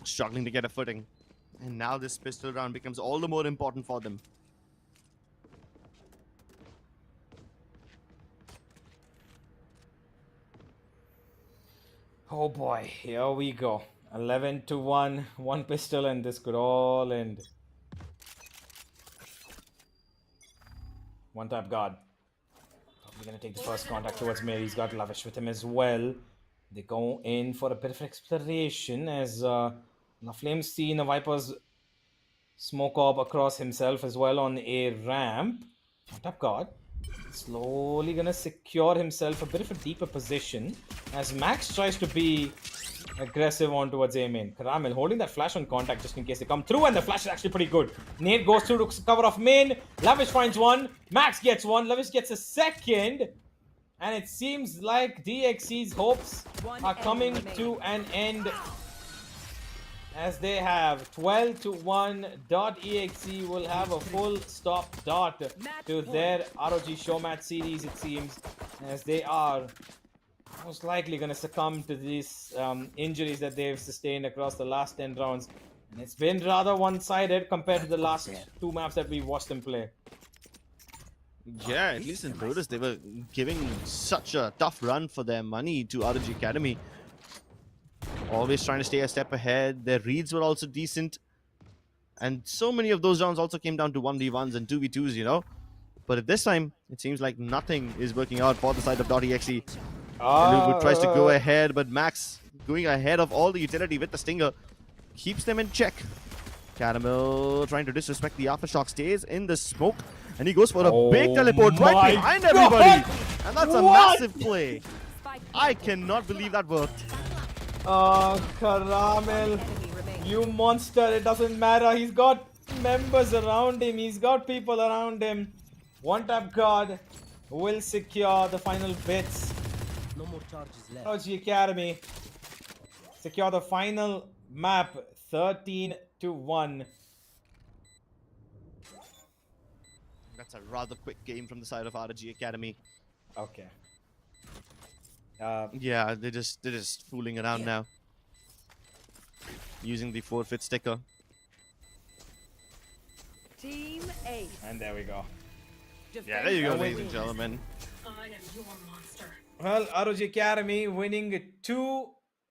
struggling to get a footing. And now this pistol round becomes all the more important for them. Oh boy, here we go. 11-1, one pistol, and this could all end. One tap guard. Probably gonna take the first contact towards Mary. He's got Lavish with him as well. They go in for a bit of exploration as Flames see the Viper's smoke orb across himself as well on a ramp. One tap guard. Slowly gonna secure himself a bit of a deeper position as Max tries to be aggressive on towards A main. Caramel holding that flash on contact just in case they come through, and the flash is actually pretty good. Nate goes through to cover off main. Lavish finds one. Max gets one. Lavish gets a second. And it seems like DXC's hopes are coming to an end as they have 12-1. .exe will have a full stop dot to their ROG Showmatch series, it seems, as they are most likely going to succumb to these injuries that they've sustained across the last 10 rounds. And it's been rather one-sided compared to the last two maps that we watched them play. Yeah, at least in Lotus, they were giving such a tough run for their money to ROG Academy. Always trying to stay a step ahead. Their reads were also decent. And so many of those rounds also came down to 1v1s and 2v2s, you know. But at this time, it seems like nothing is working out for the side of .exe. Lugu tries to go ahead, but Max going ahead of all the utility with the Stinger keeps them in check. Caramel trying to disrespect the Aftershock, stays in the smoke, and he goes for a big teleport right behind everybody. And that's a massive play. I cannot believe that worked. Caramel, you monster. It doesn't matter. He's got members around him. He's got people around him. One tap guard will secure the final bits. No more charges left. ROG Academy secure the final map 13-1. That's a rather quick game from the side of ROG Academy. Okay. Yeah, they're just fooling around now. Using the forfeit sticker. Team Ace. And there we go. Yeah, there you go, ladies and gentlemen. I am your monster. Well, ROG Academy winning 2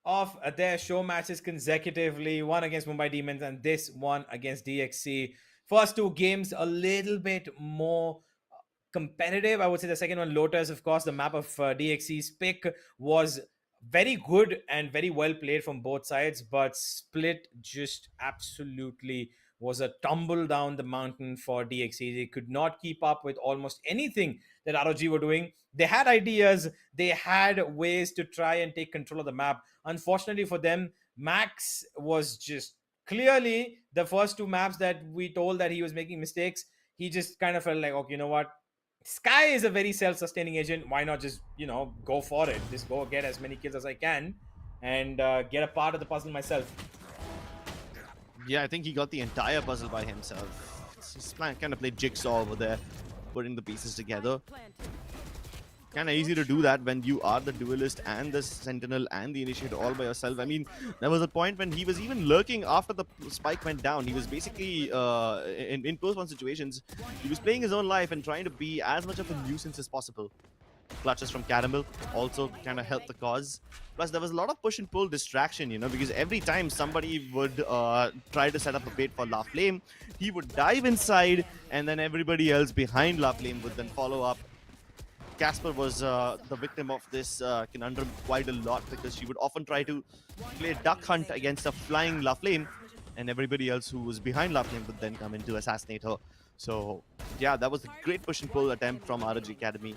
of their show matches consecutively. One against Mumbai Demons and this one against DXC. First 2 games a little bit more competitive. I would say the second one, Lotus, of course, the map of DXC's pick was very good and very well played from both sides, but Split just absolutely was a tumble down the mountain for DXC. They could not keep up with almost anything that ROG were doing. They had ideas, they had ways to try and take control of the map. Unfortunately for them, Max was just clearly the first 2 maps that we told that he was making mistakes. He just kind of felt like, okay, you know what? Sky is a very self-sustaining agent. Why not just, go for it? Just go get as many kills as I can and get a part of the puzzle myself. Yeah, I think he got the entire puzzle by himself. He's kind of played jigsaw over there, putting the pieces together. Kind of easy to do that when you are the duelist and the sentinel and the initiator all by yourself. I mean, there was a point when he was even lurking after the spike went down. He was basically in close one situations. He was playing his own life and trying to be as much of a nuisance as possible. Clutches from Caramel also kind of helped the cause. Plus, there was a lot of push and pull distraction, because every time somebody would try to set up a bait for La Flame, he would dive inside, and then everybody else behind La Flame would then follow up. Casper was the victim of this conundrum quite a lot because she would often try to play duck hunt against a flying La Flame, and everybody else who was behind La Flame would then come in to assassinate her. So, yeah, that was a great push and pull attempt from ROG Academy.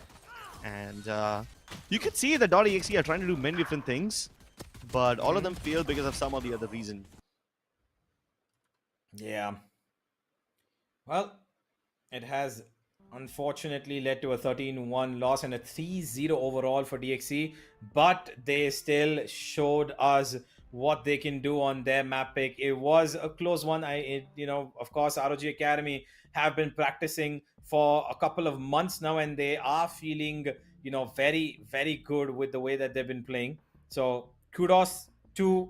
And you could see that .exe are trying to do many different things, but all of them failed because of some or the other reason. Yeah. Well, it has unfortunately led to a 13-1 loss and a 3-0 overall for DXC, but they still showed us what they can do on their map pick. It was a close one. Of course, ROG Academy have been practicing for a couple of months now, and they are feeling, very, very good with the way that they've been playing. So kudos to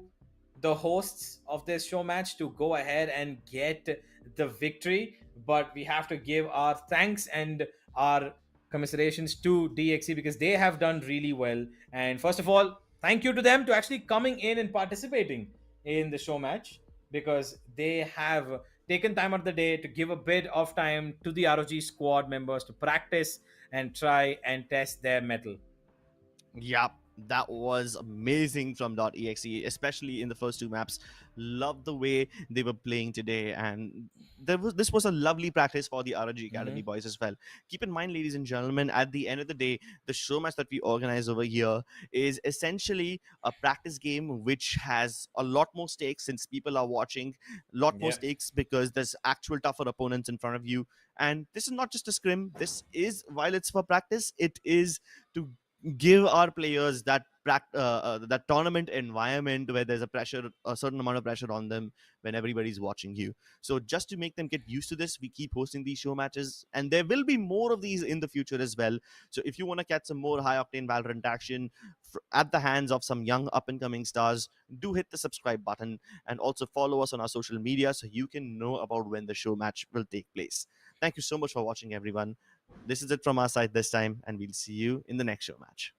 the hosts of this show match to go ahead and get the victory. But we have to give our thanks and our commiserations to DXC because they have done really well. And first of all, thank you to them to actually coming in and participating in the show match, because they have taken time out of the day to give a bit of time to the ROG squad members to practice and try and test their mettle. Yeah, that was amazing from .exe, especially in the first two maps. Love the way they were playing today, and this was a lovely practice for the ROG Academy Mm-hmm. boys as well. Keep in mind, ladies and gentlemen, at the end of the day, the show match that we organize over here is essentially a practice game which has a lot more stakes since people are watching, a lot more Yeah. stakes because there's actual tougher opponents in front of you. And this is not just a scrim. This is, while it's for practice, it is to give our players that tournament environment where there's a certain amount of pressure on them when everybody's watching you. So just to make them get used to this, we keep hosting these show matches, and there will be more of these in the future as well. So if you want to catch some more high octane Valorant action at the hands of some young up and coming stars, do hit the subscribe button and also follow us on our social media so you can know about when the show match will take place. Thank you so much for watching, everyone. This is it from our side this time, and we'll see you in the next show match.